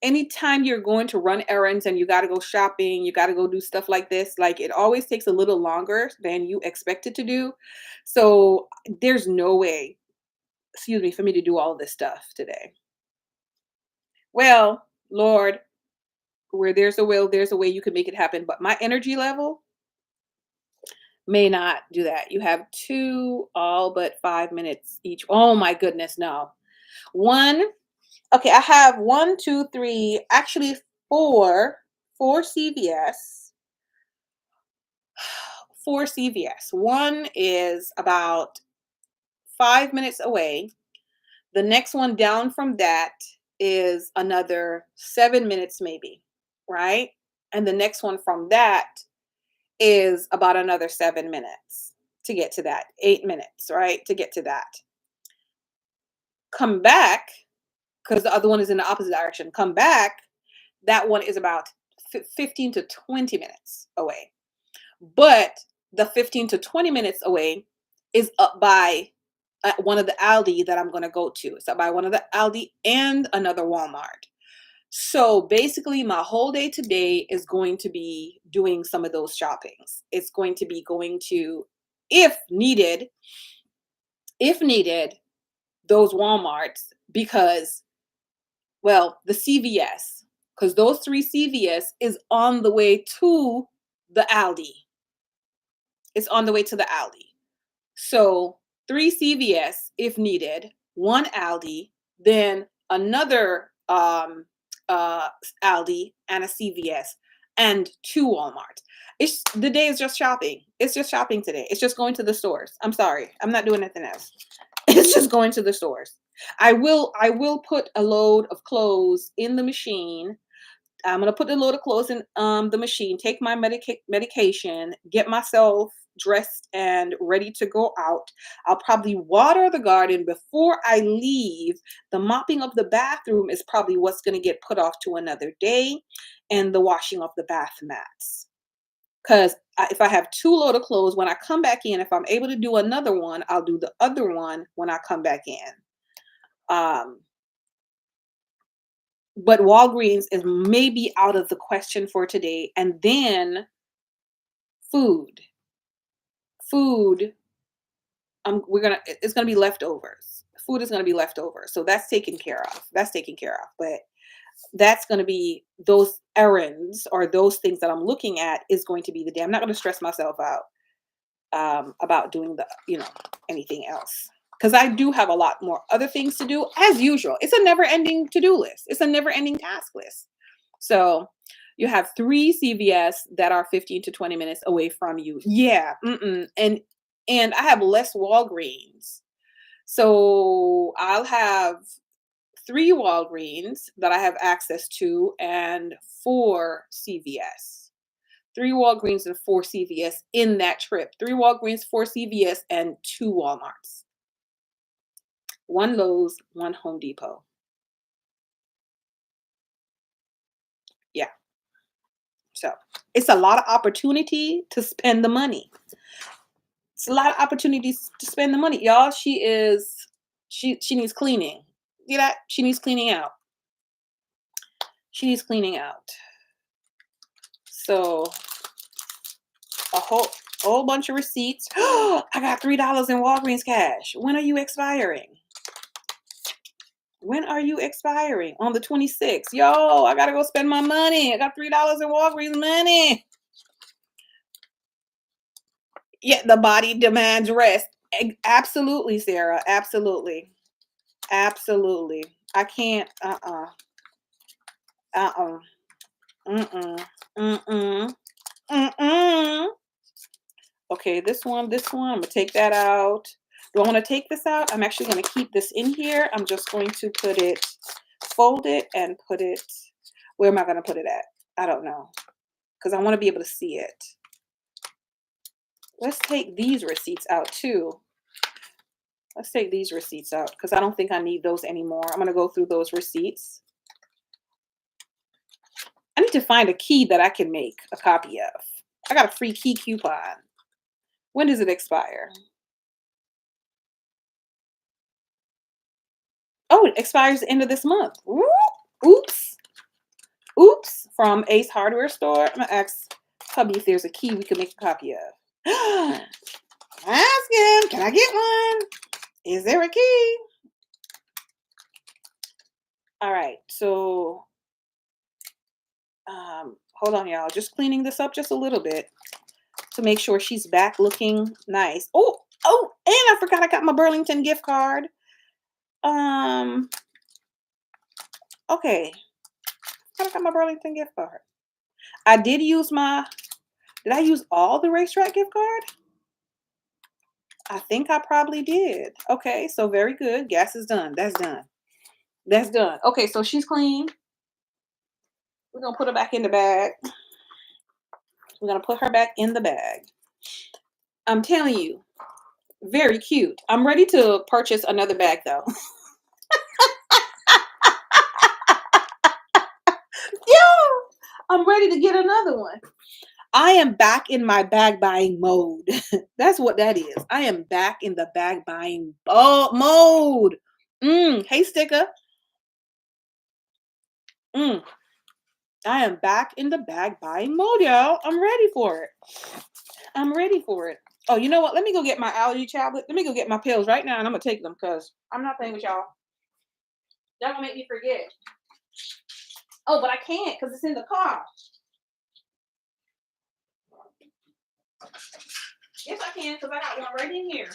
Anytime you're going to run errands and you got to go shopping, you got to go do stuff like this, like it always takes a little longer than you expect it to do. So there's no way, excuse me, for me to do all of this stuff today. Well, Lord, where there's a will, there's a way you can make it happen. But my energy level may not do that. You have two all but 5 minutes each. Oh my goodness, no. One, okay, I have one, two, three, actually four CVS. Four CVS. One is about 5 minutes away. The next one down from that is another 7 minutes, maybe, right? And the next one from that is about another 7 minutes to get to that. 8 minutes, right? To get to that. Come back, because the other one is in the opposite direction. Come back, that one is about 15 to 20 minutes away. But the 15 to 20 minutes away is up by one of the Aldi that I'm going to go to. It's up by one of the Aldi and another Walmart. So basically, my whole day today is going to be doing some of those shoppings. It's going to be going to, if needed, those Walmarts because, well, the CVS, because those three CVS is on the way to the Aldi. It's on the way to the Aldi. So 3 CVS if needed, one Aldi, then another Aldi and a CVS, and two Walmart. It's the day is just shopping. It's just shopping today. It's just going to the stores. I'm sorry. I'm not doing anything else. It's just going to the stores. I will put a load of clothes in the machine. I'm gonna put the load of clothes in the machine, take my medication, get myself dressed and ready to go out. I'll probably water the garden before I leave. The mopping of the bathroom is probably what's gonna get put off to another day, and the washing of the bath mats. Because if I have two load of clothes, when I come back in, if I'm able to do another one, I'll do the other one when I come back in. Um, but Walgreens is maybe out of the question for today. And then food, food. It's gonna be leftovers. Food is gonna be leftovers, so that's taken care of. That's taken care of. But that's gonna be those errands or those things that I'm looking at is going to be the day. I'm not gonna stress myself out about doing anything else because I do have a lot more other things to do as usual. It's a never-ending to-do list. It's a never-ending task list. So you have 3 CVS that are 15 to 20 minutes away from you. Yeah, and I have less Walgreens, so I'll have 3 Walgreens that I have access to and 4 CVS. 3 Walgreens and 4 CVS in that trip. 3 Walgreens, 4 CVS, and 2 Walmarts. 1 Lowe's, 1 Home Depot. Yeah. So it's a lot of opportunity to spend the money. It's a lot of opportunities to spend the money. Y'all, she needs cleaning. You know, she needs cleaning out. She needs cleaning out. So a whole bunch of receipts. I got $3 in Walgreens cash. When are you expiring? When are you expiring? On the 26th. Yo, I gotta go spend my money. I got $3 in Walgreens money. Yeah, the body demands rest. Absolutely, Sarah. Absolutely. Absolutely. I can't. Uh-uh. Mm-mm. Mm-mm. Mm-mm. Okay, this one. I'm gonna take that out. Do I want to take this out? I'm actually gonna keep this in here. I'm just going to put it, fold it, and put it. Where am I gonna put it at? I don't know. Because I want to be able to see it. Let's take these receipts out too. Let's take these receipts out because I don't think I need those anymore. I'm gonna go through those receipts. I need to find a key that I can make a copy of. I got a free key coupon. When does it expire? Oh, it expires the end of this month. Oops. Oops. From Ace Hardware Store. I'm going to ask hubby if there's a key we can make a copy of. Ask him. Can I get one? Is there a key? All right. So, hold on, y'all. Just cleaning this up just a little bit to make sure she's back looking nice. Oh, and I forgot I got my Burlington gift card. Okay. I got my Burlington gift card. I did use did I use all the racetrack gift card? I think I probably did. Okay, so very good. Gas is done. That's done. That's done. Okay, so she's clean. We're gonna put her back in the bag. We're gonna put her back in the bag. I'm telling you, very cute. I'm ready to purchase another bag though. Yeah, I'm ready to get another one. I am back in my bag buying mode. That's what that is. I am back in the bag buying mode. Hey, sticker. I am back in the bag buying mode, y'all. I'm ready for it. I'm ready for it. Oh, you know what? Let me go get my allergy tablet. Let me go get my pills right now, and I'm gonna take them because I'm not playing with y'all. Y'all gonna make me forget. Oh, but I can't because it's in the car. Yes, I can because I got one right in here.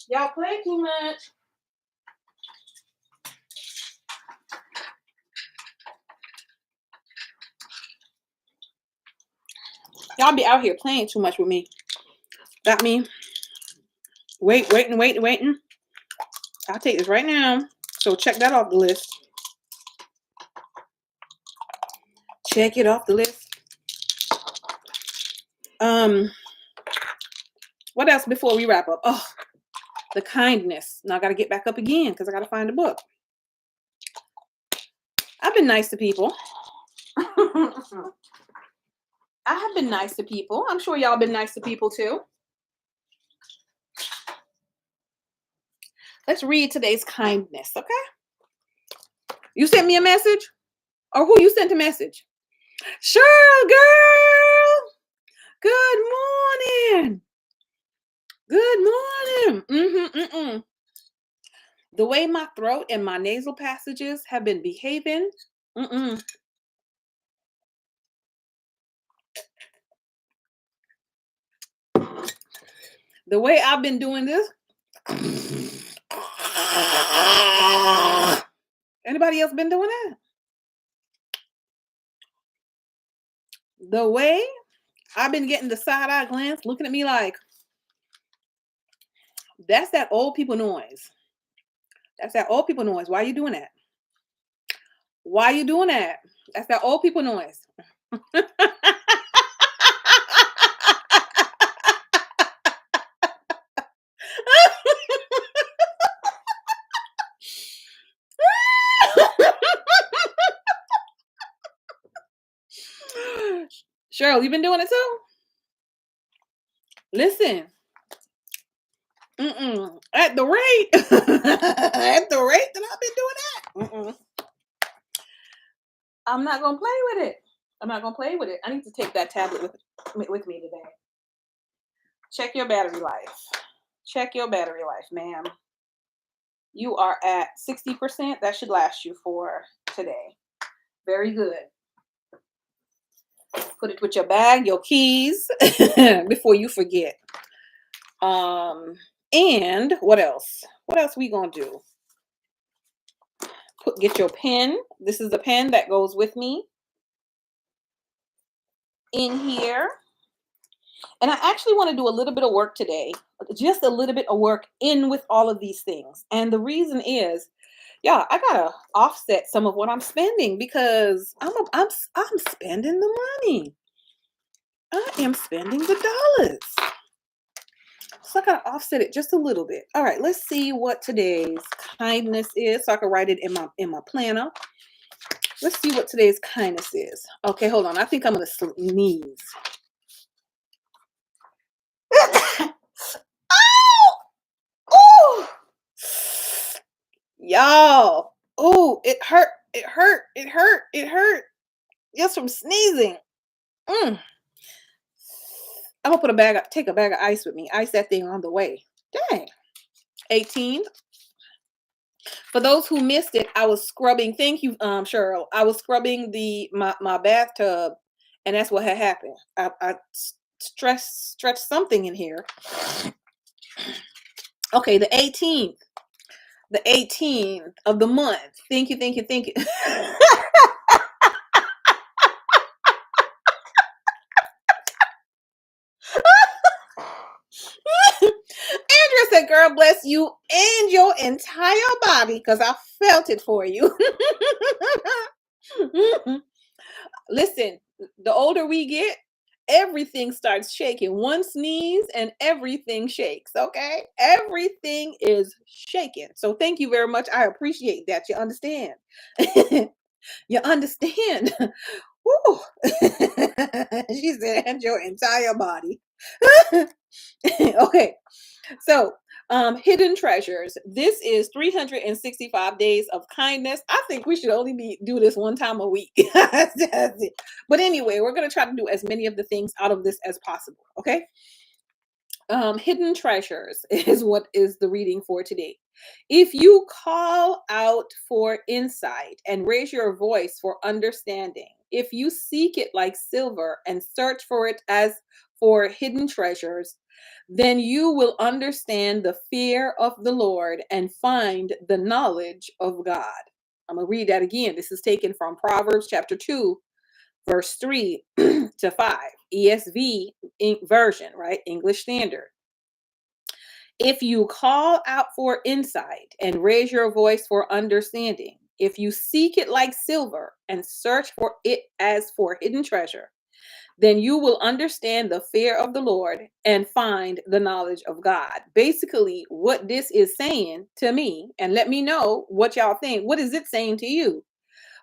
Y'all play too much. Y'all be out here playing too much with me. Got me. Waiting. I'll take this right now. So check that off the list. Check it off the list. What else before we wrap up? Oh, the kindness. Now I got to get back up again because I got to find a book. I've been nice to people. I have been nice to people. I'm sure y'all been nice to people too. Let's read today's kindness, okay? You sent me a message? Or who you sent a message? Cheryl, girl. Good morning. Good morning. The way my throat and my nasal passages have been behaving. The way I've been doing this. Anybody else been doing that? The way I've been getting the side-eye glance, looking at me like, that's that old people noise. That's that old people noise. Why are you doing that? Why are you doing that? That's that old people noise. Cheryl, you been doing it too? Listen, at the rate, at the rate that I've been doing that, I'm not gonna play with it. I'm not gonna play with it. I need to take that tablet with me today. Check your battery life. Check your battery life, ma'am. You are at 60%. That should last you for today. Very good. Put it with your bag, your keys, before you forget. And what else? What else we gonna do? Get your pen. This is the pen that goes with me in here. And I actually want to do a little bit of work today, just a little bit of work in with all of these things. And the reason is, yeah, I gotta offset some of what I'm spending because I'm spending the money. I am spending the dollars. So I gotta offset it just a little bit. All right, let's see what today's kindness is, so I can write it in my planner. Let's see what today's kindness is. Okay, hold on. I think I'm gonna sneeze. Oh, y'all. Oh, it hurt. It hurt. It hurt. It hurt. Just from sneezing. I'm gonna take a bag of ice with me. Ice that thing on the way. Dang. 18. For those who missed it, I was scrubbing. Thank you, Cheryl. I was scrubbing my bathtub, and that's what had happened. I stretched something in here. Okay, the 18th. The 18th of the month. Thank you, thank you, thank you. Andrea said, girl, bless you and your entire body because I felt it for you. Listen, the older we get, everything starts shaking. One sneeze and everything shakes, okay? Everything is shaking. So thank you very much. I appreciate that. You understand. You understand. Woo. She said, and your entire body. Okay. So, hidden treasures. This is 365 days of kindness. I think we should only do this one time a week. That's it. But anyway, we're going to try to do as many of the things out of this as possible. Okay. Hidden treasures is what is the reading for today. If you call out for insight and raise your voice for understanding, if you seek it like silver and search for it as for hidden treasures, then you will understand the fear of the Lord and find the knowledge of God. I'm going to read that again. This is taken from Proverbs chapter 2, verse 3 to 5, ESV version, right? English Standard. If you call out for insight and raise your voice for understanding, if you seek it like silver and search for it as for hidden treasure, then you will understand the fear of the Lord and find the knowledge of God. Basically, what this is saying to me, and let me know what y'all think. What is it saying to you?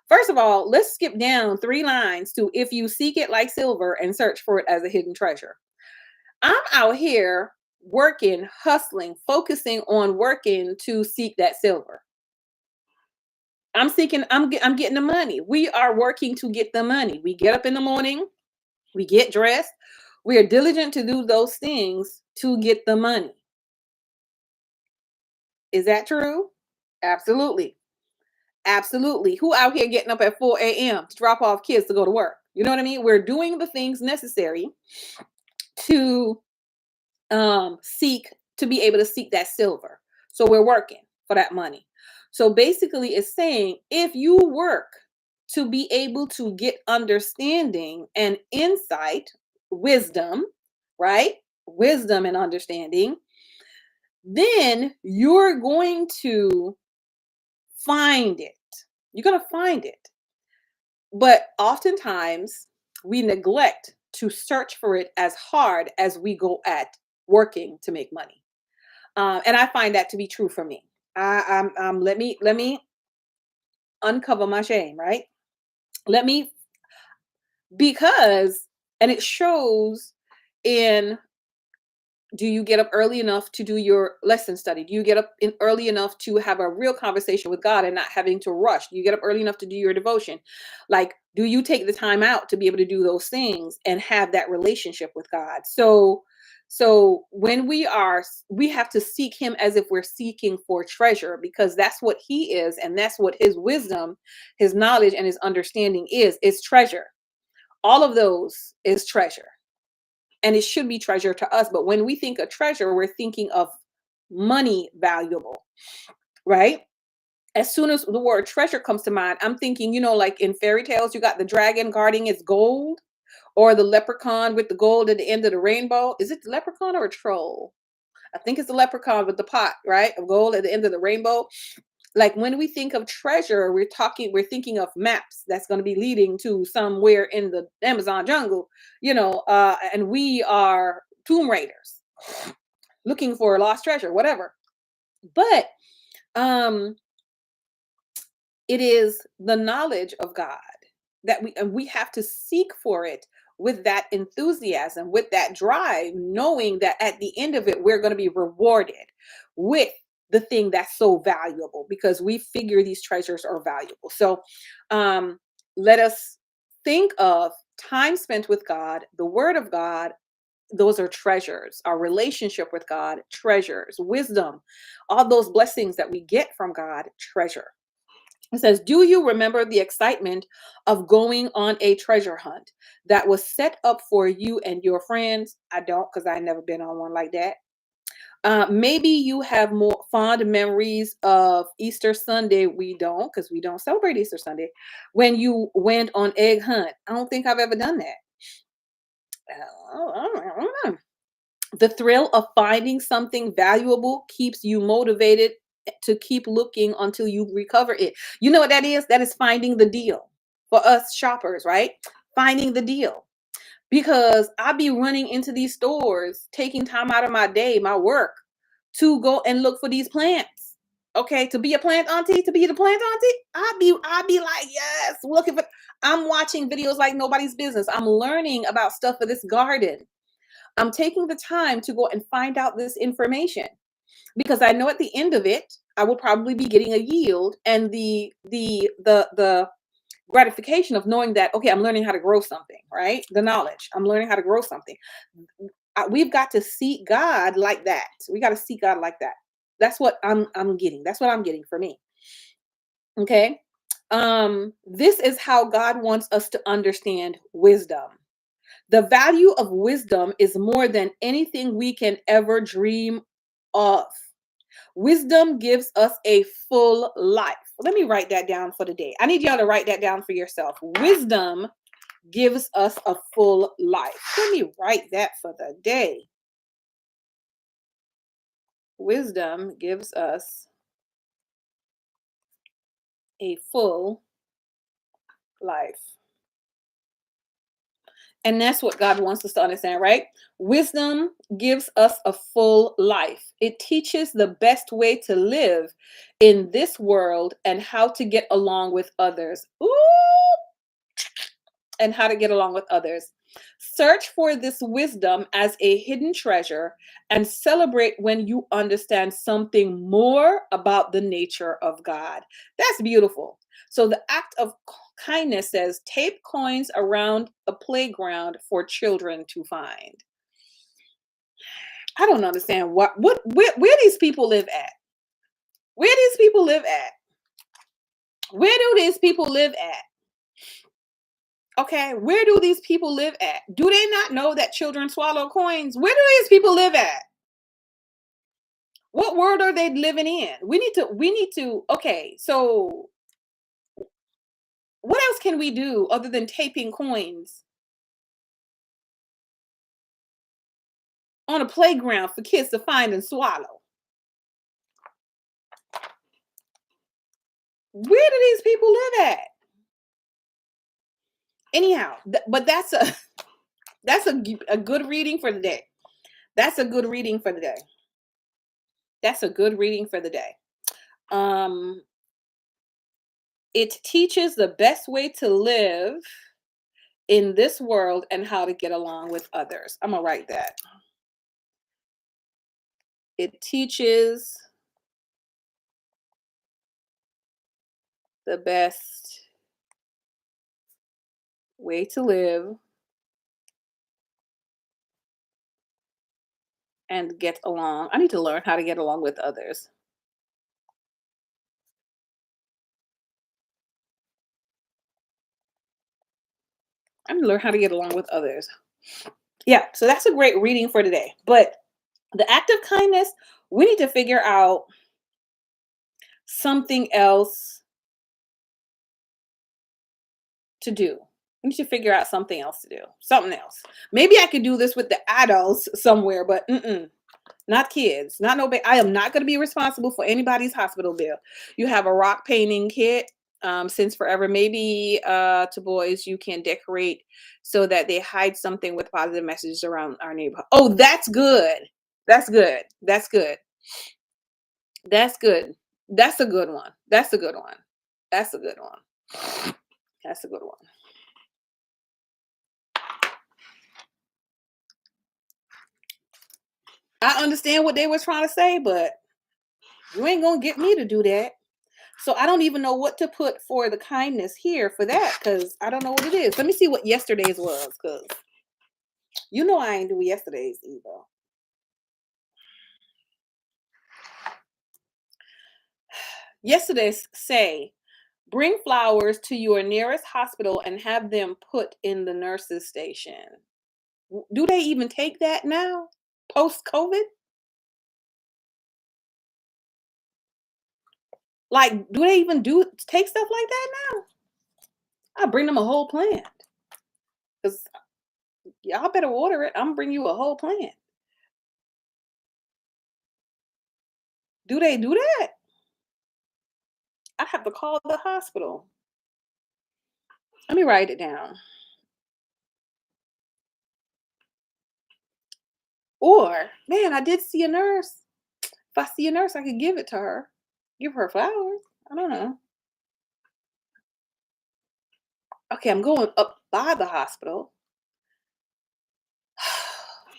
First of all, let's skip down 3 lines to if you seek it like silver and search for it as a hidden treasure. I'm out here working, hustling, focusing on working to seek that silver. I'm getting the money. We are working to get the money. We get up in the morning, we get dressed, we are diligent to do those things to get the money. Is that true? Absolutely. Absolutely. Who out here getting up at 4 a.m. to drop off kids to go to work? You know what I mean? We're doing the things necessary to be able to seek that silver. So we're working for that money. So basically it's saying if you work to be able to get understanding and insight, wisdom, right? Wisdom and understanding, then you're going to find it. You're going to find it. But oftentimes we neglect to search for it as hard as we go at working to make money. And I find that to be true for me. Let me uncover my shame, right? Let me because and it shows in, do you get up early enough to do your lesson study? Do you get up in early enough to have a real conversation with God and not having to rush? Do you get up early enough to do your devotion? Like, do you take the time out to be able to do those things and have that relationship with God? So when we have to seek him as if we're seeking for treasure, because that's what he is, and that's what his wisdom, his knowledge, and his understanding is treasure. All of those is treasure, and it should be treasure to us. But when we think of treasure, we're thinking of money valuable, right? As soon as the word treasure comes to mind, I'm thinking, like in fairy tales, you got the dragon guarding its gold, or the leprechaun with the gold at the end of the rainbow. Is it the leprechaun or a troll? I think it's the leprechaun with the pot, right, of gold at the end of the rainbow. Like, when we think of treasure, we're thinking of maps that's going to be leading to somewhere in the Amazon jungle, and we are tomb raiders looking for lost treasure, whatever. But um it is the knowledge of God that we have to seek for it with that enthusiasm, with that drive, knowing that at the end of it, we're going to be rewarded with the thing that's so valuable, because we figure these treasures are valuable. So um, let us think of time spent with God, the word of God. Those are treasures. Our relationship with God, treasures, wisdom, all those blessings that we get from God, treasure. It says, do you remember the excitement of going on a treasure hunt that was set up for you and your friends? I don't, because I never been on one like that. Maybe you have more fond memories of Easter Sunday. We don't, because we don't celebrate Easter Sunday. When you went on egg hunt. I don't think I've ever done that. I don't know. The thrill of finding something valuable keeps you motivated to keep looking until you recover it. You know what that is? That is finding the deal for us shoppers, right? Finding the deal. Because I be running into these stores, taking time out of my day, my work, to go and look for these plants. Okay, to be a plant auntie, to be the plant auntie, I be like, yes, looking for. I'm watching videos like nobody's business. I'm learning about stuff for this garden. I'm taking the time to go and find out this information, because I know at the end of it, I will probably be getting a yield, and the gratification of knowing that, okay, I'm learning how to grow something, right? The knowledge, I'm learning how to grow something. We've got to seek God like that. We got to seek God like that. That's what I'm getting. That's what I'm getting for me. Okay. This is how God wants us to understand wisdom. The value of wisdom is more than anything we can ever dream of. Wisdom gives us a full life. Let me write that down for the day. I need y'all to write that down for yourself. Wisdom gives us a full life. Let me write that for the day. Wisdom gives us a full life. And that's what God wants us to understand, right? Wisdom gives us a full life. It teaches the best way to live in this world and how to get along with others. Ooh, and how to get along with others. Search for this wisdom as a hidden treasure and celebrate when you understand something more about the nature of God. That's beautiful. So the act of kindness says tape coins around a playground for children to find. I don't understand where these people live at. Where these people live at? Where do these people live at? Okay, where do these people live at? Do they not know that children swallow coins? Where do these people live at? What world are they living in? We need to, okay, so what else can we do other than taping coins on a playground for kids to find and swallow? Where do these people live at? Anyhow, but that's a good reading for the day. That's a good reading for the day. That's a good reading for the day. Um, it teaches the best way to live in this world and how to get along with others. I'm gonna write that. It teaches the best way to live and get along. I need to learn how to get along with others. I need to learn how to get along with others. Yeah, so that's a great reading for today. But the act of kindness, we need to figure out something else to do. We need to figure out something else to do. Something else. Maybe I could do this with the adults somewhere, but not kids. Not no. I am not going to be responsible for anybody's hospital bill. You have a rock painting kit. Since forever, maybe to boys you can decorate so that they hide something with positive messages around our neighborhood. Oh, that's good. That's good. That's good. That's good. That's a good one. That's a good one. That's a good one. That's a good one. I understand what they were trying to say, but you ain't gonna get me to do that. So I don't even know what to put for the kindness here for that because I don't know what it is. Let me see what yesterday's was because I ain't do yesterday's either. Yesterday's say, bring flowers to your nearest hospital and have them put in the nurses station. Do they even take that now? Post COVID? Like, do they even take stuff like that now? I bring them a whole plant. Because y'all better order it. I'm gonna bring you a whole plant. Do they do that? I have to call the hospital. Let me write it down. Or, man, I did see a nurse. If I see a nurse, I could give it to her. Give her flowers. I don't know. Okay, I'm going up by the hospital.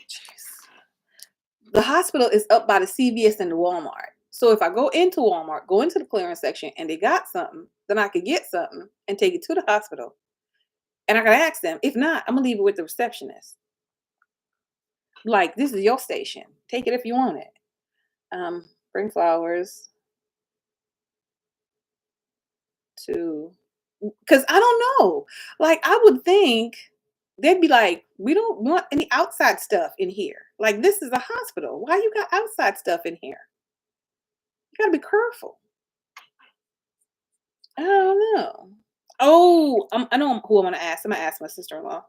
Jeez. The hospital is up by the CVS and the Walmart. So if I go into Walmart, go into the clearance section, and they got something, then I could get something and take it to the hospital. And I could ask them. If not, I'm gonna leave it with the receptionist. Like, this is your station. Take it if you want it. Bring flowers to, because I don't know. Like, I would think they'd be like, we don't want any outside stuff in here. Like, this is a hospital. Why you got outside stuff in here? You gotta be careful. I don't know. Oh, I know who I'm gonna ask. I'm gonna ask my sister-in-law.